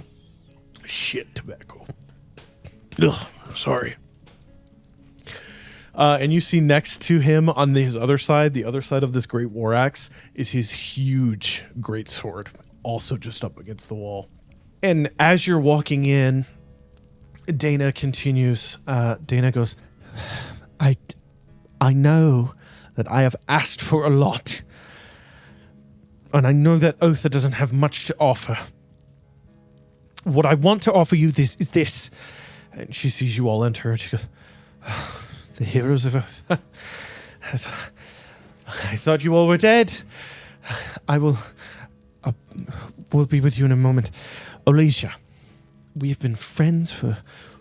Shit, tobacco. Ugh, sorry. And you see next to him on his other side, the other side of this great war axe, is his huge great sword, also just up against the wall. And as you're walking in, Dana continues. Dana goes, I know that I have asked for a lot, and I know that Otha doesn't have much to offer. What I want to offer you is this. And she sees you all enter, and she goes, "The heroes of Earth. I thought you all were dead. I will be with you in a moment. Olesia, we have been friends for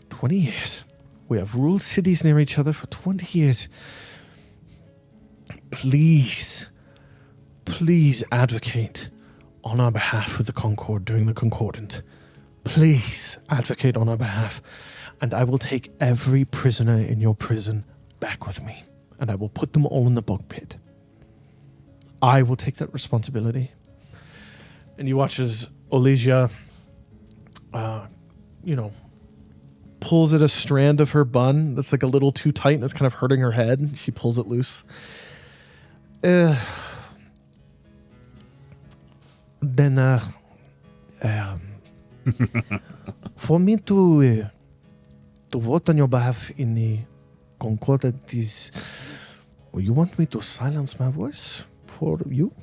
20 years. We have ruled cities near each other for 20 years. Please advocate on our behalf with the Concord during the Concordant. Please advocate on our behalf, and I will take every prisoner in your prison back with me, and I will put them all in the bog pit. I will take that responsibility." And you watch as Olesia, pulls at a strand of her bun that's like a little too tight and it's kind of hurting her head. She pulls it loose. For me to vote on your behalf in the Concordant is... Well, you want me to silence my voice for you?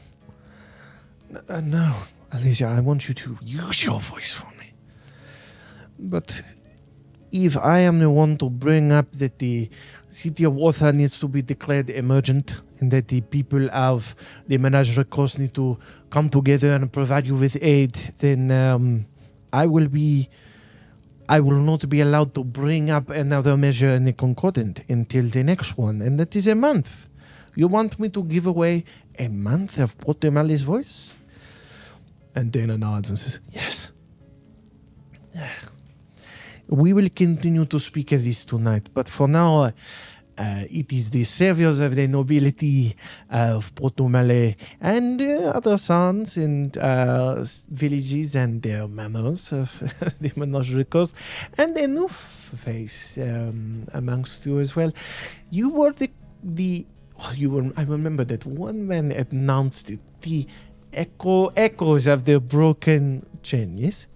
No, Alicia, I want you to use your voice for me. But if I am the one to bring up that the city of Otha needs to be declared emergent and that the people of the Menagerie Coast need to come together and provide you with aid, then I will be I will not be allowed to bring up another measure in the concordant until the next one, and that is a month. You want me to give away a month of Port Damali's voice? And Dana nods and says, yes. We will continue to speak of this tonight, but for now, it is the saviors of the nobility of Port Damali and other sons and villages and their manors of the menagerie coast, and a new face amongst you as well. You were I remember that one man announced it, the echoes of the broken chain, yes?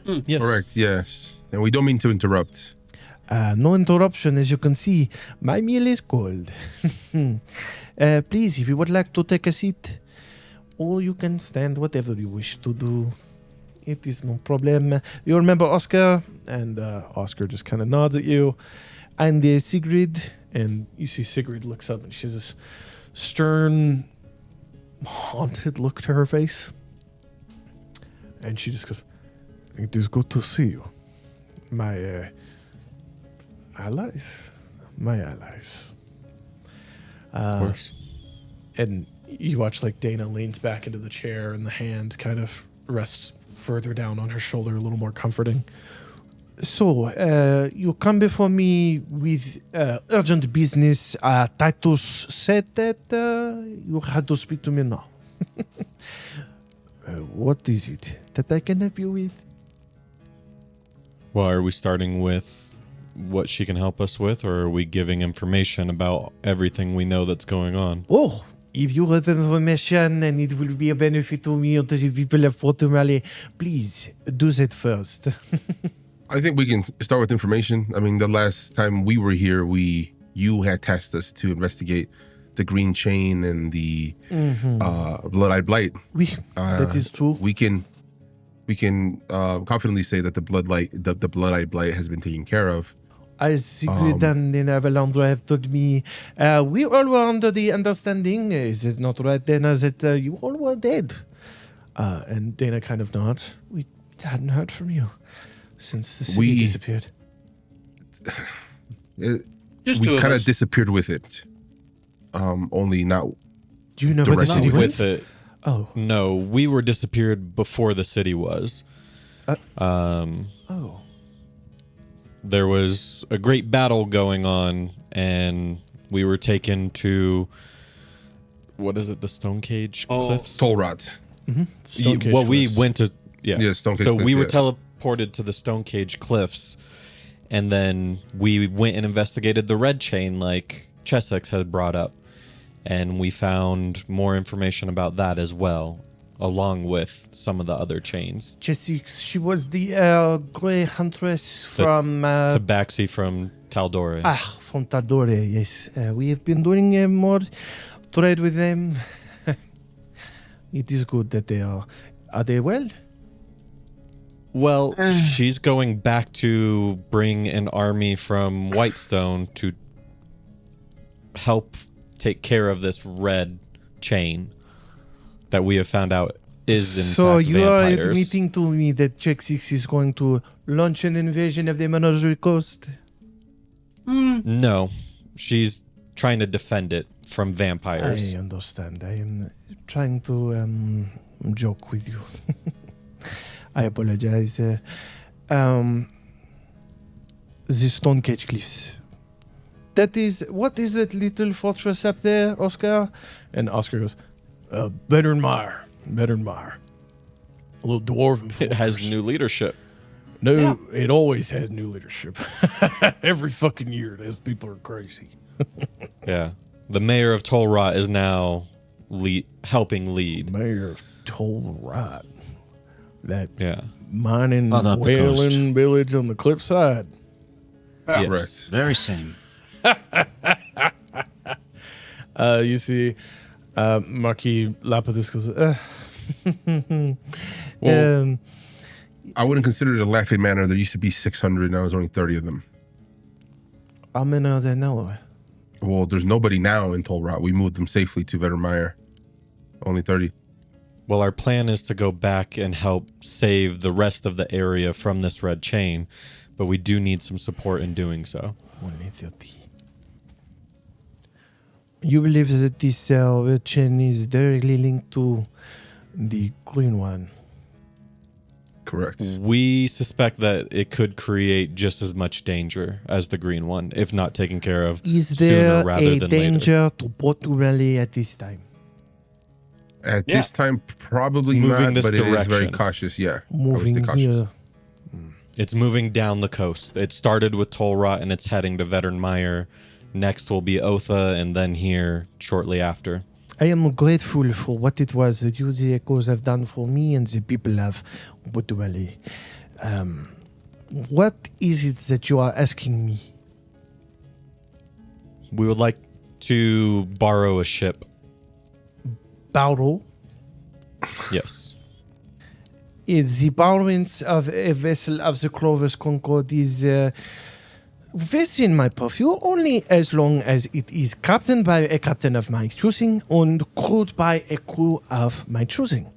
Yes. Correct, yes. And we don't mean to interrupt. No interruption, as you can see. My meal is cold. Please, if you would like to take a seat, or you can stand, whatever you wish to do. It is no problem. You remember Oscar? And Oscar just kind of nods at you. And Sigrid, and you see Sigrid looks up and she has this stern, haunted look to her face. And she just goes, it is good to see you. My allies. Of course. And you watch like Dana leans back into the chair and the hand kind of rests further down on her shoulder, a little more comforting. So, you come before me with urgent business. Titus said that you had to speak to me now. What is it that I can help you with? Well, are we starting with what she can help us with, or are we giving information about everything we know that's going on? Oh, if you have information and it will be a benefit to me or to the people of Port Damali, please do that first. I think we can start with information. I mean, the last time we were here, you had tasked us to investigate the green chain and the blood-eyed blight. That is true. We can confidently say that the blood-eyed blight has been taken care of. As Sigrid and Avalandra have told me, we all were under the understanding, is it not right, Dana, that you all were dead? And Dana kind of nods. We hadn't heard from you since the city disappeared. We kind of disappeared with it. Only not. Do you know where the directly city went? With it. Oh. No, we were disappeared before the city was. Oh. There was a great battle going on, and we were taken to, what is it, the Stone Cage Cliffs? Toll rods. Stone Cage well, Cliffs. we went to, Yeah, Stone Cage so Cliffs, we were yeah. teleported to the Stone Cage Cliffs, and then we went and investigated the red chain like Chessex had brought up, and we found more information about that as well, along with some of the other chains. Jessie, she was the grey huntress from... Tabaxi from Taldore. from Taldore, yes. We have been doing more trade with them. It is good that they are... Are they well? Well, she's going back to bring an army from Whitestone to help take care of this red chain that we have found out is in so fact you are vampires. admitting to me that Check 6 is going to launch an invasion of the Menagerie Coast? No, she's trying to defend it from vampires. I understand. I am trying to joke with you. I apologize. The Stone Cage Cliffs. That is, what is that little fortress up there, Oscar? And Oscar goes, Bettermire. A little dwarven fortress. It has new leadership. No, it always has new leadership. Every fucking year, those people are crazy. Yeah. The mayor of Tolrot is now helping lead. Mayor of Tolrot. That Yeah. mining, Father up the coast. whaling village on the cliffside. Yes. Correct. Very same. You see, Marquis Lapidus goes, Well, I wouldn't consider it a laughing matter. There used to be 600, and now there's only 30 of them. how many are there now? Well, there's nobody now in Toll Rot. We moved them safely to Vettermeyer. Only 30. Well, our plan is to go back and help save the rest of the area from this red chain, but we do need some support in doing so. You believe that this red chain is directly linked to the green one? Correct. We suspect that it could create just as much danger as the green one, if not taken care of Is there sooner rather a than danger later. to Port Damali at this time? At this time, probably It's moving not, this but it is very direction. cautious. Yeah. I would say Moving cautious. here. It's moving down the coast. It started with Tolrot and it's heading to Vetternmeyer. Next will be Otha and then here shortly after. I am grateful for what it was that you, the Echoes, have done for me and the people of Port Damali. What is it that you are asking me? We would like to borrow a ship. Borrow? Yes. Is the borrowing of a vessel of the Clovis Concord is within my purview only as long as it is captained by a captain of my choosing and crewed by a crew of my choosing.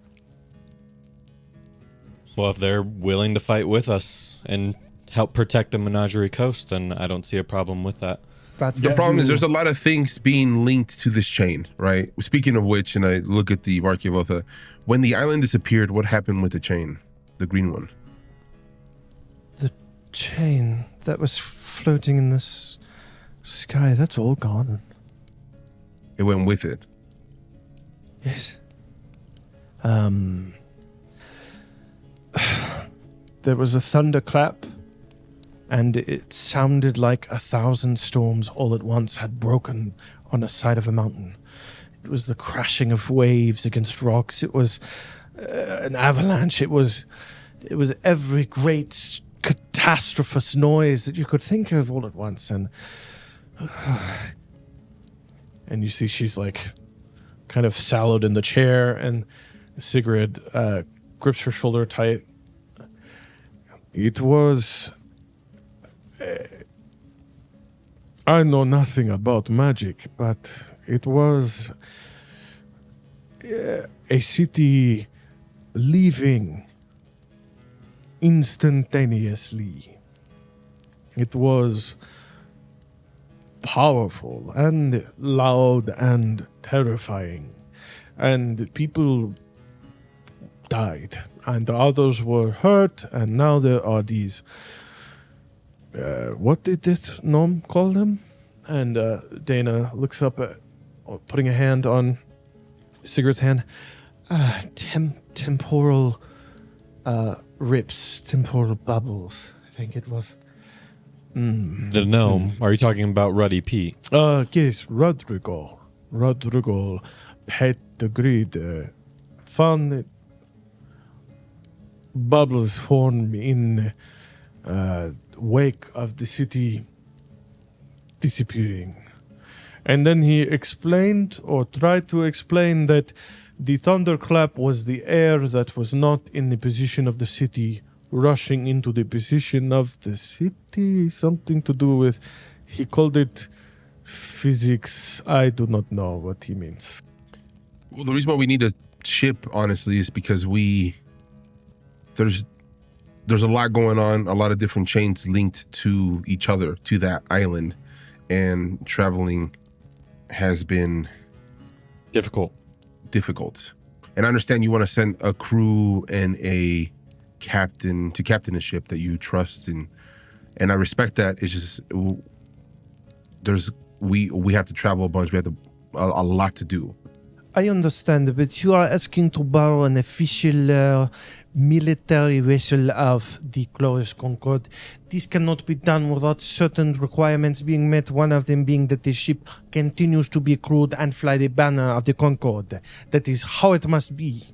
Well, if they're willing to fight with us and help protect the Menagerie Coast, then I don't see a problem with that. But The problem is there's a lot of things being linked to this chain, right? Speaking of which, and I look at the Marquis of Otha, when the island disappeared, what happened with the chain? The green one. the chain that was floating in this sky, that's all gone. It went with it. Yes. There was a thunderclap, and it sounded like 1,000 storms all at once had broken on the side of a mountain. It was the crashing of waves against rocks. It was an avalanche. It was every great catastrophous noise that you could think of all at once. And you see she's like kind of sallowed in the chair, and Sigrid grips her shoulder tight. It was... I know nothing about magic, but it was a city leaving instantaneously. It was powerful and loud and terrifying, and people died, and others were hurt, and now there are these... what did this gnome call them? And Dana looks up at, putting a hand on Sigurd's hand. Temporal rips, temporal bubbles, I think it was. The gnome. Are you talking about Ruddy Pete? Yes, Rodrigo, pet the grid, found bubbles form in wake of the city disappearing. And then he explained, or tried to explain, that the thunderclap was the air that was not in the position of the city rushing into the position of the city. Something to do with, he called it physics. I do not know what he means. Well, the reason why we need a ship, honestly, is because there's a lot going on, a lot of different chains linked to each other, to that island, and traveling has been Difficult. And I understand you want to send a crew and a captain to captain a ship that you trust, and I respect that. It's just we have to travel a bunch. We have a lot to do. I understand, but you are asking to borrow an official military vessel of the Clovis Concord. This cannot be done without certain requirements being met, one of them being that the ship continues to be crewed and fly the banner of the Concord. That is how it must be.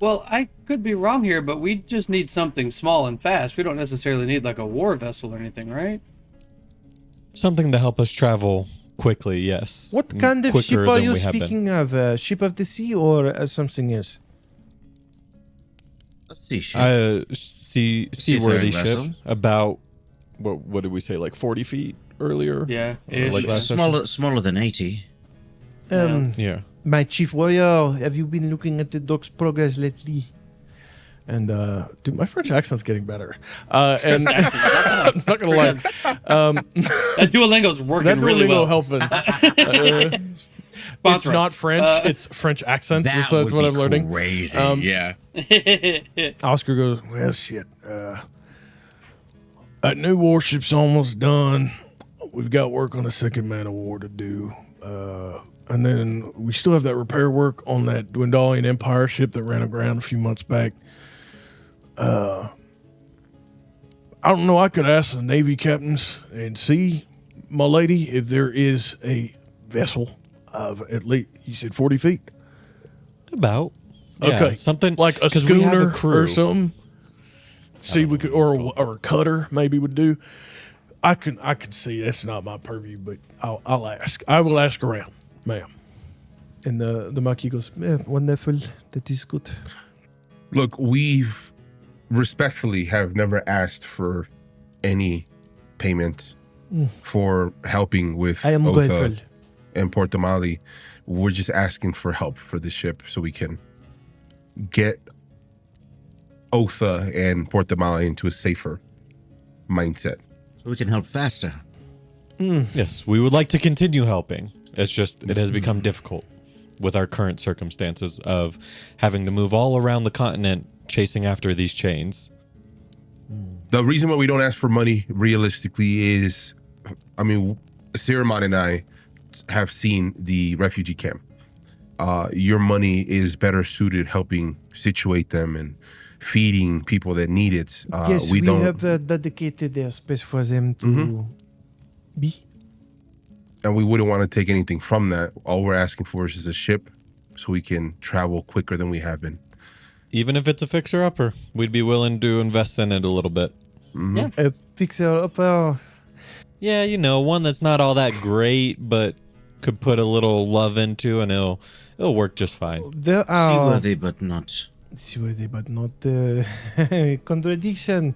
Well, I could be wrong here, but we just need something small and fast. We don't necessarily need like a war vessel or anything, right? Something to help us travel quickly, yes. What kind of Quicker ship are than you we have been. speaking of? A ship of the sea or something else? A sea ship. Seaworthy Seafaring ship. vessel. About, what did we say, like 40 feet earlier? Yeah. Or like last session? Smaller than 80. Yeah. My chief warrior, have you been looking at the Doc's progress lately? And dude, my French accent's getting better. And I'm not gonna lie, that Duolingo's working that really well. helping. It's not French; it's French accent. That's what I'm learning. Crazy, yeah. Oscar goes, well, shit. That new warship's almost done. We've got work on the second man of war to do. And then we still have that repair work on that Dwendalian Empire ship that ran aground a few months back. I don't know. I could ask the Navy captains and see, my lady, if there is a vessel of at least, you said 40 feet? About. Yeah, Okay. something Like a 'cause we have schooner crew. or something. See, we could, or a cutter maybe would do. I could see that's not my purview, but I'll ask. I will ask around, ma'am. And the Marquis goes, wonderful. That is good. Look, we've respectfully have never asked for any payment for helping with I am Otha grateful. and Port Damali. We're just asking for help for the ship so we can get Otha and Port Damali into a safer mindset. So we can help faster. Yes, we would like to continue helping. It's just it has become difficult with our current circumstances of having to move all around the continent chasing after these chains. The reason why we don't ask for money realistically is, I mean, Siromon and I have seen the refugee camp. Your money is better suited helping situate them and feeding people that need it. Yes, we don't, have dedicated a space for them to be. and we wouldn't want to take anything from that. All we're asking for is just a ship so we can travel quicker than we have been. Even if it's a fixer-upper, we'd be willing to invest in it a little bit. Yeah. A fixer-upper. Yeah, you know, one that's not all that great, but could put a little love into, and it'll work just fine. There are Seaworthy, but not. seaworthy, but not contradiction.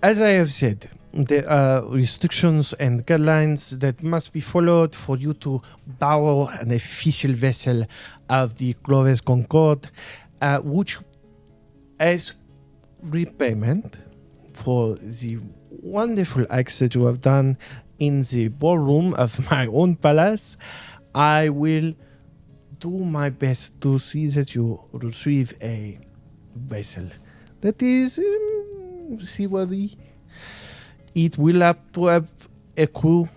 As I have said, there are restrictions and guidelines that must be followed for you to borrow an official vessel of the Clovis Concorde, which, as repayment for the wonderful acts that you have done in the ballroom of my own palace, I will do my best to see that you receive a vessel that is seaworthy. It will have to have a crew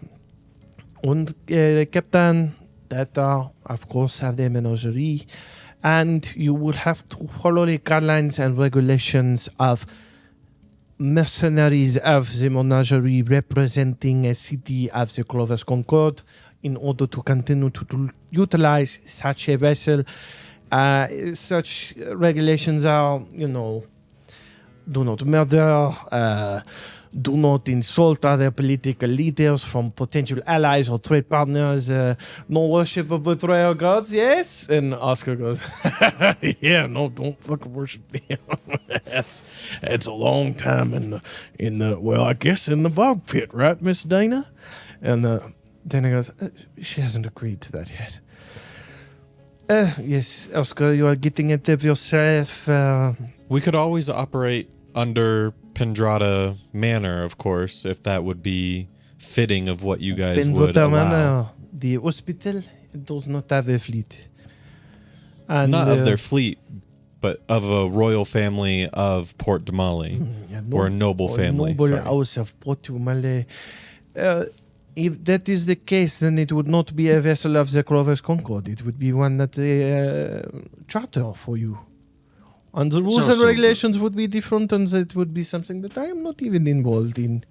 and a captain that are, of course, have their menagerie, and you will have to follow the guidelines and regulations of mercenaries of the menagerie representing a city of the Clovis Concorde in order to continue to utilize such a vessel. Such regulations are, do not murder, do not insult other political leaders from potential allies or trade partners, no worship of betrayal gods, yes? And Oscar goes, yeah, no, don't fucking worship them. That's a long time in the well, I guess in the bog pit, right, Miss Dana? And Dana goes, she hasn't agreed to that yet. Yes, Oscar, you are getting it of yourself. We could always operate under Pendrada Manor, of course, if that would be fitting of what you guys would allow. The hospital does not have a fleet. And, Not of their fleet, but of a royal family of Port Damali, or a noble family. Noble sorry. house of Port Damali. If that is the case, then it would not be a vessel of the Clovis Concorde. It would be one that charter for you. And the rules and also regulations would be different, and it would be something that I am not even involved in.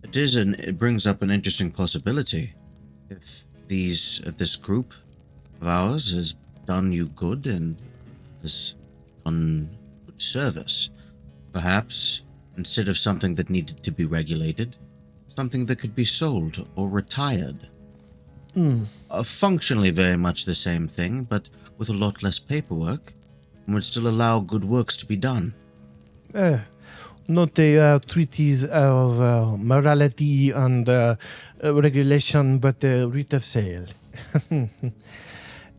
It is, and it brings up an interesting possibility. If this group of ours has done you good and has done good service, perhaps instead of something that needed to be regulated, something that could be sold or retired. Functionally very much the same thing, but with a lot less paperwork, and would still allow good works to be done. not the treaties of morality and regulation, but the rate of sale. The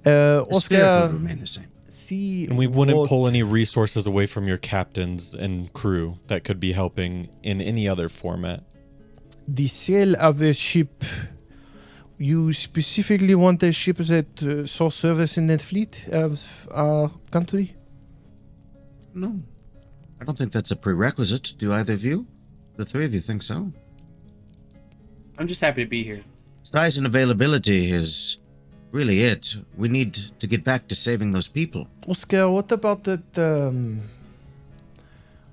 spirit Oscar, will remain the same. see, And we wouldn't what- pull any resources away from your captains and crew that could be helping in any other format. the sale of a ship. You specifically want a ship that saw service in that fleet of our country? No, I don't think that's a prerequisite. Do either of you? The three of you think so? I'm just happy to be here. Size and availability is really it. We need to get back to saving those people. Oscar, what about that?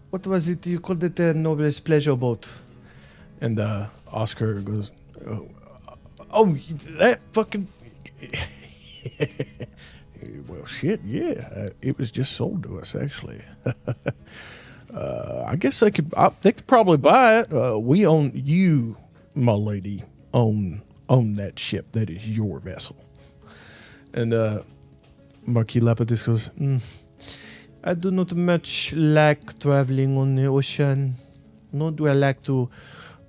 What was it? You called it the Noblest Pleasure Boat. And Oscar goes, oh, that fucking. Well, shit, yeah. It was just sold to us, actually. I guess they could probably buy it. We own, you, my lady, own that ship. That is your vessel. And Marquis Lapidus goes, I do not much like traveling on the ocean, nor do I like to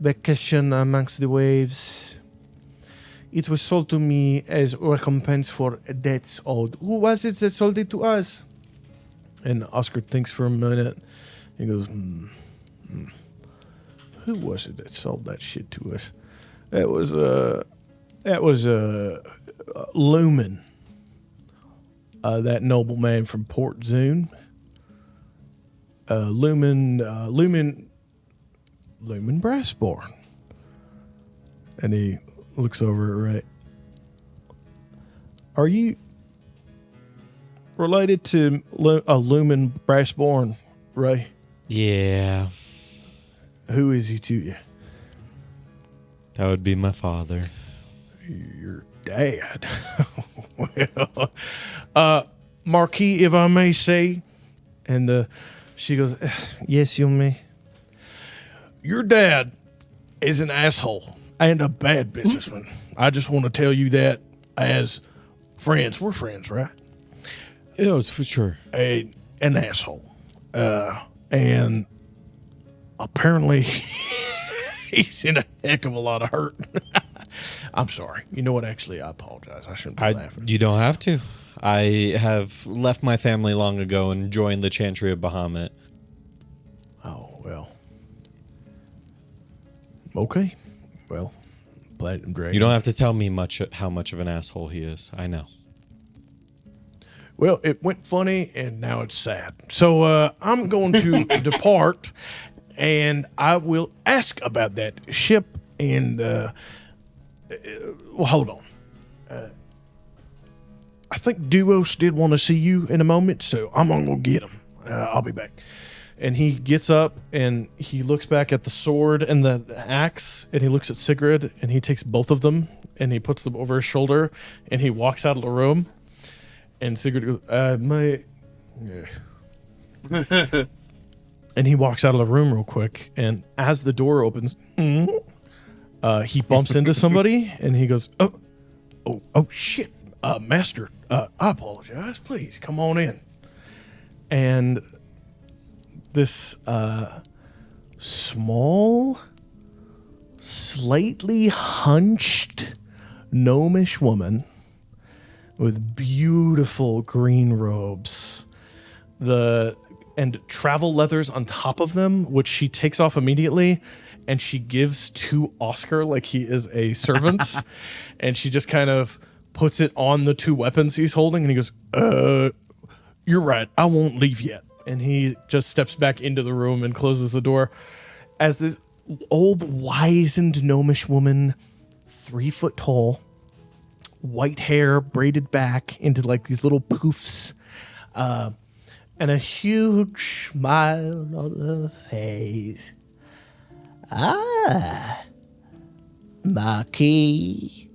vacation amongst the waves. It was sold to me as recompense for debts owed. Who was it that sold it to us? And Oscar thinks for a minute. He goes, who was it that sold that shit to us? That was Lumen. That nobleman from Port Zune. Lumen Brassbourne. And he looks over, right? Are you related to Lumen Brassbourne, Ray? Yeah, Who is he to you? that would be my father. Your dad. Well, Marquis, if I may say. And she goes, yes, you may. Your dad is an asshole and a bad businessman. I just want to tell you that as friends. We're friends, right? Yeah, it's for sure. An asshole. And apparently he's in a heck of a lot of hurt. I'm sorry. You know what? Actually, I apologize. I shouldn't be laughing. You don't have to. I have left my family long ago and joined the Chantry of Bahamut. Oh, well. Okay. Well, Platinum Dragon. You don't have to tell me how much of an asshole he is. I know. Well, it went funny, and now it's sad. So I'm going to depart, and I will ask about that ship. And well, hold on. I think Duos did want to see you in a moment, so I'm gonna go get him. I'll be back. And he gets up and he looks back at the sword and the axe, and he looks at Sigrid, and he takes both of them and he puts them over his shoulder, and he walks out of the room. And Sigrid goes, and he walks out of the room real quick, and as the door opens, he bumps into somebody, and he goes, oh shit, master, I apologize, please come on in. And this small, slightly hunched, gnomish woman with beautiful green robes, and travel leathers on top of them, which she takes off immediately, and she gives to Oscar like he is a servant, and she just kind of puts it on the two weapons he's holding, and he goes, you're right, I won't leave yet. And he just steps back into the room and closes the door as this old, wizened, gnomish woman, 3 foot tall, white hair braided back into like these little poofs, and a huge smile on her face. Ah, Marquis.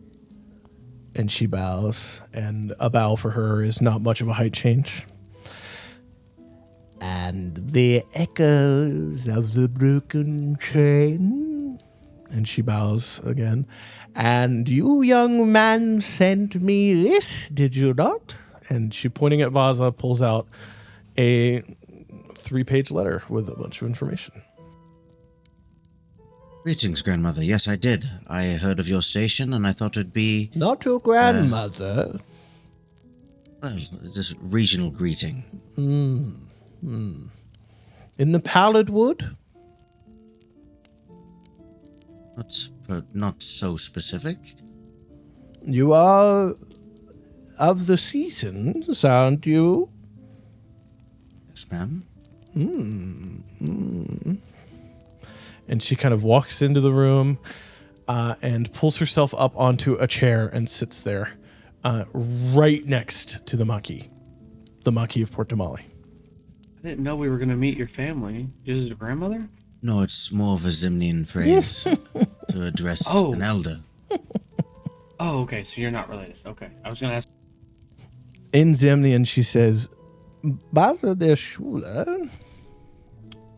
And she bows, and a bow for her is not much of a height change. And the echoes of the broken chain. And she bows again. And you, young man, sent me this, did you not? And she, pointing at Bazza, pulls out a 3-page letter with a bunch of information. Greetings, grandmother. Yes, I did. I heard of your station, and I thought it'd be, Not your grandmother. well, just regional greeting. In the Pallid Wood? Not so specific. You are of the seasons, aren't you? Yes, ma'am. And she kind of walks into the room and pulls herself up onto a chair and sits there right next to the Marquis of Port Damali. I didn't know we were going to meet your family. Is it your grandmother? No, it's more of a Zimnian phrase to address an elder. Oh, okay. So you're not related. Okay. I was going to ask. In Zemnian, she says, Bazza der Schüler,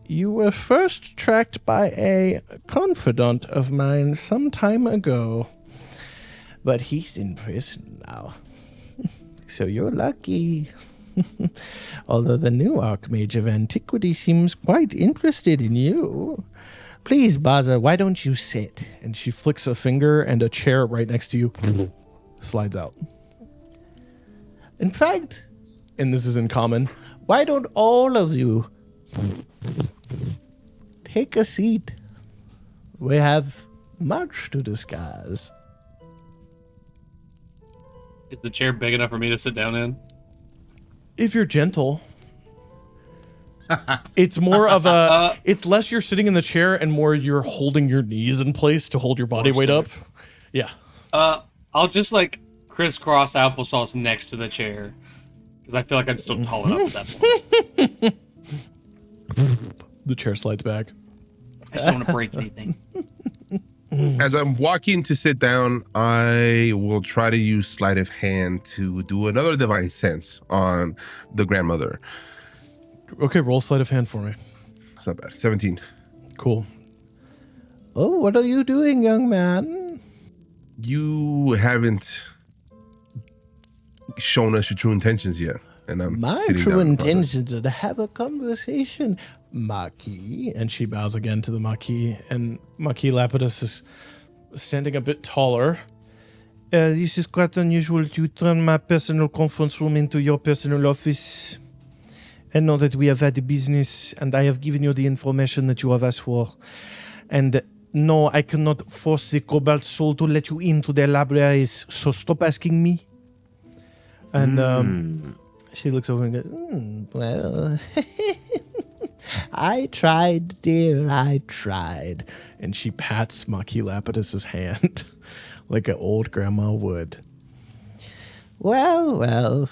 you were first tracked by a confidant of mine some time ago, but he's in prison now. So you're lucky. Although the new Archmage of Antiquity seems quite interested in you. Please, Bazza, why don't you sit? And she flicks a finger and a chair right next to you slides out. In fact, and this is in common, why don't all of you take a seat? We have much to discuss. Is the chair big enough for me to sit down in? If you're gentle, it's more of a, it's less you're sitting in the chair and more you're holding your knees in place to hold your body weight up. Yeah. I'll just like crisscross applesauce next to the chair because I feel like I'm still tall enough at that point. The chair slides back. I just don't want to break anything. As I'm walking to sit down, I will try to use sleight of hand to do another divine sense on the grandmother. Okay, roll sleight of hand for me. That's not bad. 17. Cool. Oh, what are you doing, young man? You haven't shown us your true intentions yet. And I'm My sitting true down in the process. intention is to have a conversation, Marquis. And she bows again to the Marquis. And Marquis Lapidus is standing a bit taller. This is quite unusual to turn my personal conference room into your personal office. I know that we have had business, and I have given you the information that you have asked for. And no, I cannot force the Cobalt Soul to let you into their libraries, so stop asking me. And she looks over and goes, well, I tried, dear, I tried. And she pats Marquis Lapidus's hand like an old grandma would. Well.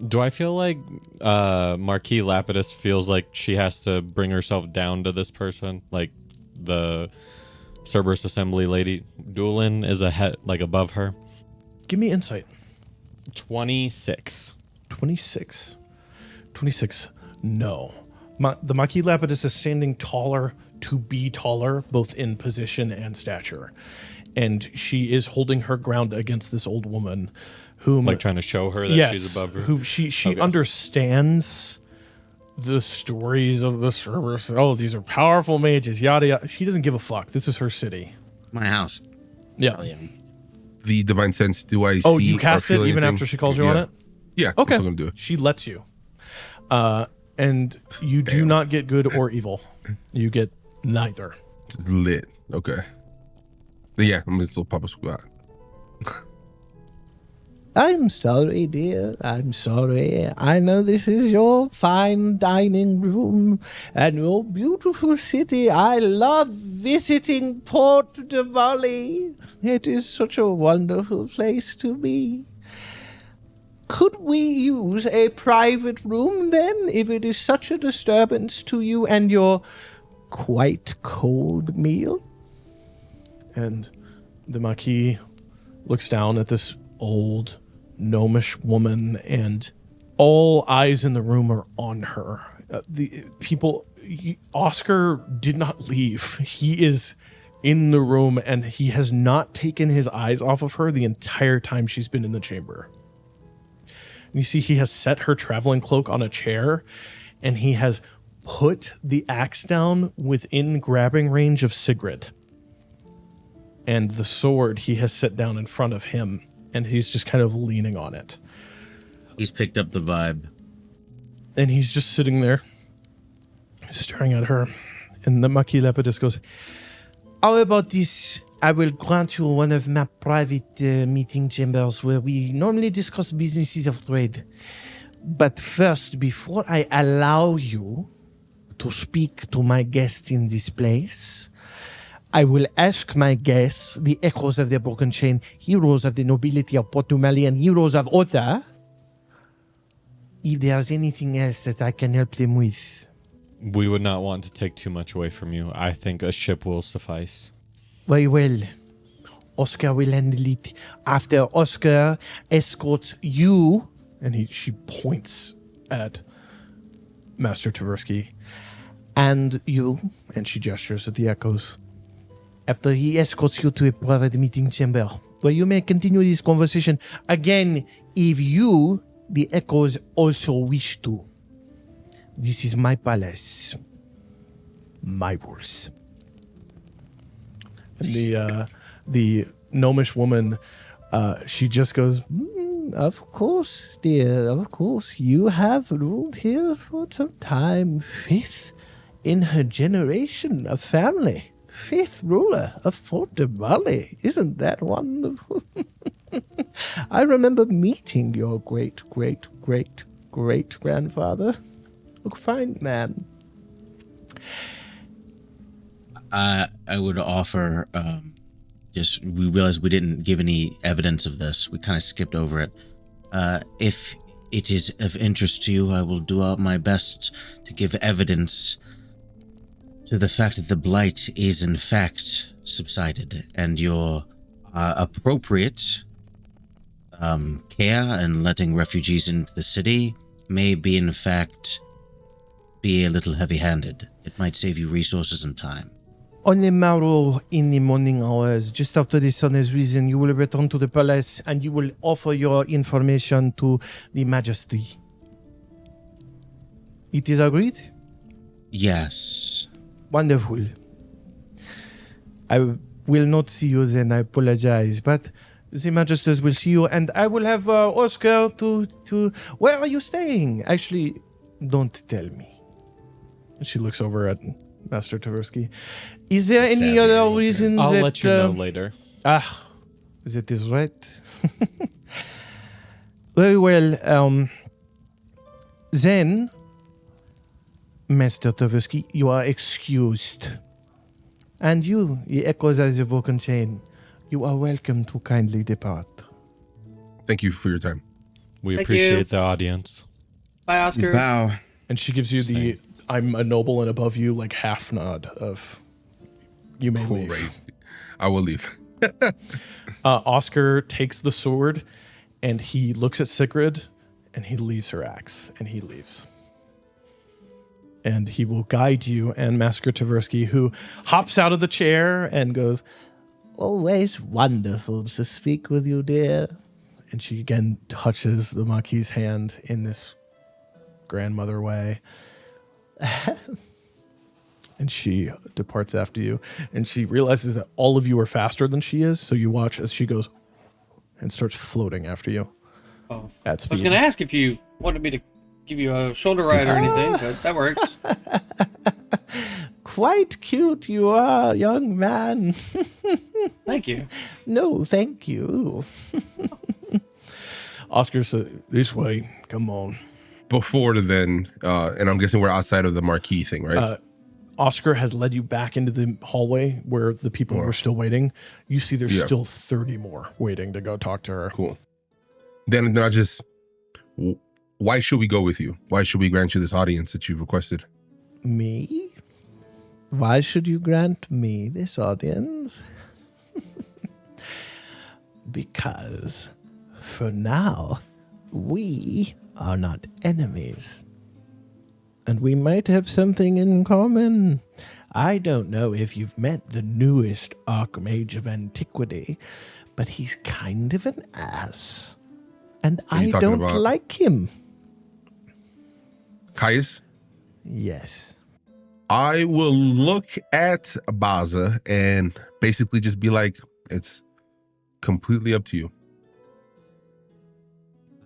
Do I feel like Marquis Lapidus feels like she has to bring herself down to this person? Like the Cerberus Assembly lady? Doolin is like above her. Give me insight. 26. 26. No. The Marquis Lapidus is standing taller to be taller, both in position and stature. And she is holding her ground against this old woman whom... Like trying to show her that she's above her? Who she understands the stories of the Cerberus. Oh, these are powerful mages, yada yada. She doesn't give a fuck. This is her city. My house. Yeah. The divine sense, do I see? Oh, you cast it feel even anything? after she calls you on it? Yeah. Okay. That's what I'm gonna do. She lets you. And you do not get good or evil. You get neither. Just lit. Okay. Yeah, I'm gonna still pop a squat. I'm sorry, dear. I'm sorry. I know this is your fine dining room and your beautiful city. I love visiting Port Damali. It is such a wonderful place to be. Could we use a private room then, if it is such a disturbance to you and your quite cold meal? And the Marquis looks down at this old gnomish woman, and all eyes in the room are on her. Oscar did not leave. He is in the room, and he has not taken his eyes off of her the entire time she's been in the chamber. And you see he has set her traveling cloak on a chair, and he has put the axe down within grabbing range of Sigrid. And the sword he has set down in front of him, and he's just kind of leaning on it. He's picked up the vibe. And he's just sitting there, staring at her. And the Marquis Lepidus goes, how about this? I will grant you one of my private meeting chambers where we normally discuss businesses of trade. But first, before I allow you to speak to my guests in this place, I will ask my guests, the echoes of the broken chain, heroes of the nobility of Port Damali and heroes of Otha, if there's anything else that I can help them with. We would not want to take too much away from you. I think a ship will suffice. Very well. Oscar will handle it. After Oscar escorts you, and she points at Master Tversky, and you, and she gestures at the echoes. After he escorts you to a private meeting chamber, where you may continue this conversation. Again, if you, the echoes, also wish to. This is my palace. My rules. And the gnomish woman, she just goes, of course, dear, of course. You have ruled here for some time. Fifth in her generation of family. Fifth ruler of Port Damali. Isn't that wonderful? I remember meeting your great-great-great-great-grandfather. A fine man. I would offer, we realized we didn't give any evidence of this. We kind of skipped over it. If it is of interest to you, I will do my best to give evidence to the fact that the blight is in fact subsided, and your appropriate care and letting refugees into the city may be in fact be a little heavy-handed. It might save you resources and time. On the morrow, in the morning hours, just after the sun has risen, you will return to the palace and you will offer your information to the Majesty. It is agreed? Yes. Wonderful. I will not see you then, I apologize, but the Magisters will see you, and I will have Oscar to... Where are you staying? Actually, don't tell me. She looks over at Master Tversky. Is there any other reason I'll that... let you know later. That is right. Very well. Then, Master Tversky, you are excused. And you, the echoes of the broken chain, you are welcome to kindly depart. Thank you for your time. We Thank appreciate you. the audience. Bye, Oscar. Bow. And she gives you the I'm a noble and above you like half nod of you may leave. Crazy. I will leave. Oscar takes the sword and he looks at Sigrid and he leaves her axe and he leaves. And he will guide you and Master Tversky, who hops out of the chair and goes, always wonderful to speak with you, dear. And she again touches the Marquis' hand in this grandmother way. And she departs after you. And she realizes that all of you are faster than she is. So you watch as she goes and starts floating after you Oh. at I was speed. going to ask if you wanted me to give you a shoulder ride or anything, but that works. Quite cute you are, young man. Thank you. No, thank you. Oscar said, this way, come on. Before then, and I'm guessing we're outside of the Marquis thing, right? Oscar has led you back into the hallway where the people were still waiting. You see there's still 30 more waiting to go talk to her. Cool. Then I just... Why should we go with you? Why should we grant you this audience that you've requested? Me? Why should you grant me this audience? Because for now, we are not enemies. And we might have something in common. I don't know if you've met the newest Archmage of antiquity, but he's kind of an ass. And I don't like him. Caius? Yes. I will look at Bazza and basically just be like, it's completely up to you.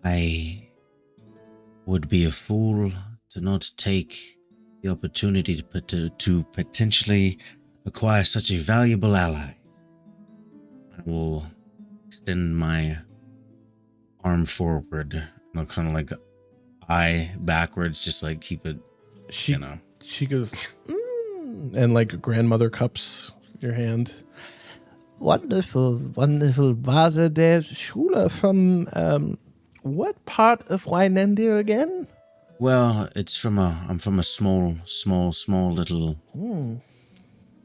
I would be a fool to not take the opportunity to potentially acquire such a valuable ally. I will extend my arm forward, and I'll kind of like eye backwards, just like keep it, She goes, and like grandmother cups your hand. Wonderful, wonderful. Bazza der Schüler from what part of Rhinlandia again? Well, I'm from a small little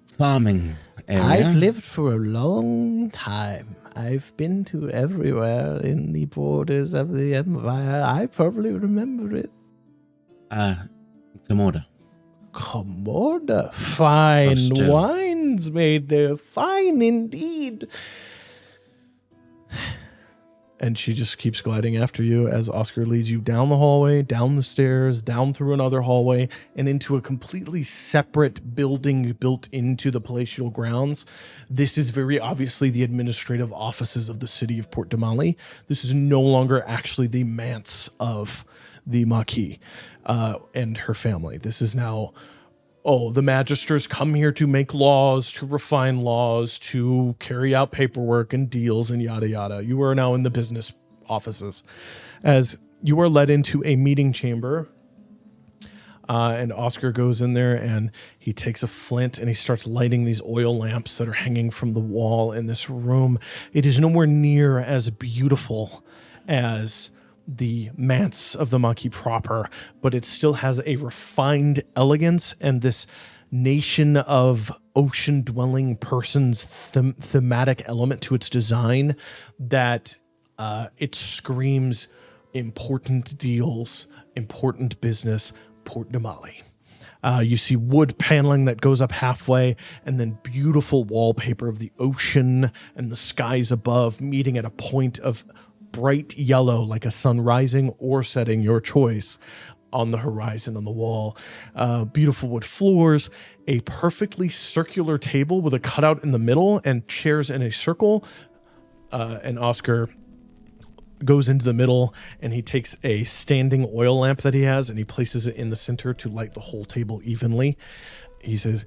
farming area. I've lived for a long time. I've been to everywhere in the borders of the Empire. I probably remember it. Komoda. Komoda. Fine wines made there. Fine indeed. And she just keeps gliding after you as Oscar leads you down the hallway, down the stairs, down through another hallway, and into a completely separate building built into the palatial grounds. This is very obviously the administrative offices of the city of Port Damali. This is no longer actually the manse of the Marquis and her family. This is now... the magisters come here to make laws, to refine laws, to carry out paperwork and deals and yada yada. You are now in the business offices. As you are led into a meeting chamber, and Oscar goes in there and he takes a flint and he starts lighting these oil lamps that are hanging from the wall in this room. It is nowhere near as beautiful as the manse of the Marquis proper, but it still has a refined elegance and this nation of ocean-dwelling persons thematic element to its design that it screams important deals, important business, Port Damali. You see wood paneling that goes up halfway, and then beautiful wallpaper of the ocean and the skies above meeting at a point of bright yellow, like a sun rising or setting, your choice, on the horizon on the wall. Beautiful wood floors, a perfectly circular table with a cutout in the middle and chairs in a circle. And Oscar goes into the middle and he takes a standing oil lamp that he has and he places it in the center to light the whole table evenly. He says,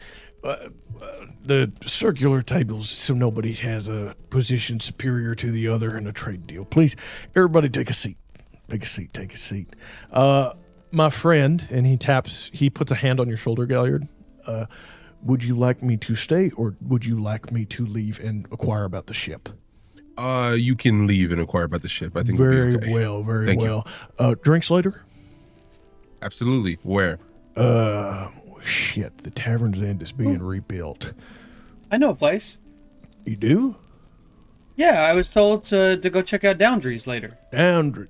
the circular tables, so nobody has a position superior to the other in a trade deal. Please, everybody take a seat. Take a seat. My friend, and he puts a hand on your shoulder, Galliard. Would you like me to stay or would you like me to leave and inquire about the ship? You can leave and inquire about the ship. I think very we'll be okay. well, very Thank well. Drinks later? Absolutely. Where? Shit, the Tavern's End is being rebuilt. I know a place. You do? Yeah, I was told to go check out Doundries later. Hell,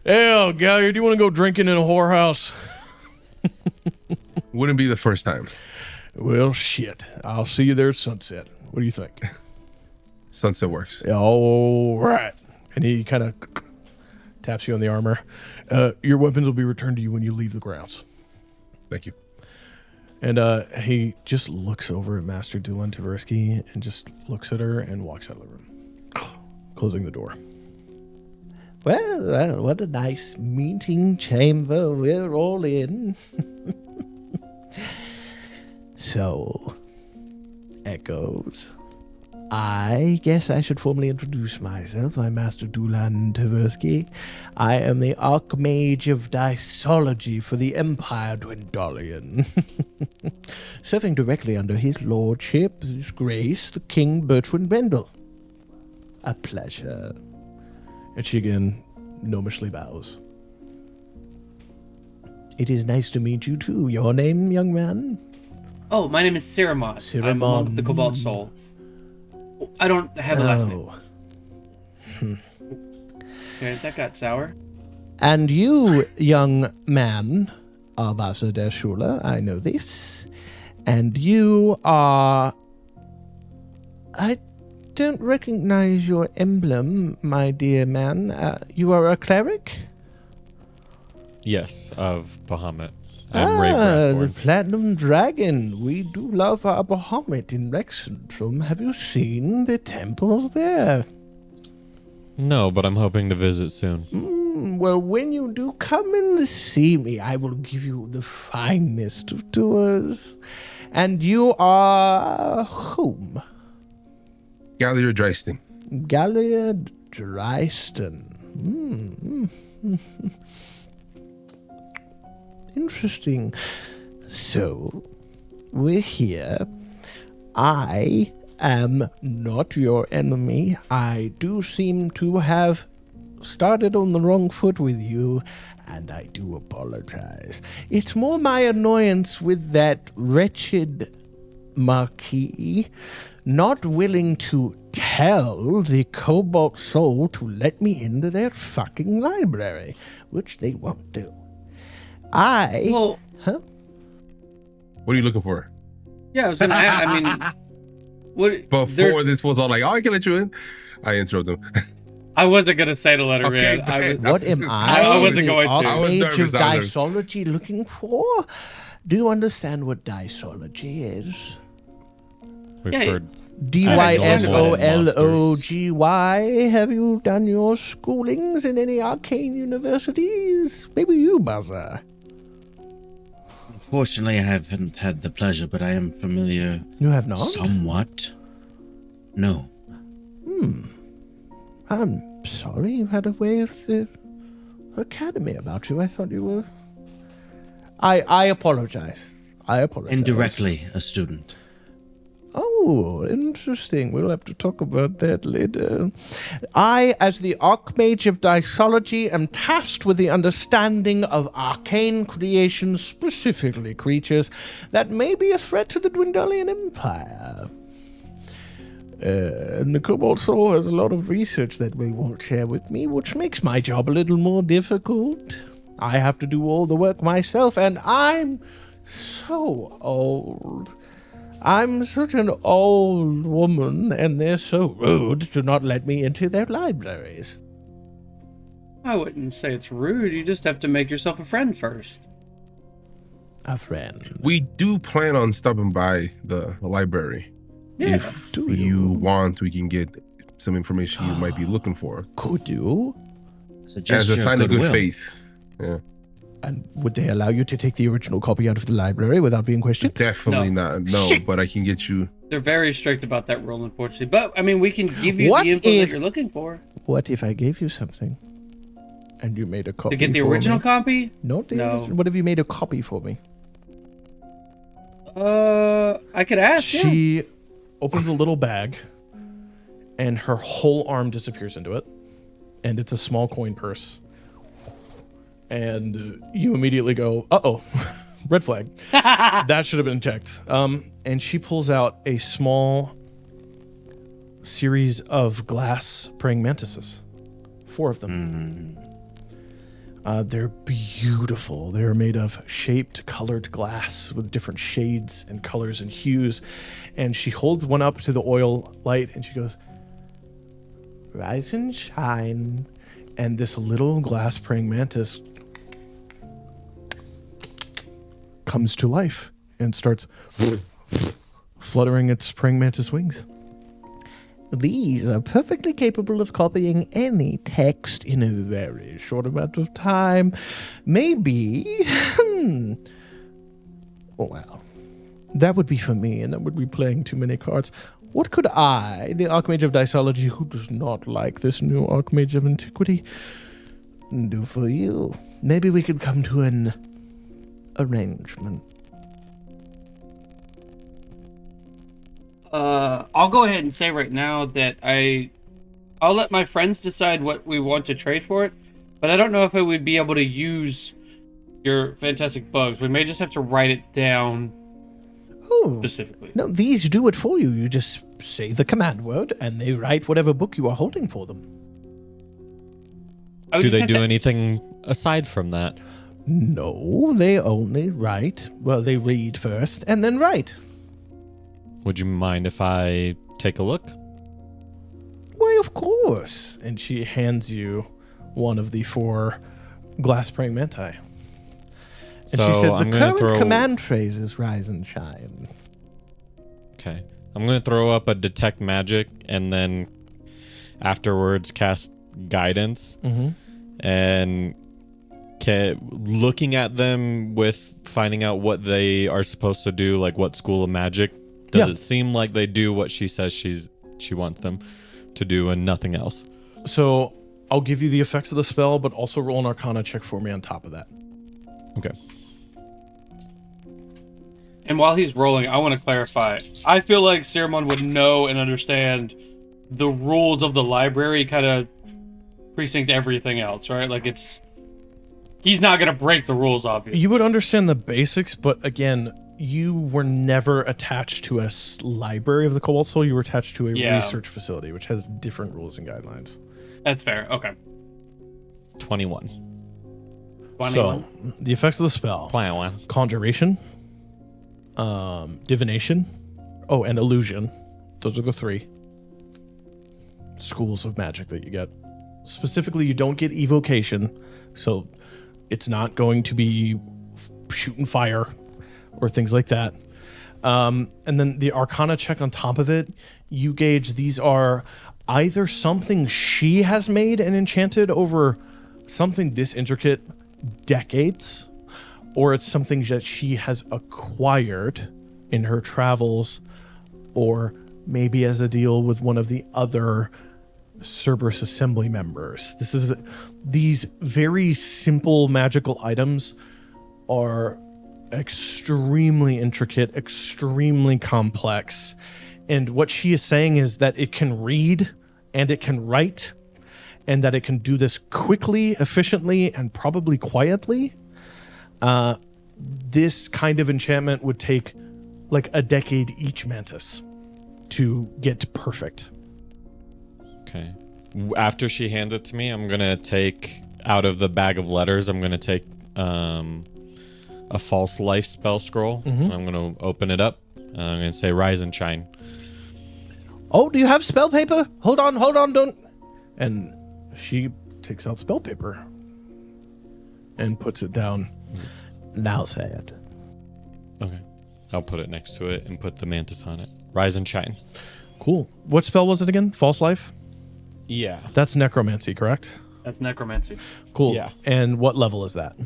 Galliard, do you want to go drinking in a whorehouse? Wouldn't be the first time. Well, shit. I'll see you there at sunset. What do you think? Sunset works. All right. And he kind of taps you on the armor. Your weapons will be returned to you when you leave the grounds. Thank you. And he just looks over at Master Dulan Tversky and just looks at her and walks out of the room, closing the door. Well, what a nice meeting chamber we're all in. So, Echoes. I guess I should formally introduce myself. I'm Master Dulan Tversky. I am the Archmage of Dysology for the Empire Dwendalian. Serving directly under his lordship, his grace, the King Bertrand Bendel. A pleasure. And she again gnomishly bows. It is nice to meet you too. Your name, young man? Oh, my name is Siromon. I'm a monk of the Cobalt Soul. I don't have a last name. Okay, that got sour. And you, young man, are Bazza der Schüler, I know this. And you are... I don't recognize your emblem, my dear man. You are a cleric? Yes, of Bahamut. I'm Ray the Brassbourne. Platinum Dragon. We do love our Bahamut in Rexentrum. Have you seen the temples there? No, but I'm hoping to visit soon. Well, when you do come and see me, I will give you the finest of tours. And you are whom? Galliard Drystan. Galliard Drystan. Interesting. So, we're here. I am not your enemy. I do seem to have started on the wrong foot with you, and I do apologize. It's more my annoyance with that wretched Marquis not willing to tell the Cobalt Soul to let me into their fucking library, which they won't do. Well, Huh? What are you looking for? yeah, I was gonna. I mean, what? Before this was all like, oh, I can let you in. I interrupted him. I wasn't gonna say to let her Okay, in. go ahead. What am I, I wasn't the going to. I was Archmage nervous, of I was Dysology looking for? Do you understand what Dysology is? We've Yeah, heard Dysology. Have you done your schoolings in any arcane universities? Maybe you, Bazza. Unfortunately, I haven't had the pleasure, but I am familiar You have not? somewhat. No. I'm sorry, you had a way of the academy about you. I thought you were... I apologize. Indirectly a student. Oh, interesting. We'll have to talk about that later. I, as the Archmage of Dysology, am tasked with the understanding of arcane creations, specifically creatures that may be a threat to the Dwendalian Empire. And the Cobalt Soul has a lot of research that they won't share with me, which makes my job a little more difficult. I have to do all the work myself, and I'm so old. I'm such an old woman, and they're so rude to not let me into their libraries. I wouldn't say it's rude. You just have to make yourself a friend first. A friend. We do plan on stopping by the library. Yeah. If Do you you? want, we can get some information you might be looking for. Could you? It's a As gesture a sign of good goodwill. faith. Yeah. And would they allow you to take the original copy out of the library without being questioned? Definitely not. No, Shit. but I can get you. They're very strict about that rule, unfortunately. But, I mean, we can give you What the info if- that you're looking for. What if I gave you something and you made a copy To get the for original me? copy? Not the No. original. What if you made a copy for me? I could ask, yeah. She opens a little bag, and her whole arm disappears into it, and it's a small coin purse. And you immediately go, uh-oh, red flag. That should have been checked. And she pulls out a small series of glass praying mantises. 4 of them. They're beautiful. They're made of shaped, colored glass with different shades and colors and hues. And she holds one up to the oil light and she goes, "Rise and shine." And this little glass praying mantis comes to life and starts fluttering its praying mantis wings. These are perfectly capable of copying any text in a very short amount of time. Maybe. Well, that would be for me, and that would be playing too many cards. What could I, the Archmage of Dysology, who does not like this new Archmage of Antiquity, do for you? Maybe we could come to an arrangement. I'll go ahead and say right now that I'll let my friends decide what we want to trade for it, but I don't know if I would be able to use your fantastic bugs. We may just have to write it down Oh, specifically. no, these do it for you. You just say the command word, and they write whatever book you are holding for them. I would Do just they have do to- anything aside from that? No, they only write. Well, they read first, and then write. Would you mind if I take a look? Why, of course. And she hands you one of the 4 glass praying manti. And So she said, I'm the gonna current command phrase is rise and shine. Okay. I'm going to throw up a detect magic and then afterwards cast guidance. Mm-hmm. And looking at them with finding out what they are supposed to do, like what school of magic, does it seem like they do what she says she wants them to do and nothing else? So I'll give you the effects of the spell, but also roll an Arcana check for me on top of that. Okay. And while he's rolling, I want to clarify. I feel like Siromon would know and understand the rules of the library, kind of precinct everything else, right? Like he's not going to break the rules, obviously. You would understand the basics, but again, you were never attached to a library of the Cobalt Soul. You were attached to a research facility, which has different rules and guidelines. That's fair. Okay. 21. So, the effects of the spell. 21. Conjuration. Divination. Oh, and illusion. Those are the 3 schools of magic that you get. Specifically, you don't get evocation, so it's not going to be shooting fire or things like that. And then the Arcana check on top of it, you gauge these are either something she has made and enchanted over something this intricate decades, or it's something that she has acquired in her travels, or maybe as a deal with one of the other Cerberus Assembly members. These very simple magical items are extremely intricate, extremely complex. And what she is saying is that it can read and it can write, and that it can do this quickly, efficiently, and probably quietly. This kind of enchantment would take like a decade each, Mantis, to get perfect. Okay. After she hands it to me, I'm going to take out of the bag of letters, I'm going to take a false life spell scroll. Mm-hmm. I'm going to open it up. I'm going to say rise and shine. Oh, do you have spell paper? Hold on, don't. And she takes out spell paper and puts it down. Now say it. Okay. I'll put it next to it and put the mantis on it. Rise and shine. Cool. What spell was it again? False life? Yeah. That's necromancy, correct? That's necromancy. Cool. Yeah. And what level is that?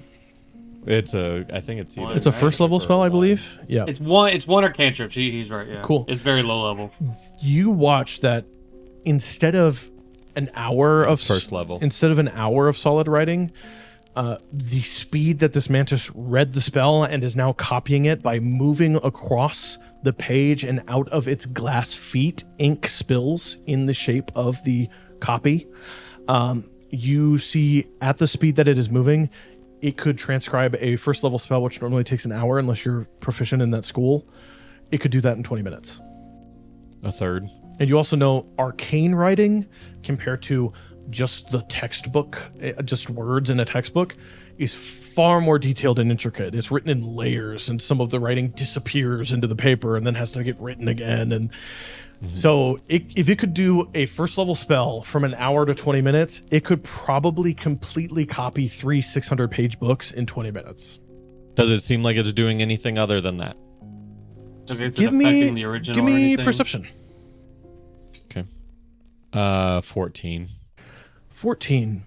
I think it's either. It's a first level spell, I believe. Yeah. It's one or cantrip. He's right. Yeah. Cool. It's very low level. You watch that instead of an hour of first level. Instead of an hour of solid writing, the speed that this mantis read the spell and is now copying it by moving across the page and out of its glass feet, ink spills in the shape of the copy. You see at the speed that it is moving, it could transcribe a first level spell, which normally takes an hour unless you're proficient in that school. It could do that in 20 minutes. A third. And you also know arcane writing compared to just the textbook, just words in a textbook, is far more detailed and intricate. It's written in layers, and some of the writing disappears into the paper and then has to get written again. And so if it could do a first level spell from an hour to 20 minutes, it could probably completely copy 3 600-page books in 20 minutes. Does it seem like it's doing anything other than that? Okay, it's Give affecting the original. give or me anything? perception. Okay. 14. 14.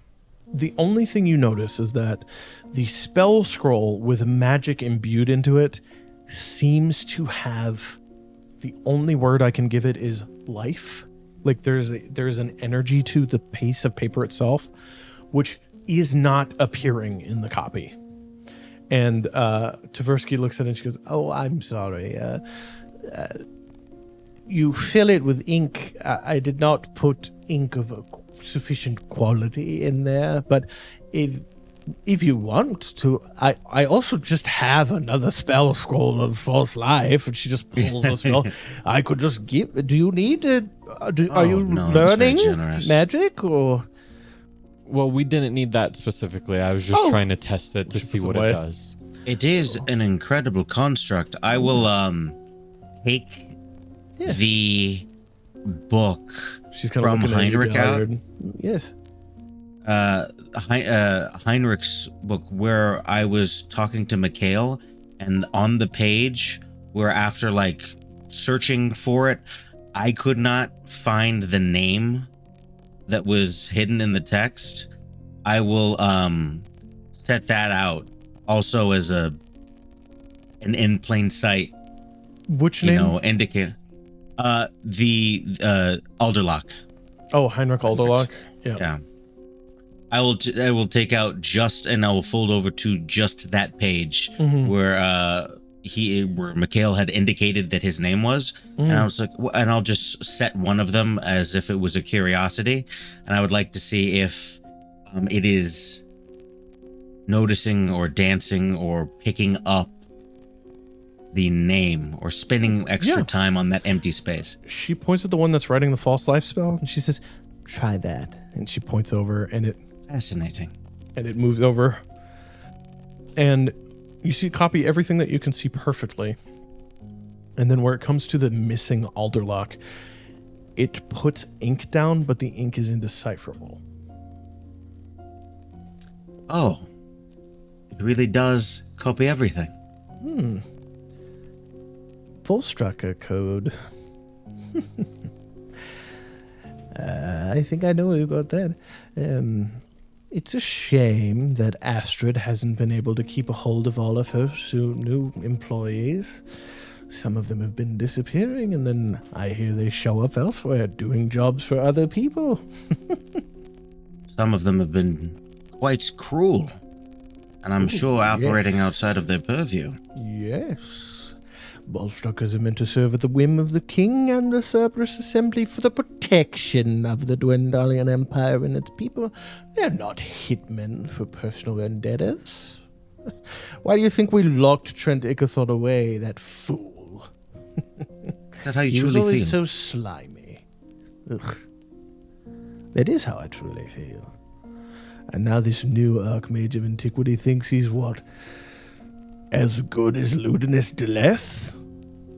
The only thing you notice is that the spell scroll with magic imbued into it seems to have, the only word I can give it is life. Like there's an energy to the piece of paper itself, which is not appearing in the copy. And Tversky looks at it and she goes, "Oh, I'm sorry. You fill it with ink. I did not put ink of a sufficient quality in there, but if you want to, I also just have another spell scroll of false life," and she just pulls a spell. I could just give. Do you need it? Are you no, that's very learning generous. magic or? Well, we didn't need that specifically. I was just trying to test it to see puts what it away. it does. It is an incredible construct. I will take the book She's kind of from looking at you, Heinrich out. Galliard. Yes. Heinrich's book, where I was talking to Mikhail, and on the page where after like searching for it, I could not find the name that was hidden in the text. I will set that out also as an in plain sight. Which name? Indicator. The Alderlock. Oh, Heinrich Alderlock. Yeah. I will take out and I will fold over to just that page where where Mikhail had indicated that his name was, and I was like, and I'll just set one of them as if it was a curiosity, and I would like to see if it is noticing or dancing or picking up the name or spending extra time on that empty space. She points at the one that's writing the false life spell, and she says, "Try that." And she points over, and it fascinating, and it moves over, and you see copy everything that you can see perfectly. And then where it comes to the missing Alderlock, it puts ink down, but the ink is indecipherable. Oh, it really does copy everything. Volstrucker code. I think I know where you got that. It's a shame that Astrid hasn't been able to keep a hold of all of her new employees. Some of them have been disappearing, and then I hear they show up elsewhere doing jobs for other people. Some of them have been quite cruel, and I'm sure operating outside of their purview. Yes. Volstruckers are meant to serve at the whim of the king and the Cerberus Assembly for the protection of the Dwendalian Empire and its people. They're not hitmen for personal vendettas. Why do you think we locked Trent Ickathon away, that fool? Is that how you He was truly always feel? so slimy. Ugh. That is how I truly feel. And now this new Archmage of Antiquity thinks he's what? As good as Ludinus Deleth?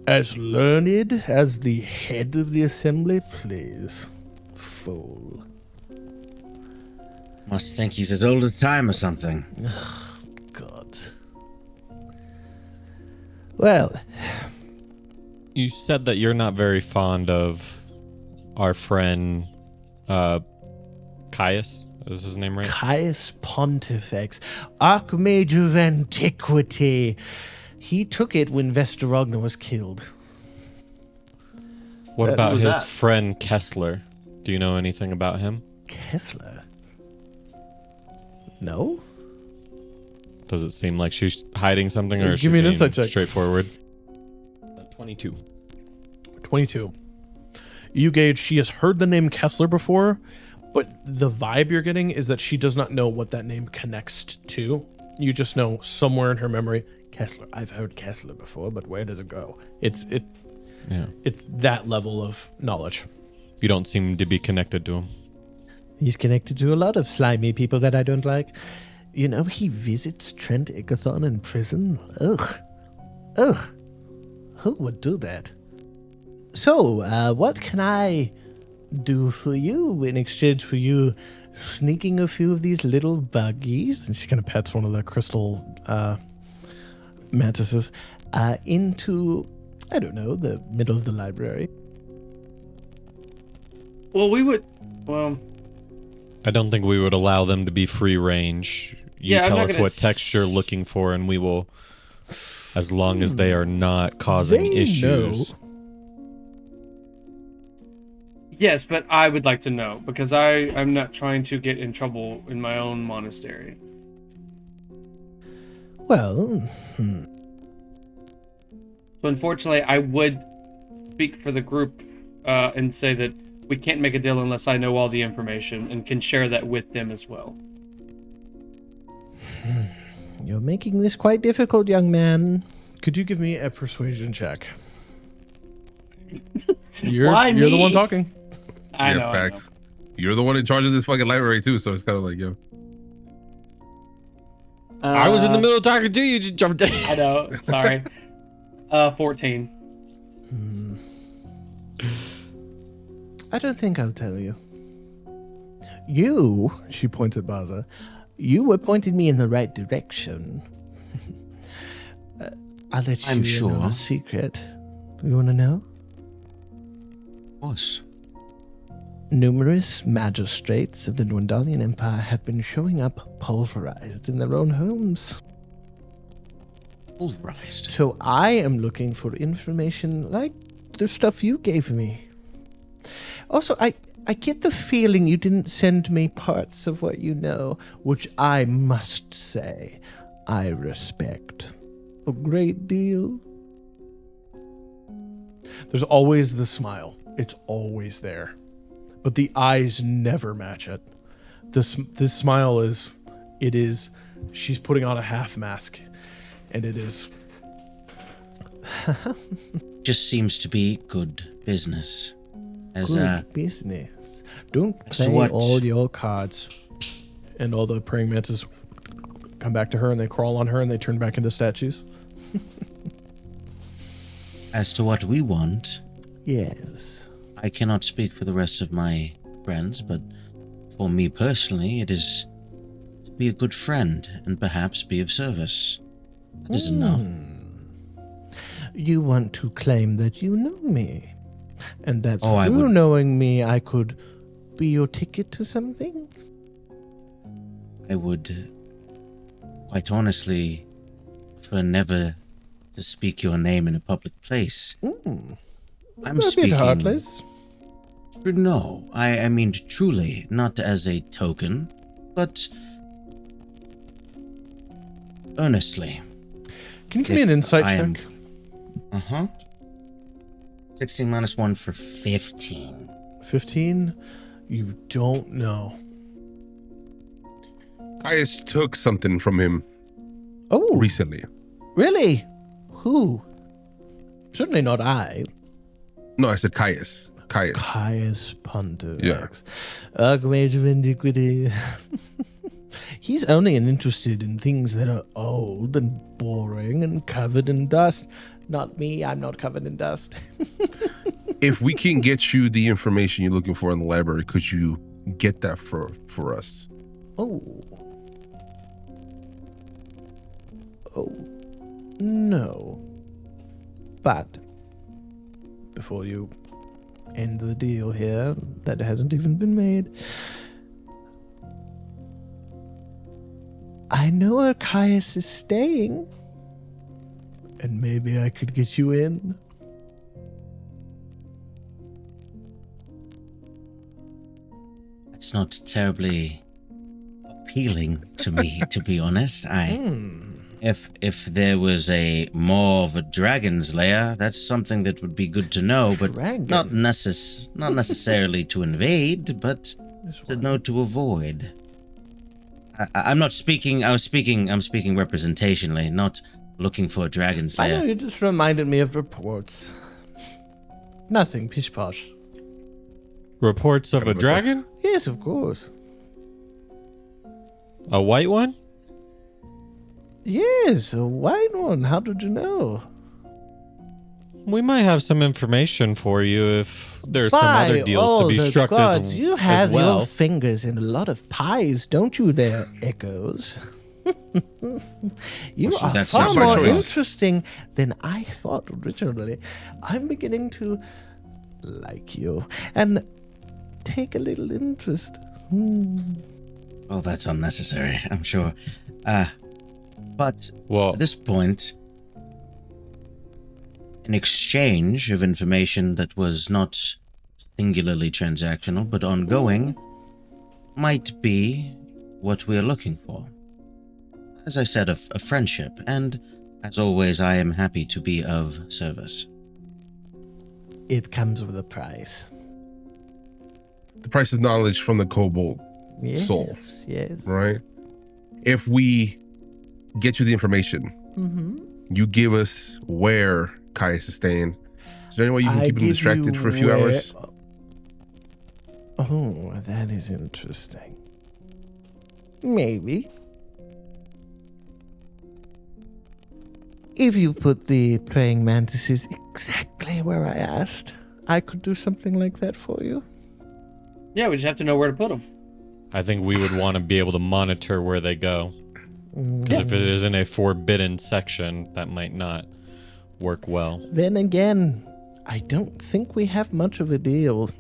As learned as the head of the assembly? Please. Fool. Must think he's as old as time or something. God. Well, You said that you're not very fond of our friend Caius. Is his name right? Caius Pontifex, Archmage of Antiquity. He took it when Vesterogna was killed. What about who's his that? friend Kessler? Do you know anything about him? Kessler? No? Does it seem like she's hiding something, or is Give she me an being insight check. straightforward? 22. 22. You gauge she has heard the name Kessler before, but the vibe you're getting is that she does not know what that name connects to. You just know somewhere in her memory, Kessler. I've heard Kessler before, but where does it go? It's that level of knowledge. You don't seem to be connected to him. He's connected to a lot of slimy people that I don't like. You know, he visits Trent Ickathon in prison. Ugh. Ugh. Who would do that? So, what can I do for you in exchange for you sneaking a few of these little buggies? And she kind of pets one of the crystal mantises into, I don't know, the middle of the library. Well, I don't think we would allow them to be free range. You Yeah, I'm tell not us gonna what text you're looking for, and we will, as long as they are not causing They issues. know. yes, but I would like to know, because I'm not trying to get in trouble in my own monastery. Well, So unfortunately, I would speak for the group and say that we can't make a deal unless I know all the information and can share that with them as well. you're making this quite difficult, young man. Could you give me a persuasion check? You're Why the me? one talking. I Yeah, know. facts. You're the one in charge of this fucking library too, so it's kind of like, yo. I was in the middle of talking to you. You just jumped in. I know. Sorry. 14. I don't think I'll tell you. You, she points at Bazza, you were pointing me in the right direction. I'll let I'm you in on sure. a secret. You want to know? Of course. Numerous magistrates of the Dwendalian Empire have been showing up pulverized in their own homes. Pulverized. So I am looking for information like the stuff you gave me. Also, I get the feeling you didn't send me parts of what you know, which I must say I respect a great deal. There's always the smile. It's always there. But the eyes never match it. This smile is, she's putting on a half mask. And it is. Just seems to be good business. Good business. Don't play what? all your cards. And all the praying mantis come back to her and they crawl on her and they turn back into statues. As to what we want, Yes. I cannot speak for the rest of my friends, but for me personally, it is to be a good friend and perhaps be of service. That is enough. You want to claim that you know me. And that I through would- knowing me, I could be your ticket to something? I would, quite honestly, prefer never to speak your name in a public place. I'm A bit speaking. heartless. No, I mean truly, not as a token, but earnestly. Can you give me an If insight I am- check? 16 minus 1 for 15. 15? You don't know. Caius took something from him Oh, recently. really? Who? Certainly not I. No, I said Caius. Caius. Caius Pontifex. Yeah. Archmage of Antiquity. He's only interested in things that are old and boring and covered in dust. Not me, I'm not covered in dust. If we can get you the information you're looking for in the library, could you get that for us? Oh. Oh. No. But before you end the deal here, that hasn't even been made, I know where Caius is staying. And maybe I could get you in. That's not terribly appealing to me, to be honest. If there was a more of a dragon's lair, that's something that would be good to know, but Dragon? not necessarily to invade, but to know to avoid. I'm not speaking. I'm speaking representationally, not looking for a dragon's I know, lair. you just reminded me of reports. Nothing, pish posh. Reports of a dragon? Yes, of course. A white one? Yes, a white one. How did you know? We might have some information for you if there's some other deals to be the struck gods, as, you as have well. your fingers in a lot of pies, don't you there, Echoes? You Well, are that's far not my more choice. interesting than I thought originally. I'm beginning to like you and take a little interest. Oh, that's unnecessary, I'm sure. But Well, at this point, an exchange of information that was not singularly transactional but ongoing might be what we are looking for. As I said, a friendship, and as always, I am happy to be of service. It comes with a price. The price of knowledge from the kobold Yes, soul, yes. right? If we get you the information, you give us where Caius is staying. Is there any way you can keep him distracted for a few hours? Oh, that is interesting. Maybe. If you put the praying mantises exactly where I asked, I could do something like that for you. Yeah, we just have to know where to put them. I think we would want to be able to monitor where they go. Because if it is in a forbidden section, that might not work well. Then again, I don't think we have much of a deal.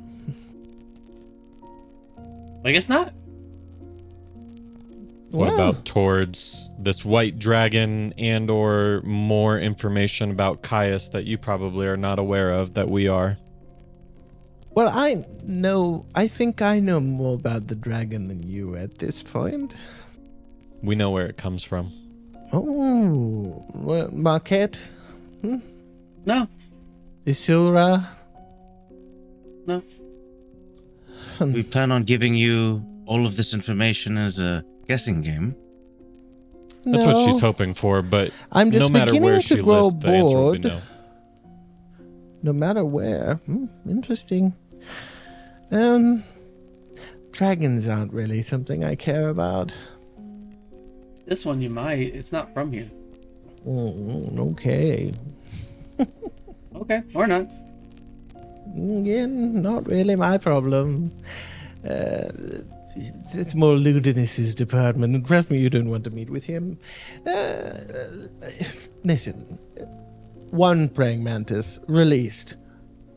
I guess not. What Well, about towards this white dragon and or more information about Caius that you probably are not aware of that we are? Well, I think I know more about the dragon than you at this point. We know where it comes from. Oh, well, Marquette? No. Isilra? No. We plan on giving you all of this information as a guessing game. That's what she's hoping for, but I'm just no matter beginning where to she grow lists, the answer will be bored. no. No matter where. Interesting. Dragons aren't really something I care about. This one you might. It's not from here. Okay. Okay, or not. Again, not really my problem. It's more Ludinus's department, and trust me, you don't want to meet with him. Listen, one praying mantis released,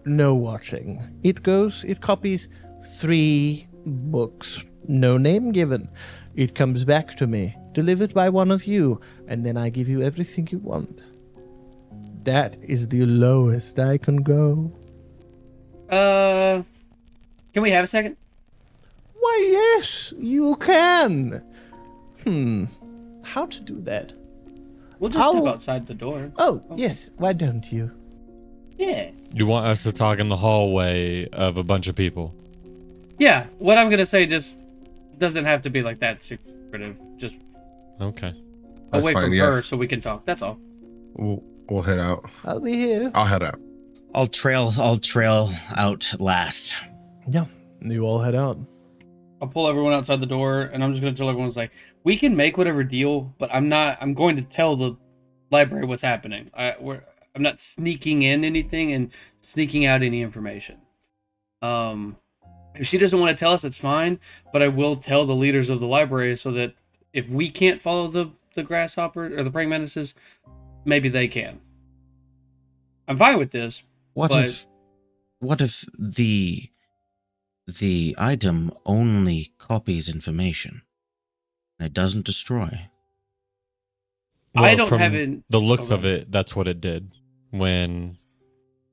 no watching. It copies 3 books, no name given. It comes back to me, delivered by one of you, and then I give you everything you want. That is the lowest I can go. Can we have a second? Why, yes, you can. How to do that? We'll just step outside the door. Oh, yes, why don't you? Yeah. You want us to talk in the hallway of a bunch of people? Yeah, what I'm gonna say just doesn't have to be like that secretive. Just Okay. That's away fine, from yeah. her so we can talk. That's all. We'll head out. I'll be here. I'll head out. I'll trail out last. Yeah, you all head out. I'll pull everyone outside the door, and I'm just gonna tell everyone, like, we can make whatever deal, but I'm going to tell the library what's happening. I'm not sneaking in anything and sneaking out any information. If she doesn't want to tell us, it's fine, but I will tell the leaders of the library so that if we can't follow the grasshopper or the praying mantises, maybe they can. I'm fine with this. What if the item only copies information and it doesn't destroy? I don't from have it. The looks of it, that's what it did when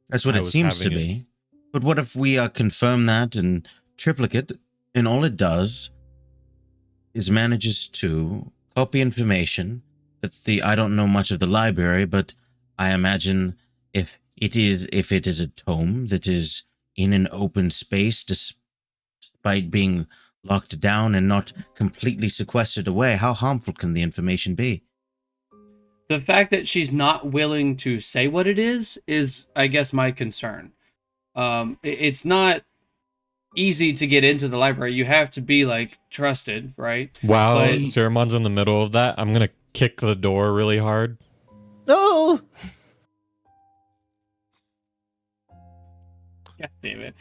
That's what I it was seems to having be. But what if we confirm that in triplicate, and all it does is manages to copy information that I don't know much of the library, but I imagine if it is a tome that is in an open space, despite being locked down and not completely sequestered away, how harmful can the information be? The fact that she's not willing to say what it is, I guess, my concern. It's not easy to get into the library. You have to be, like, trusted, right? Wow, But- Siromon's in the middle of that. I'm gonna kick the door really hard. No! God damn it.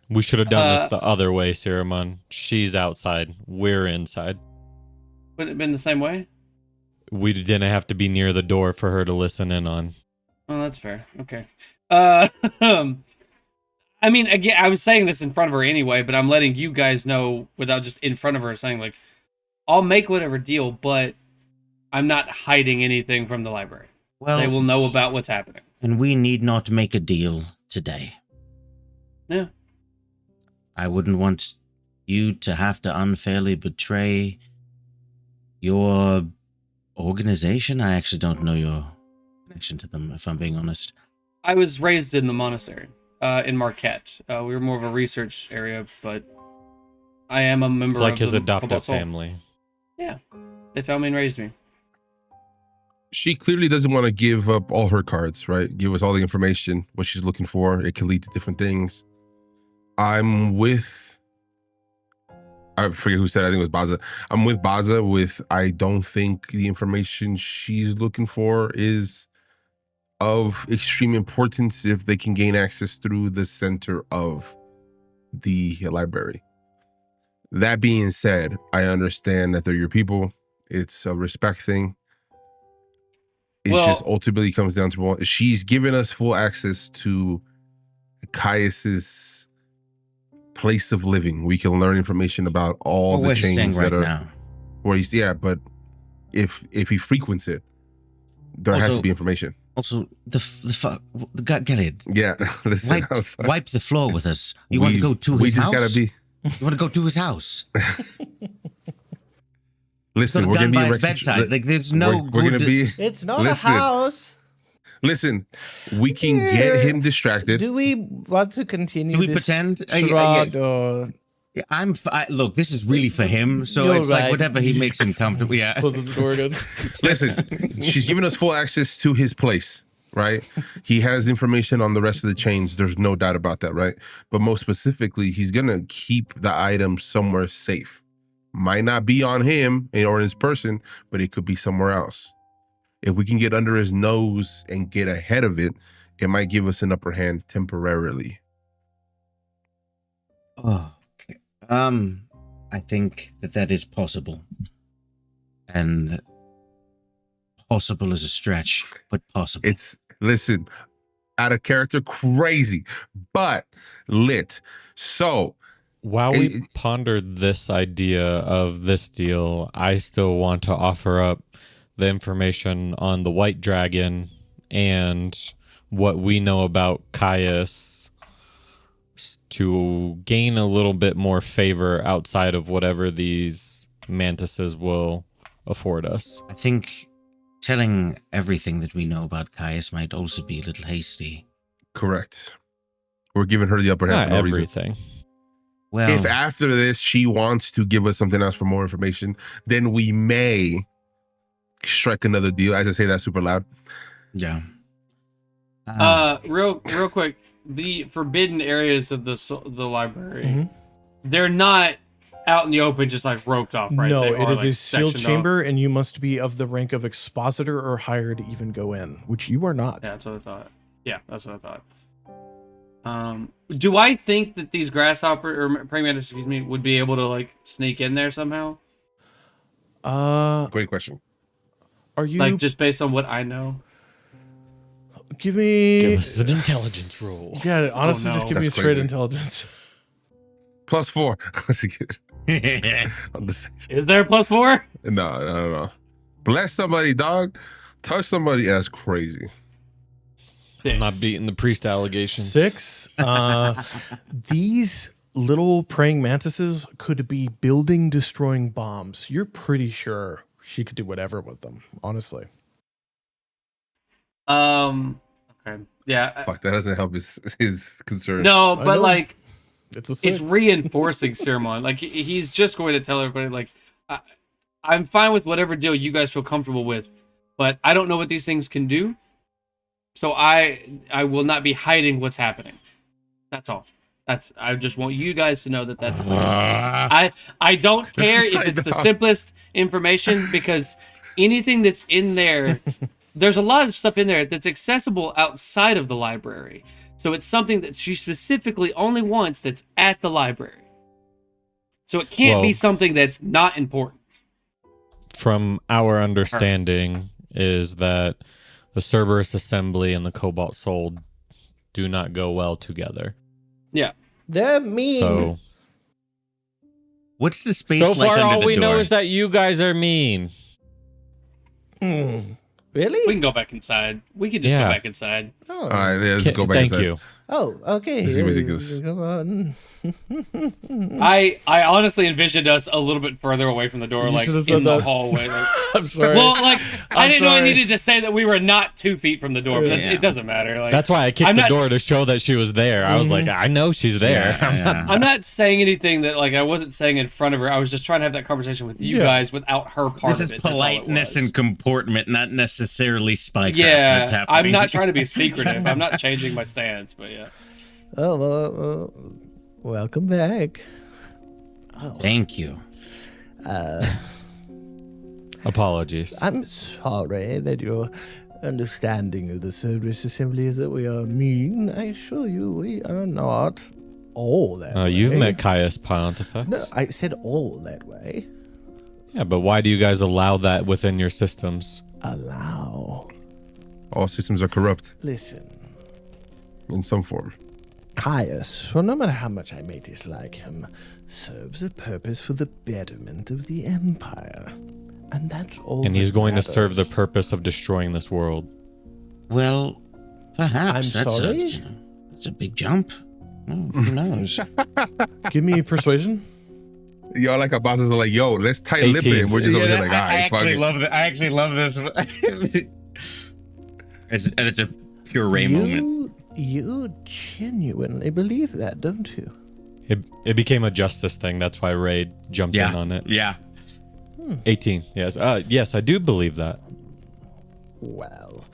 We should have done this the other way, Siromon. She's outside. We're inside. Would it have been the same way? We didn't have to be near the door for her to listen in on. Oh, that's fair. Okay. I mean, again, I was saying this in front of her anyway, but I'm letting you guys know without just in front of her saying, like, I'll make whatever deal, but I'm not hiding anything from the library. Well, They will know about what's happening. and we need not make a deal today. Yeah. I wouldn't want you to have to unfairly betray your organization. I actually don't know your connection to them, if I'm being honest. I was raised in the monastery, in Marquette. We were more of a research area, but I am a member It's like of his the adoptive Kabat Soul. family. Yeah. They found me and raised me. She clearly doesn't want to give up all her cards, right? Give us all the information, what she's looking for. It can lead to different things. I forget who said it, I think it was Bazza. I'm with Bazza I don't think the information she's looking for is of extreme importance if they can gain access through the center of the library. That being said, I understand that they're your people. It's a respect thing. It just ultimately comes down to, well, she's given us full access to Caius's place of living. We can learn information about all the chains that are now. Where he's, but if he frequents it, there has to be information. Also, the Galliard. Yeah, listen, wipe the floor with us. You want to go to his house? Gotta be. You want to go to his house? Listen, we're gonna be his bedside. Like, there's no. We're gonna be. It's not a house. Listen, we can get him distracted. Do we want to continue? Do we pretend? Look, this is really for him, so it's like whatever he makes him comfortable. Yeah. Closes the door again. Listen, she's giving us full access to his place, right? He has information on the rest of the chains. There's no doubt about that, right? But most specifically, he's gonna keep the item somewhere safe. Might not be on him or his person, but it could be somewhere else. If we can get under his nose and get ahead of it, it might give us an upper hand temporarily. Oh. I think that is possible. And possible is a stretch, but possible. Listen, out of character, crazy, but lit. So, while we pondered this idea of this deal, I still want to offer up the information on the White Dragon and what we know about Caius to gain a little bit more favor outside of whatever these mantises will afford us. I think telling everything that we know about Caius might also be a little hasty. Correct. We're giving her the upper hand for no reason. Well, if after this she wants to give us something else for more information, then we may strike another deal. As I say that super loud. Yeah. Real quick. The forbidden areas of the library, they're not out in the open, just like roped off, right? No, it is a sealed chamber, and you must be of the rank of expositor or higher to even go in, which you are not. Yeah, that's what I thought. Yeah, that's what I thought. Do I think that these grasshopper or praying mantis, would be able to like sneak in there somehow? Great question. Are you like just based on what I know? Give us an intelligence roll. Yeah, honestly, just give me a straight intelligence. +4. Is there a +4? No. Bless somebody, dog. Touch somebody. That's crazy. I'm not beating the priest allegations. 6. These little praying mantises could be building destroying bombs. You're pretty sure she could do whatever with them, honestly. Okay. Yeah. Fuck, that doesn't help his concern. No, but like it's reinforcing Siromon. Like he's just going to tell everybody like I'm fine with whatever deal you guys feel comfortable with, but I don't know what these things can do. So I will not be hiding what's happening. That's all. I just want you guys to know that that's I don't care if it's the simplest information, because anything that's in there, there's a lot of stuff in there that's accessible outside of the library. So it's something that she specifically only wants that's at the library. So it can't be something that's not important. From our understanding is that the Cerberus Assembly and the Cobalt Soul do not go well together. Yeah. They're mean. So, what's the space so like far, under all the we door? know is that you guys are mean. Really? We can go back inside. We can just go back inside. Oh. All right, let's go back inside. Thank you. Oh, okay. This is ridiculous. Come on. I honestly envisioned us a little bit further away from the door, like in the hallway. Like, I'm sorry. Well, like I didn't know I needed to say that we were not 2 feet from the door, but it doesn't matter. Like that's why I kicked the door to show that she was there. I was like, I know she's there. I'm not saying anything that like I wasn't saying in front of her. I was just trying to have that conversation with you guys without her part of it. This is politeness and comportment, not necessarily spycraft. Yeah, that's happening. I'm not trying to be secretive. I'm not changing my stance, but yeah. Oh, welcome back. Oh. Thank you. Apologies. I'm sorry that your understanding of the Cerberus Assembly is that we are mean. I assure you we are not. all that way. You've met Caius Pontifex. No, I said all that way. Yeah, but why do you guys allow that within your systems? Allow. All systems are corrupt Listen, in some form. Caius, well, no matter how much I may dislike him, serves a purpose for the betterment of the Empire. And that's all. And he's that going to matters. serve the purpose of destroying this world. Well, perhaps I'm that's sorry? that's a big jump. Oh, who knows? Give me persuasion. Y'all like our bosses are like, yo, let's tight lip 18. it. We're just over here like, all I right, fuck it. love it. I actually love this. it's a pure Ray moment. You genuinely believe that, don't you? It became a justice thing. That's why Ray jumped in on it. Yeah. 18. Yes. Yes, I do believe that. Well,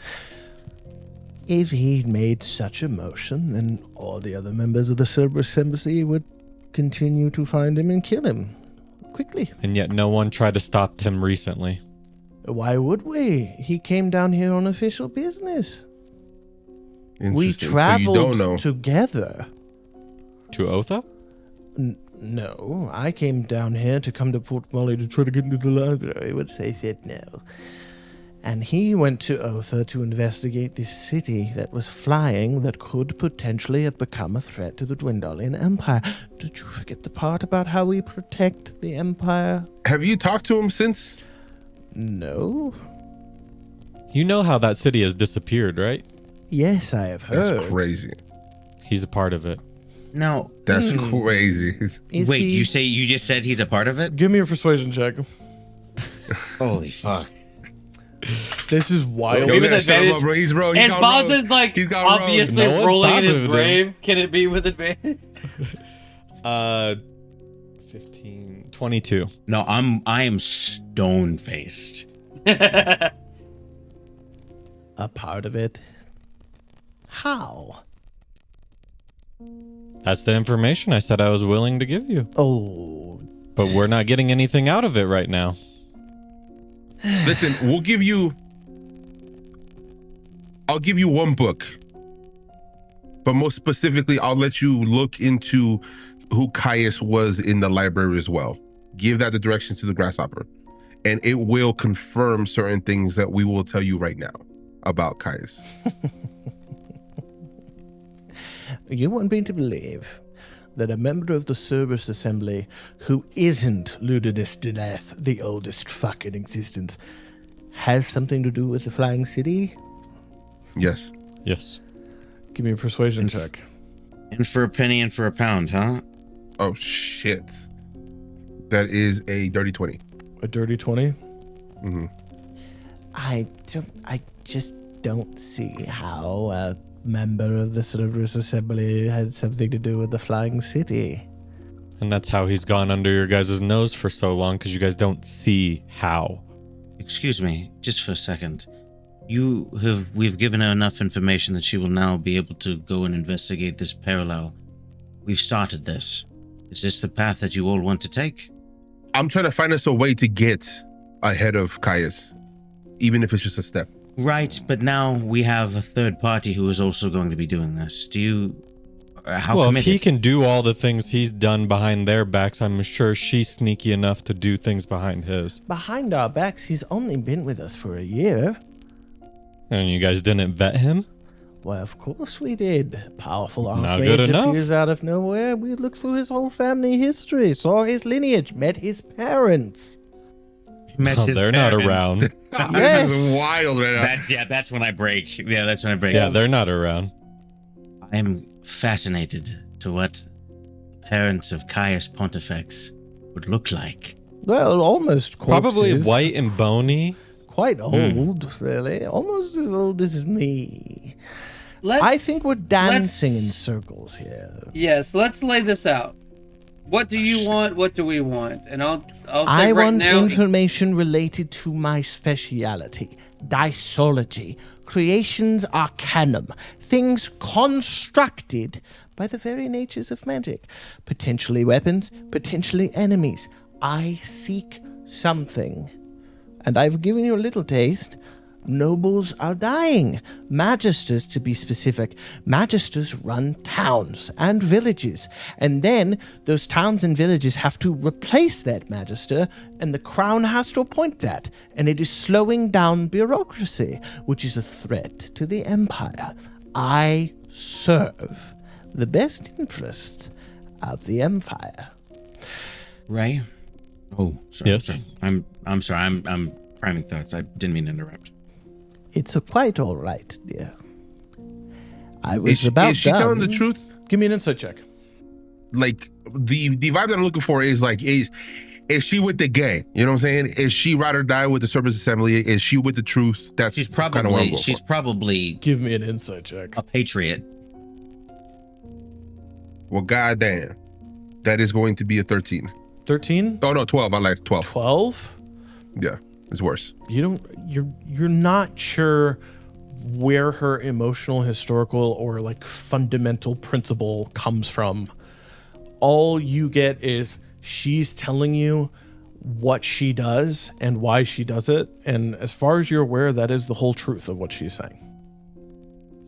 if he'd made such a motion, then all the other members of the Cerberus Embassy would continue to find him and kill him. Quickly. And yet no one tried to stop him recently. Why would we? He came down here on official business. We Interesting. traveled So you don't know. together. To Otha? No, I came down here to come to Port Damali to try to get into the library, which they said no. And he went to Otha to investigate this city that was flying that could potentially have become a threat to the Dwendalian Empire. Did you forget the part about how we protect the Empire? Have you talked to him since? No. You know how that city has disappeared, right? Yes, I have heard. That's crazy. He's a part of it. No. That's crazy. Is Wait, he- you just said he's a part of it? Give me a persuasion check. Holy fuck. This is wild. Maybe Yo, with shut him advantage. up, bro. He's wrong. He And got Bazza's rogue. like He's got rogue. obviously No one rolling in his stopped him. grave. Can it be with advantage? 15, 22. No, I am stone faced. a part of it? How? That's the information I said I was willing to give you. Oh, But we're not getting anything out of it right now. Listen, I'll give you one book. But most specifically, I'll let you look into who Caius was in the library as well. Give that the directions to the Grasshopper. And it will confirm certain things that we will tell you right now about Caius. You want me to believe that a member of the Cerberus Assembly who isn't Ludinus Deneth, the oldest fuck in existence, has something to do with the Flying City? Yes. Yes. Give me a persuasion check. In for a penny, in for a pound, huh? Oh, shit. That is a dirty 20. A dirty 20. Mm-hmm. I just don't see how a member of the Cerberus Assembly had something to do with the Flying City. And that's how he's gone under your guys' nose for so long, because you guys don't see how. Excuse me, just for a second. We've given her enough information that she will now be able to go and investigate this parallel. We've started this. Is this the path that you all want to take? I'm trying to find us a way to get ahead of Caius, even if it's just a step. Right, but now we have a third party who is also going to be doing this. How well, committed? if he can do all the things he's done behind their backs, I'm sure she's sneaky enough to do things behind his. Behind our backs, he's only been with us for a year. And you guys didn't vet him? Well, of course we did. Powerful Not good Archmage enough. appears out of nowhere. We looked through his whole family history, saw his lineage, met his parents. Met Oh, his they're not parents. around. This is wild right now. That's when I break. Yeah, that's when I break. Yeah, they're not around. I am fascinated to what parents of Caius Pontifex would look like. Well, almost corpses. Probably white and bony. Quite old, really. Almost as old as me. Let's, I think we're dancing in let's- circles here. Yes, let's lay this out. What do you want? What do we want? And I'll say I right want now. information related to my speciality, Dysology, creations arcanum, things constructed by the very natures of magic, potentially weapons, potentially enemies. I seek something. And I've given you a little taste. Nobles are dying. Magisters, to be specific, magisters run towns and villages. And then those towns and villages have to replace that magister, and the crown has to appoint that. And it is slowing down bureaucracy, which is a threat to the empire. I serve the best interests of the empire. Ray? Oh, sorry. Yes? Sorry. I'm sorry. I'm priming thoughts. I didn't mean to interrupt. It's quite all right, dear. I was about Is she done. telling the truth? Give me an insight check. Like the vibe that I'm looking for is like is she with the gang? You know what I'm saying? Is she ride or die with the Service Assembly? Is she with the truth? That's She's kind of what I'm going for. probably Give me an insight check. a patriot. Well, goddamn, that is going to be a 13. 13? Oh no, 12. I like 12. 12? Yeah, it's worse. You're not sure where her emotional, historical, or like fundamental principle comes from. All you get is she's telling you what she does and why she does it, and as far as you're aware, that is the whole truth of what she's saying.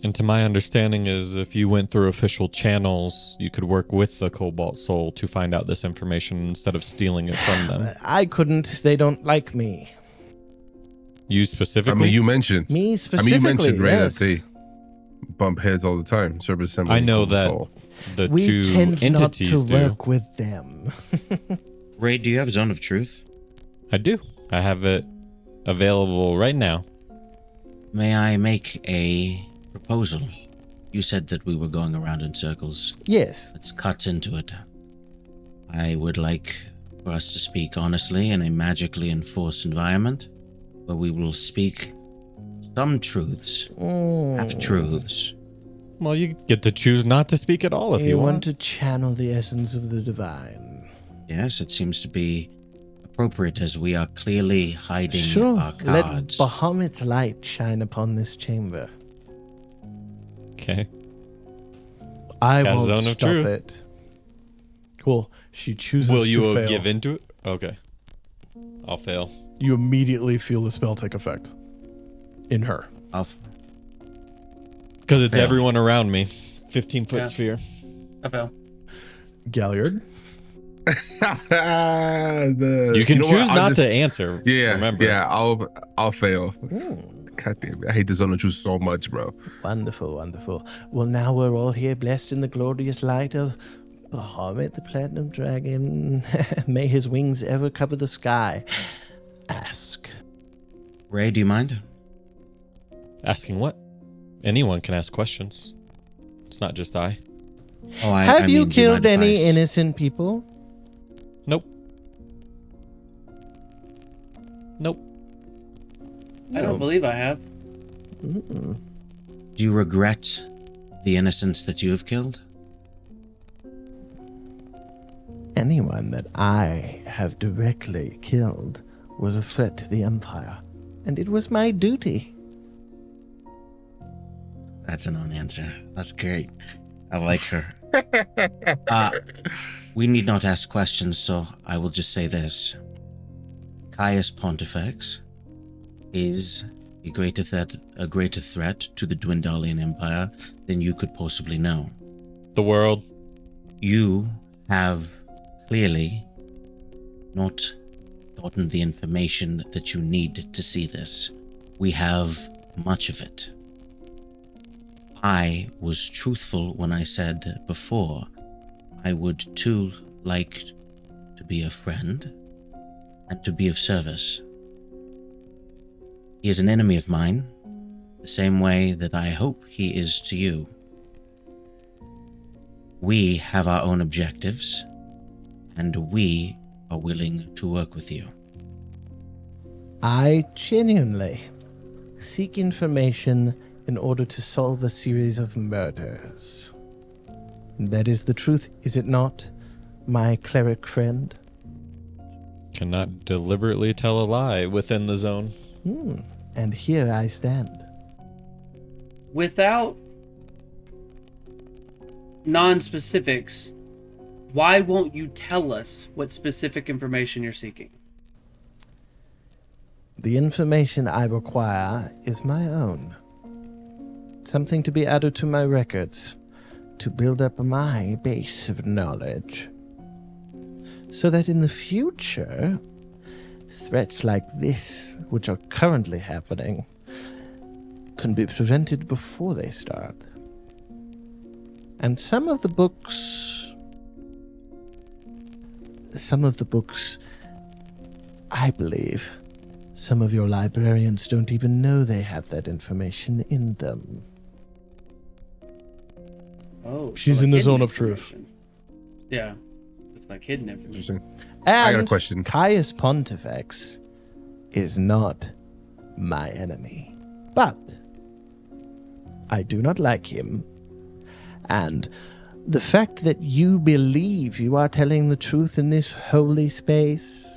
And to my understanding is if you went through official channels, you could work with the Cobalt Soul to find out this information instead of stealing it from them. I couldn't. They don't like me. You specifically? I mean, you mentioned. Me specifically, you mentioned Ray yes. that they bump heads all the time. Service Assembly. I know and that Soul. the We two tend not entities to do. work with them. Ray, do you have Zone of Truth? I do. I have it available right now. May I make a proposal? You said that we were going around in circles. Yes. Let's cut into it. I would like for us to speak honestly in a magically enforced environment where we will speak some truths, half truths. Well, you get to choose not to speak at all if you want want. to channel the essence of the divine. Yes, it seems to be appropriate as we are clearly hiding Sure. our Let cards. Bahamut's light shine upon this chamber. Okay. I Got won't zone of stop truth. it. Cool. She chooses Will to you fail. give into it? Okay. I'll fail. You immediately feel the spell take effect in her. Because it's Fail. everyone around me. 15-foot Yeah. sphere. I fell. Galliard. You can know what? choose I'll not just- to answer. Yeah, Remember. yeah. I'll fail. God damn it! I hate the Zone of Truth so much, bro. Wonderful, wonderful. Well, now we're all here blessed in the glorious light of Bahamut, the Platinum Dragon. May his wings ever cover the sky. Ask. Ray, do you mind? Asking what? Anyone can ask questions. It's not just I. Oh, I Have you mean, do killed mind if any I innocent people? Nope. Nope. I don't believe I have. Mm-mm. Do you regret the innocents that you have killed? Anyone that I have directly killed was a threat to the Empire, and it was my duty. That's a non-answer. That's great. I like her. We need not ask questions, so I will just say this. Caius Pontifex is a greater threat to the Dwendalian Empire than you could possibly know. The world. You have clearly not gotten the information that you need to see this. We have much of it. I was truthful when I said before I would too like to be a friend and to be of service. He is an enemy of mine, the same way that I hope he is to you. We have our own objectives, and we are willing to work with you. I genuinely seek information in order to solve a series of murders. That is the truth, is it not, my cleric friend? Cannot deliberately tell a lie within the zone. And here I stand. Without non-specifics, why won't you tell us what specific information you're seeking? The information I require is my own. Something to be added to my records, to build up my base of knowledge. So that in the future, threats like this, which are currently happening, can be prevented before they start. And some of the books, I believe, some of your librarians don't even know they have that information in them. Oh, She's so in the hidden zone of truth. information. Yeah, it's like hidden information. Interesting. And I got a question. Caius Pontifex is not my enemy. But I do not like him. And the fact that you believe you are telling the truth in this holy space,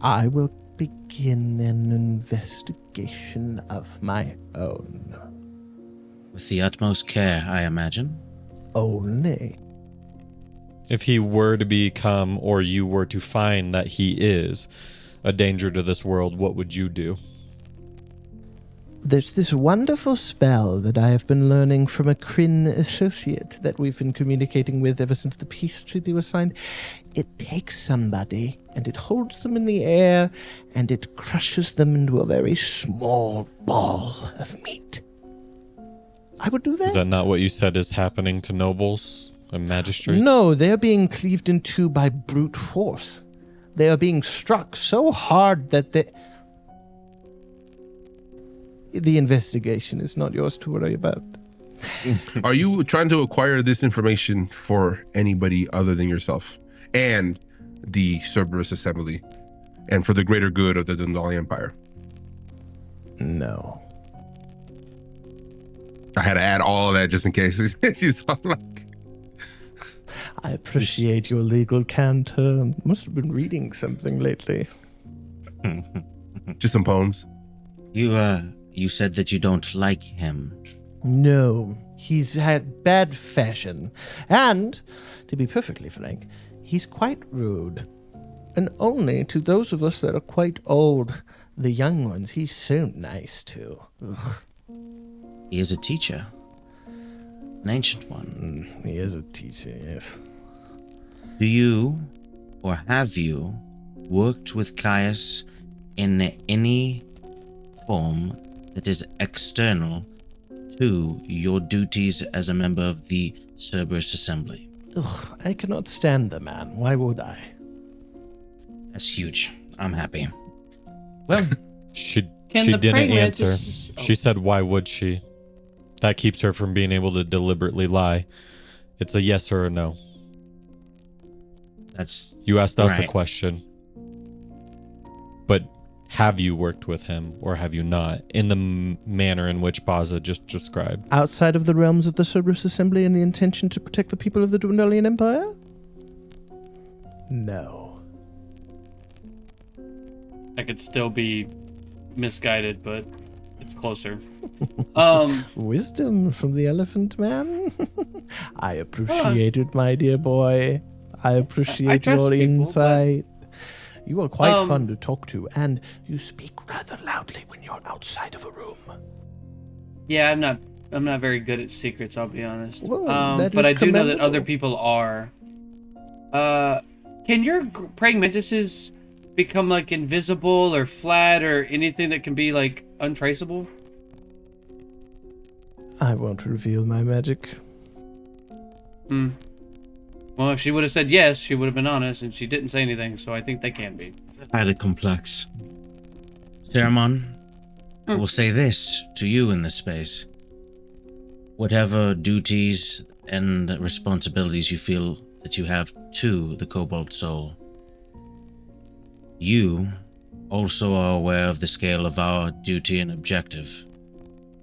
I will begin an investigation of my own. With the utmost care, I imagine. Only. If he were to become, or you were to find that he is a danger to this world, what would you do? There's this wonderful spell that I have been learning from a Kryn associate that we've been communicating with ever since the peace treaty was signed. It takes somebody and it holds them in the air and it crushes them into a very small ball of meat. I would do that. Is that not what you said is happening to nobles and magistrates? No, they're being cleaved in two by brute force. They are being struck so hard that the investigation is not yours to worry about. Are you trying to acquire this information for anybody other than yourself and the Cerberus Assembly and for the greater good of the Dwendalian Empire? No. I had to add all of that just in case. She's all like, I appreciate your legal candor. Must have been reading something lately. just some poems. You said that you don't like him. No, he's had bad fashion. And, to be perfectly frank, he's quite rude. And only to those of us that are quite old, the young ones, he's so nice to. Ugh. He is a teacher. An ancient one. He is a teacher, yes. Do you, or have you, worked with Caius in any form that is external to your duties as a member of the Cerberus Assembly? Ugh, I cannot stand the man. Why would I? That's huge. I'm happy. Well, She Can the didn't praying answer. mantis- She said, why would she? That keeps her from being able to deliberately lie. It's a yes or a no. that's You asked us a Right. question. But have you worked with him or have you not in the manner in which Bazza just described? Outside of the realms of the Cerberus Assembly and the intention to protect the people of the Dwendalian Empire? No. I could still be misguided, but it's closer. Wisdom from the Elephant Man? I appreciate it, my dear boy. I appreciate trust your people, but- insight. You are quite fun to talk to, and you speak rather loudly when you're outside of a room. Yeah, I'm not very good at secrets, I'll be honest. Well, But that I is do know that commendable. other people are. Can your praying mantises become like invisible or flat or anything that can be like untraceable? I won't reveal my magic. Well, if she would have said yes, she would have been honest, and she didn't say anything, so I think they can be. highly complex. Siromon, I will say this to you in this space. Whatever duties and responsibilities you feel that you have to the Cobalt Soul, you also are aware of the scale of our duty and objective.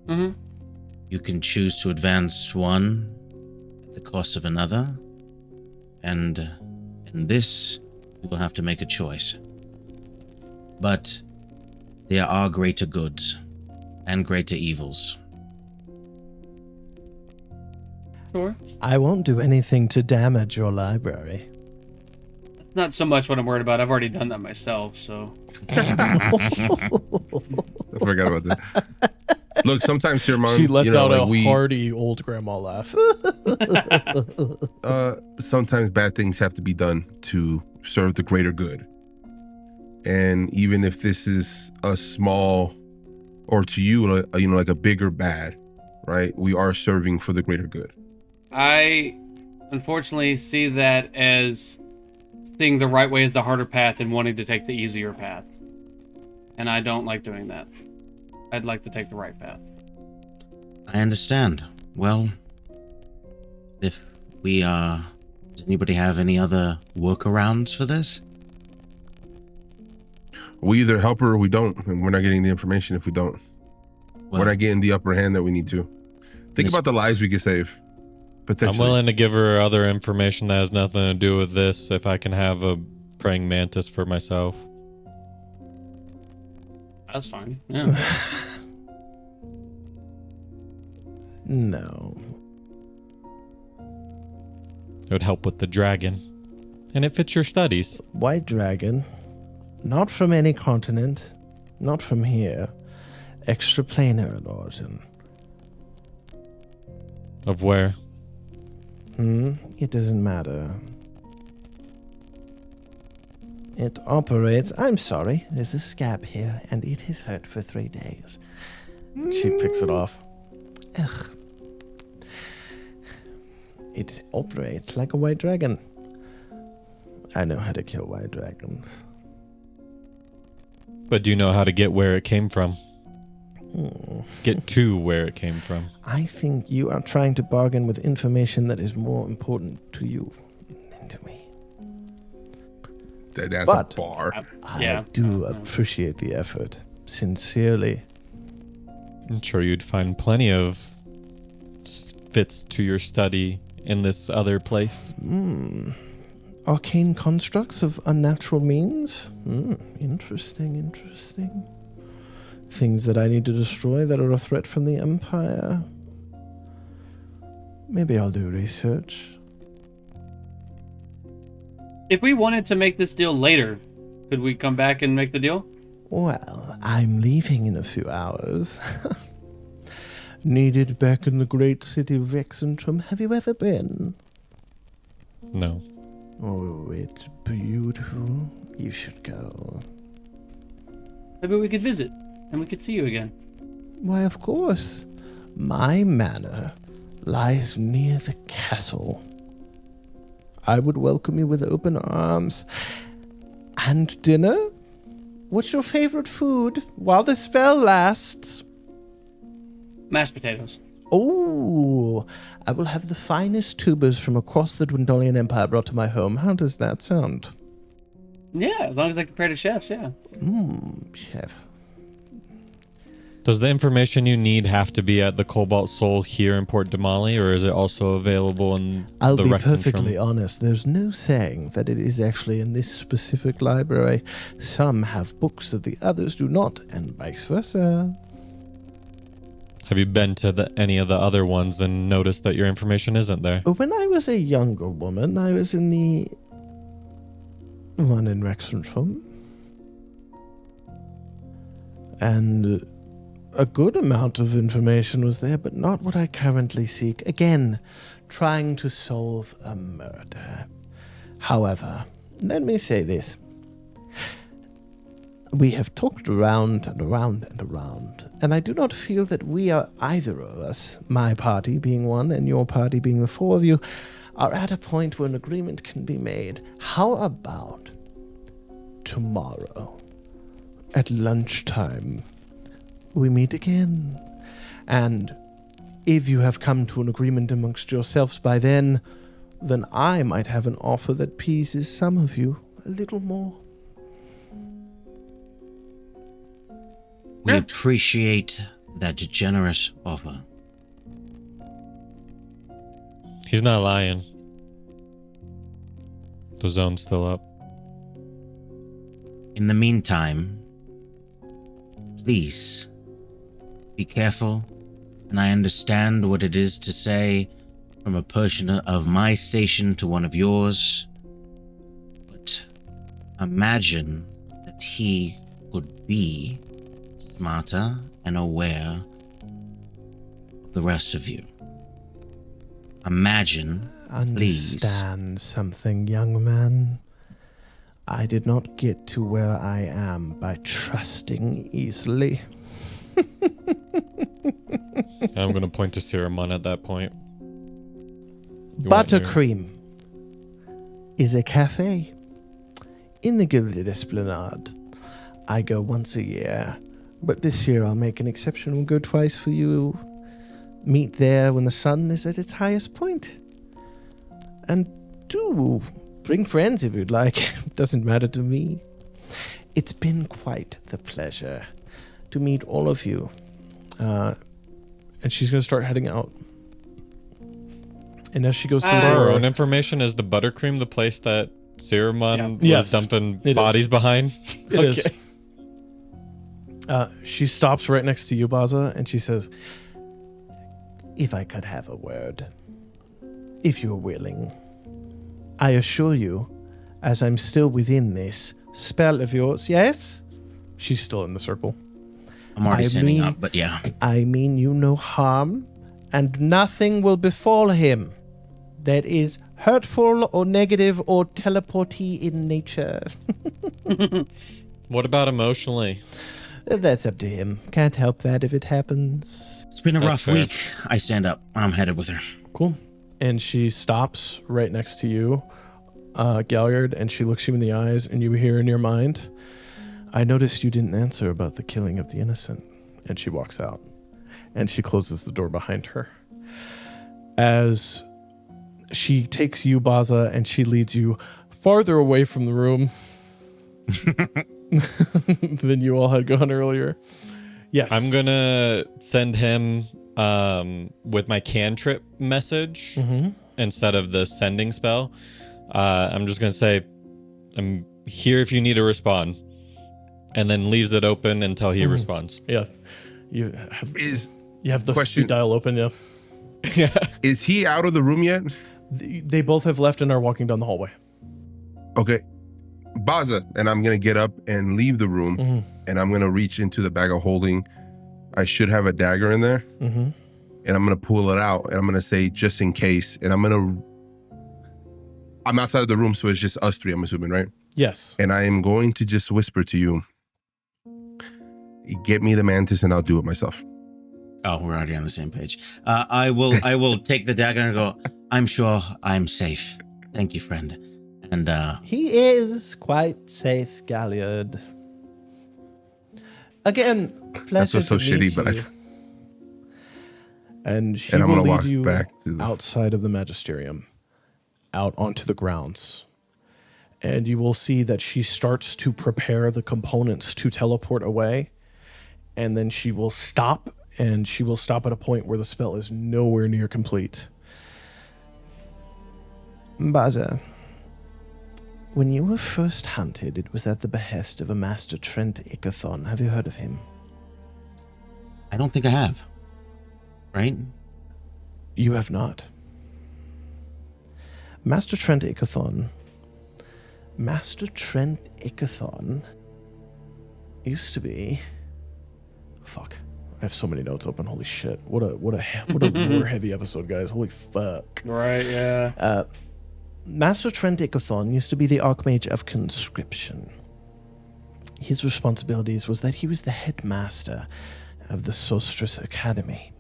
Mm-hmm. You can choose to advance one at the cost of another, and in this, you will have to make a choice. But there are greater goods and greater evils. Sure. I won't do anything to damage your library. not so much what I'm worried about. I've already done that myself, so. I forgot about that. Look, sometimes Siromon, She lets out like a hearty old grandma laugh. sometimes bad things have to be done to serve the greater good. And even if this is a small, or to you, like a bigger bad, right? We are serving for the greater good. I unfortunately see that as seeing the right way is the harder path and wanting to take the easier path. And I don't like doing that. I'd like to take the right path. I understand. Well, if we does anybody have any other workarounds for this? We either help her or we don't, and we're not getting the information if we don't. Well, we're not getting the upper hand that we need to. Think about the lives we could save. Potentially. I'm willing to give her other information that has nothing to do with this if I can have a praying mantis for myself. That's fine. Yeah. No. It would help with the dragon. And it fits your studies. White dragon. Not from any continent. Not from here. Extraplanar in origin. Of where? It doesn't matter. It operates... I'm sorry, there's a scab here, and it has hurt for 3 days. She picks it off. Ugh. It operates like a white dragon. I know how to kill white dragons. But do you know how to get where it came from? Get to where it came from. I think you are trying to bargain with information that is more important to you than to me. That's But a bar. I do appreciate the effort. Sincerely. I'm sure you'd find plenty of fits to your study in this other place. Arcane constructs of unnatural means? Interesting. Things that I need to destroy that are a threat from the Empire. Maybe I'll do research. If we wanted to make this deal later, could we come back and make the deal? Well, I'm leaving in a few hours. Needed back in the great city of Rexentrum. Have you ever been? No. Oh, it's beautiful. You should go. Maybe we could visit, and we could see you again. Why, of course. My manor lies near the castle. I would welcome you with open arms. And dinner? What's your favorite food while the spell lasts? Mashed potatoes. Oh, I will have the finest tubers from across the Dwendalian Empire brought to my home. How does that sound? Yeah, as long as I compare to chefs, yeah. Chef. Does the information you need have to be at the Cobalt Soul here in Port Damali, or is it also available in I'll the be Rexentrum? perfectly honest. There's no saying that it is actually in this specific library. Some have books that the others do not, and vice versa. Have you been to any of the other ones and noticed that your information isn't there? When I was a younger woman, I was in the one in Rexentrum. And a good amount of information was there, but not what I currently seek. Again, trying to solve a murder. However, let me say this. We have talked around and around and around, and I do not feel that we are, either of us, my party being one and your party being the four of you, are at a point where an agreement can be made. How about tomorrow at lunchtime we meet again? And if you have come to an agreement amongst yourselves by then I might have an offer that pleases some of you a little more. We appreciate that generous offer. He's not lying. The zone's still up. In the meantime, please be careful, and I understand what it is to say from a person of my station to one of yours, but imagine that he could be smarter and aware of the rest of you. Imagine, please. Understand something, young man. I did not get to where I am by trusting easily. I'm going to point to Siromon at that point. Buttercream is a cafe in the Gilded Esplanade. I go once a year, but this year I'll make an exception and go twice for you. Meet there when the sun is at its highest point. And do bring friends if you'd like. It doesn't matter to me. It's been quite the pleasure to meet all of you. And she's going to start heading out. And as she goes through For our the own information, is the Buttercream the place that Siromon was Yes, dumping it bodies is. behind? It is. She stops right next to you, Bazza, and she says, if I could have a word, if you're willing, I assure you, as I'm still within this spell of yours, yes? She's still in the circle. I'm already I standing mean- up, but yeah. I mean you no harm, and nothing will befall him that is hurtful or negative or teleporty in nature. What about emotionally? That's up to him. Can't help that if it happens. It's been a That's rough fair. week. I stand up. I'm headed with her. Cool. And she stops right next to you, Galliard, and she looks you in the eyes, and you hear in your mind, I noticed you didn't answer about the killing of the innocent. And she walks out, and she closes the door behind her. As she takes you, Bazza, and she leads you farther away from the room than you all had gone earlier. Yes. I'm going to send him with my cantrip message instead of the sending spell. I'm just going to say, I'm here if you need to respond. And then leaves it open until he responds. Yeah. You have the Question. speed dial open, yeah. Is he out of the room yet? They both have left and are walking down the hallway. Okay. Bazza, and I'm going to get up and leave the room, and I'm going to reach into the bag of holding. I should have a dagger in there, and I'm going to pull it out, and I'm going to say, just in case, and I'm outside of the room, so it's just us three, I'm assuming, right? Yes. And I am going to just whisper to you, get me the mantis and I'll do it myself. Oh, we're already on the same page. I will take the dagger and go, I'm sure I'm safe. Thank you, friend. And He is quite safe, Galliard. Again, pleasure That was so to meet shitty, but you. And she and I'm will gonna lead walk you back to the outside of the magisterium, out onto the grounds. And you will see that she starts to prepare the components to teleport away. And then she will stop, and she will stop at a point where the spell is nowhere near complete. Bazza, when you were first hunted, it was at the behest of a Master Trent Ickathon. Have you heard of him? I don't think I have. Right? You have not. Master Trent Ickathon used to be... Fuck. I have so many notes open. Holy shit. What a lore heavy episode, guys. Holy fuck. Right, yeah. Master Trent Ickathon used to be the Archmage of Conscription. His responsibilities was that he was the headmaster of the Solstice Academy.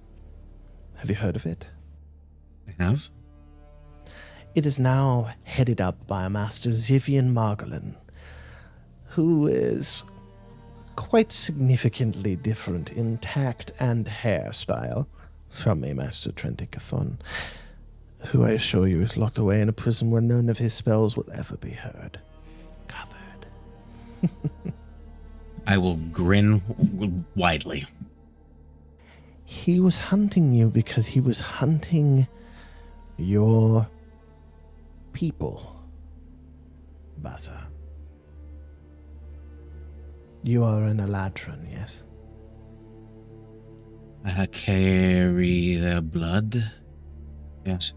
Have you heard of it? I have. It is now headed up by a Master Zivian Margolin, who is quite significantly different in tact and hairstyle from a Master Trent Ickathon, who I assure you is locked away in a prison where none of his spells will ever be heard. Covered. I will grin widely. He was hunting you because he was hunting your people, Bazza. You are an Eladrin, yes? I carry their blood. Yes.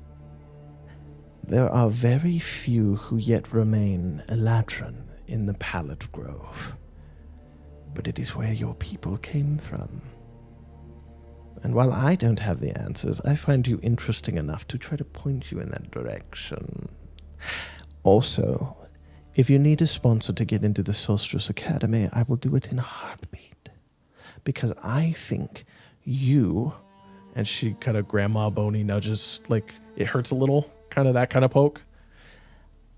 There are very few who yet remain Eladrin in the Pallet Grove, but it is where your people came from. And while I don't have the answers, I find you interesting enough to try to point you in that direction. Also, if you need a sponsor to get into the Solstice Academy, I will do it in a heartbeat. Because I think you, and she kind of Grandma Boney nudges, like it hurts a little, kind of that kind of poke.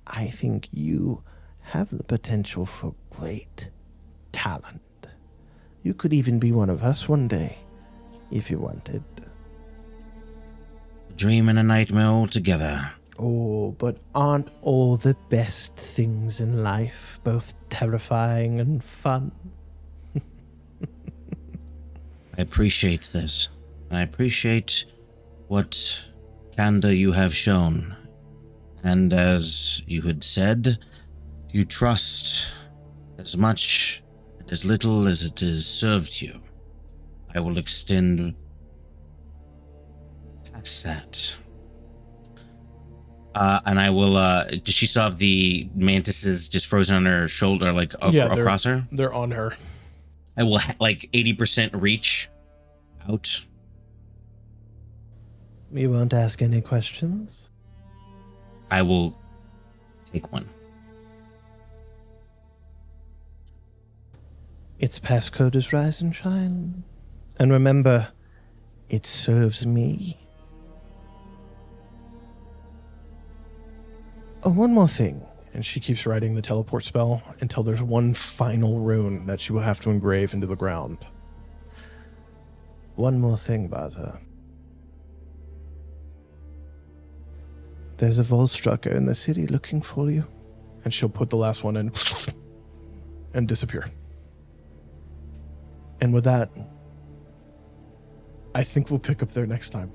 I think you have the potential for great talent. You could even be one of us one day, if you wanted. A dream and a nightmare altogether. Oh, but aren't all the best things in life both terrifying and fun? I appreciate this. I appreciate what candor you have shown. And as you had said, you trust as much and as little as it has served you. I will extend past that. And I will, does she still have the mantises just frozen on her shoulder, like across her? They're on her. I will, 80% reach out. You won't ask any questions? I will take one. Its passcode is Rise and Shine. And remember, it serves me. Oh, one more thing. And she keeps writing the teleport spell until there's one final rune that she will have to engrave into the ground. One more thing, Bazza. There's a Volstrucker in the city looking for you. And she'll put the last one in and disappear. And with that, I think we'll pick up there next time.